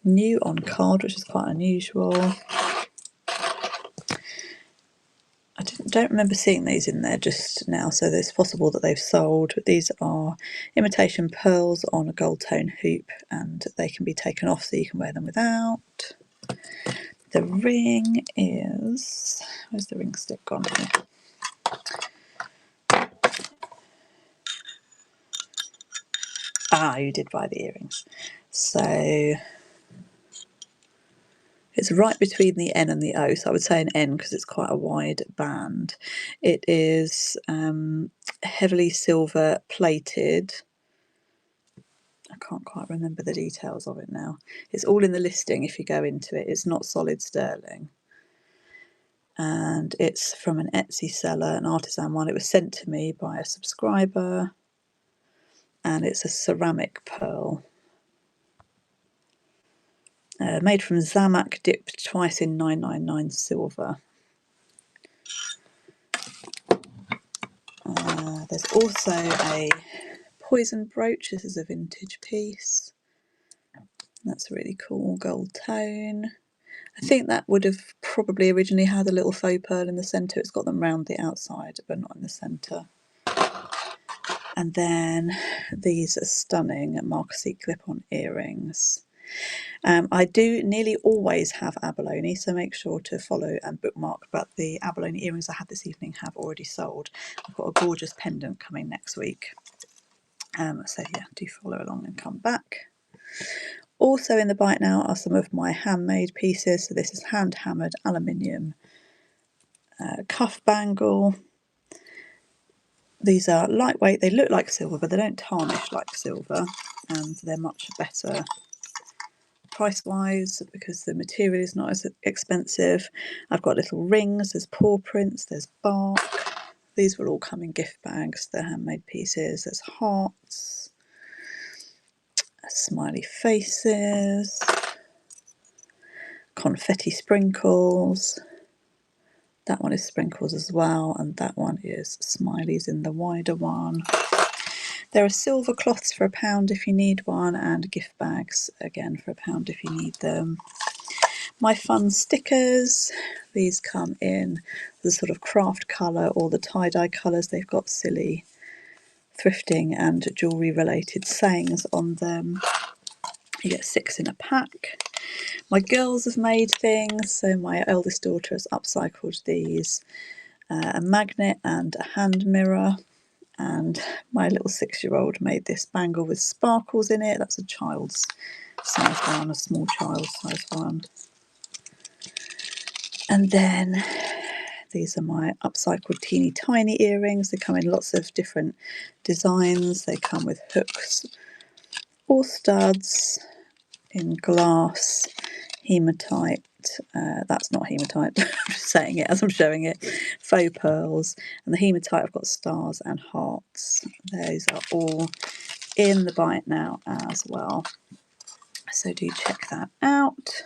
new on card, which is quite unusual. I don't remember seeing these in there just now, so it's possible that they've sold. But these are imitation pearls on a gold tone hoop, and they can be taken off so you can wear them without. The ring is... where's the ring stick gone here? Ah, you did buy the earrings. So it's right between the N and the O, so I would say an N because it's quite a wide band. It is heavily silver plated. I can't quite remember the details of it now. It's all in the listing if you go into it. It's not solid sterling. And it's from an Etsy seller, an Artisan one. It was sent to me by a subscriber. And it's a ceramic pearl. Made from Zamak, dipped twice in 999 silver. There's also a poison brooch. This is a vintage piece. That's really cool, gold tone. I think that would have probably originally had a little faux pearl in the centre. It's got them round the outside, but not in the centre. And then these are stunning Marquise clip-on earrings. I do nearly always have Abalone, so make sure to follow and bookmark. But the Abalone earrings I had this evening have already sold. I've got a gorgeous pendant coming next week. So yeah, do follow along and come back. Also in the bite now are some of my handmade pieces. So this is hand-hammered aluminium cuff bangle. These are lightweight. They look like silver, but they don't tarnish like silver. And they're much better price-wise because the material is not as expensive. I've got little rings. There's paw prints. There's bark. These will all come in gift bags. They're handmade pieces. There's hearts. Smiley faces. Confetti sprinkles. That one is sprinkles as well, and that one is smileys in the wider one. There are silver cloths for £1 if you need one, and gift bags again for £1 if you need them. My fun stickers, these come in the sort of craft colour or the tie-dye colours. They've got silly thrifting and jewellery related sayings on them. You get 6 in a pack. My girls have made things, so my eldest daughter has upcycled these, a magnet and a hand mirror, and my little 6-year-old made this bangle with sparkles in it. That's a child's size one, a small child's size one. And then these are my upcycled teeny tiny earrings. They come in lots of different designs. They come with hooks or studs in glass, hematite, that's not hematite, I'm just saying it as I'm showing it, faux pearls, and the hematite I've got stars and hearts. Those are all in the bite now as well, so do check that out.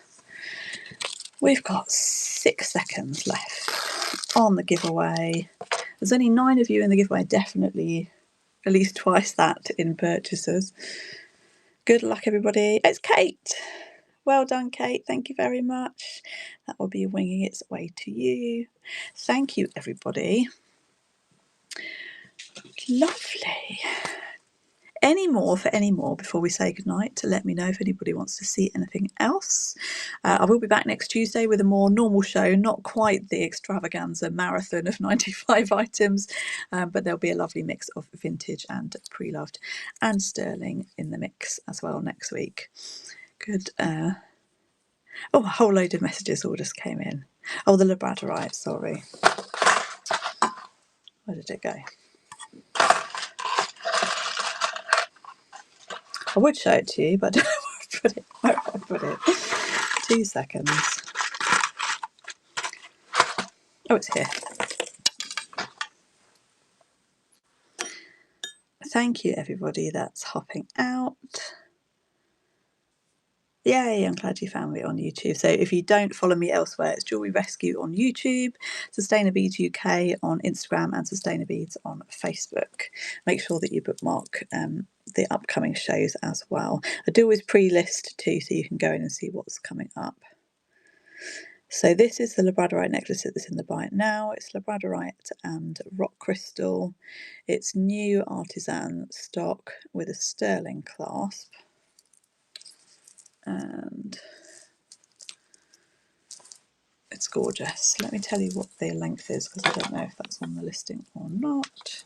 We've got 6 seconds left on the giveaway. There's only 9 of you in the giveaway, definitely at least twice that in purchases. Good luck, everybody. It's Kate. Well done, Kate. Thank you very much. That will be winging its way to you. Thank you, everybody. Lovely. Any more for any more before we say goodnight, to let me know if anybody wants to see anything else. I will be back next Tuesday with a more normal show, not quite the extravaganza marathon of 95 items, but there'll be a lovely mix of vintage and pre-loved and sterling in the mix as well next week. Good. Oh, a whole load of messages all just came in. Oh, the Labradorite, sorry. Where did it go? I would show it to you, but I don't know where I put it. 2 seconds. Oh, it's here. Thank you, everybody that's hopping out. Yay, I'm glad you found me on YouTube. So if you don't follow me elsewhere, it's Jewellery Rescue on YouTube, Sustainabeads UK on Instagram, and Sustainabeads on Facebook. Make sure that you bookmark the upcoming shows as well. I do always pre-list too, so you can go in and see what's coming up. So this is the Labradorite necklace that's in the buy now. It's Labradorite and rock crystal. It's new Artisan stock with a sterling clasp. And it's gorgeous. Let me tell you what the length is, because I don't know if that's on the listing or not.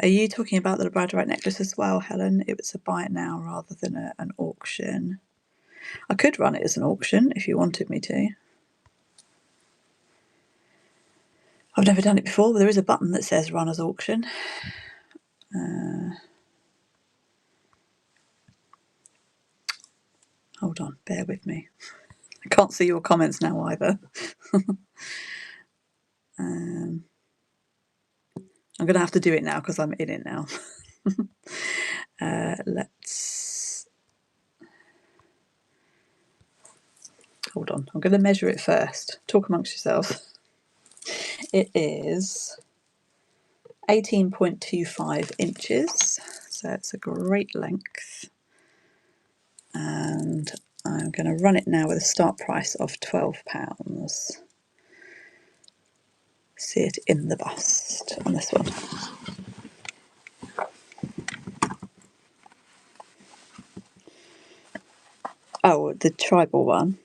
Are you talking about the Labradorite necklace as well, Helen? It was a buy it now rather than an auction. I could run it as an auction if you wanted me to. I've never done it before, but there is a button that says run as auction. Hold on, bear with me. I can't see your comments now either. I'm going to have to do it now because I'm in it now. Let's... Hold on, I'm going to measure it first. Talk amongst yourselves. It is 18.25 inches, so it's a great length. And I'm going to run it now with a start price of £12. See it in the bust on this one. Oh, the tribal one.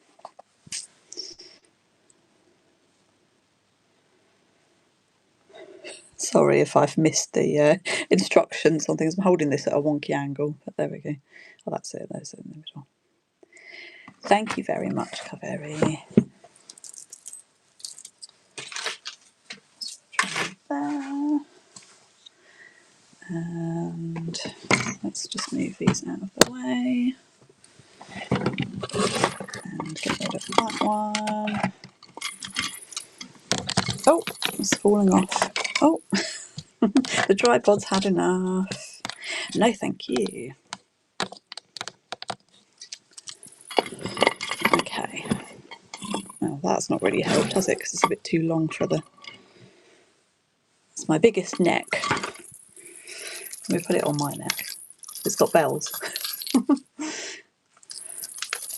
Sorry if I've missed the instructions on things. I'm holding this at a wonky angle, but there we go. Oh, that's it. There's it in the middle. Thank you very much, Kaveri. Try there. And let's just move these out of the way. And get rid of that one. Oh, it's falling off. Oh, the tripod's had enough. No, thank you. Okay. Oh, that's not really helped, has it? Because it's a bit too long for the... It's my biggest neck. Let me put it on my neck. It's got bells.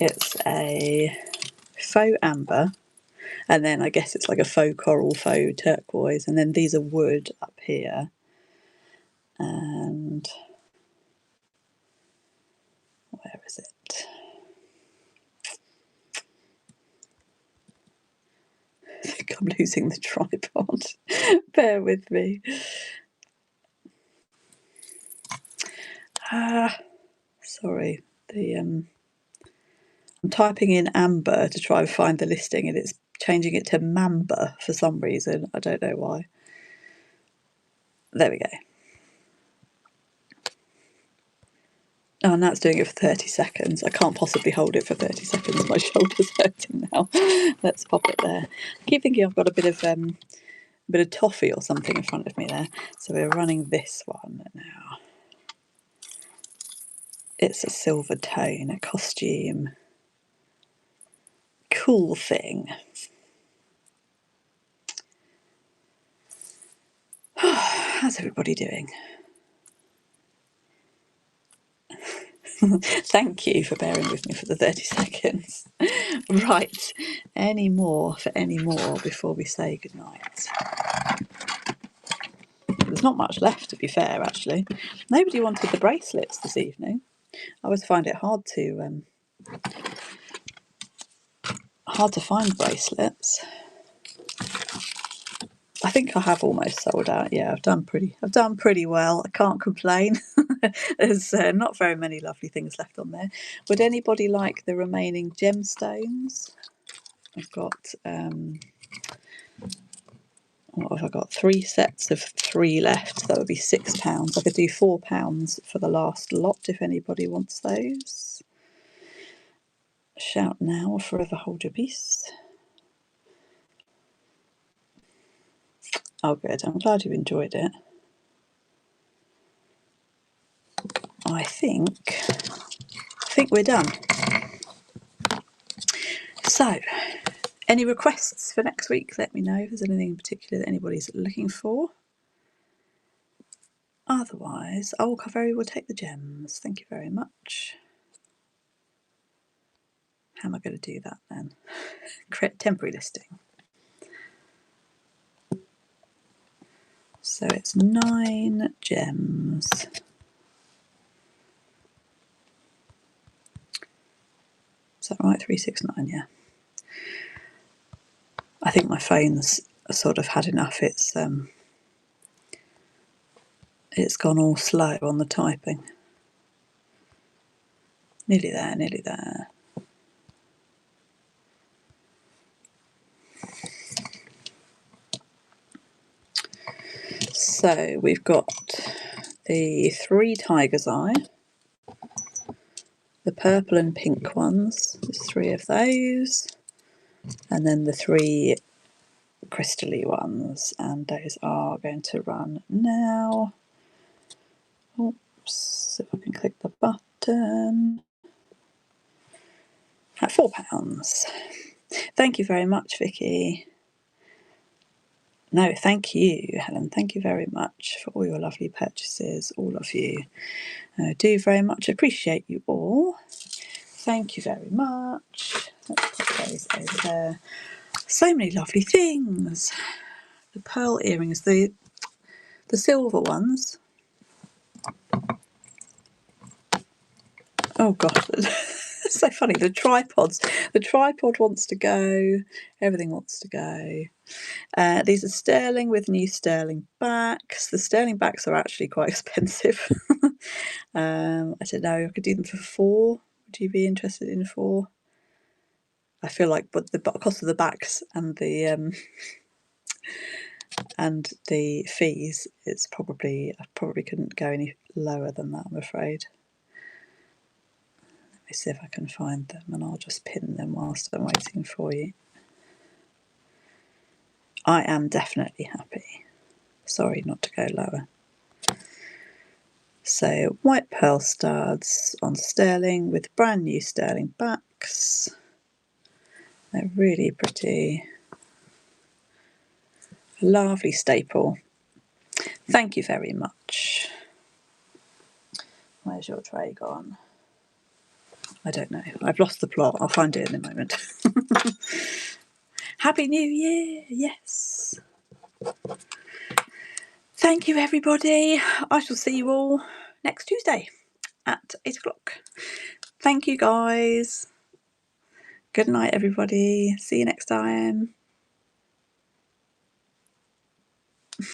It's a faux amber, and then I guess it's like a faux coral, faux turquoise, and then these are wood up here. And where is it? I think I'm losing the tripod. Bear with me. Sorry. I'm typing in amber to try and find the listing, and it's changing it to mamba for some reason. I don't know why. There we go. Oh, now it's doing it for 30 seconds. I can't possibly hold it for 30 seconds. My shoulder's hurting now. Let's pop it there. I keep thinking I've got a bit of toffee or something in front of me there. So we're running this one now. it's a silver tone, a costume, cool thing. How's everybody doing? Thank you for bearing with me for the 30 seconds. Right, any more before we say goodnight? There's not much left, to be fair, actually. Nobody wanted the bracelets this evening. I always find it hard to find bracelets. I think I have almost sold out. Yeah, I've done pretty well. I can't complain. There's not very many lovely things left on there. Would anybody like the remaining gemstones? I've got what have I got? 3 sets of 3 left. That would be £6. I could do £4 for the last lot if anybody wants those. Shout now or forever hold your peace. Oh, good. I'm glad you enjoyed it. I think we're done. So, any requests for next week? Let me know if there's anything in particular that anybody's looking for. Otherwise, Kaveri will take the gems. Thank you very much. How am I going to do that then? Create temporary listing. So it's 9 gems. Is that right? 369, yeah. I think my phone's sort of had enough. It's gone all slow on the typing. Nearly there, nearly there. So we've got the 3 tiger's eye, the purple and pink ones, there's 3 of those, and then the 3 crystally ones, and those are going to run now. Oops, if I can click the button. At £4. Thank you very much, Vicky. No, thank you, Helen. Thank you very much for all your lovely purchases, all of you. I do very much appreciate you all. Thank you very much. Let's put those over there. So many lovely things. The pearl earrings, the silver ones. Oh God, it's so funny. The tripods. The tripod wants to go. Everything wants to go. These are sterling with new sterling backs. The sterling backs are actually quite expensive. I don't know. I could do them for 4. Would you be interested in 4? I feel like, but the cost of the backs and the fees, I probably couldn't go any lower than that, I'm afraid. Let me see if I can find them, and I'll just pin them whilst I'm waiting for you. I am definitely happy. Sorry not to go lower. So white pearl studs on sterling with brand new sterling backs. They're really pretty. Lovely staple. Thank you very much. Where's your tray gone? I don't know. I've lost the plot. I'll find it in a moment. Happy New Year. Yes. Thank you, everybody. I shall see you all next Tuesday at 8 o'clock. Thank you, guys. Good night, everybody. See you next time.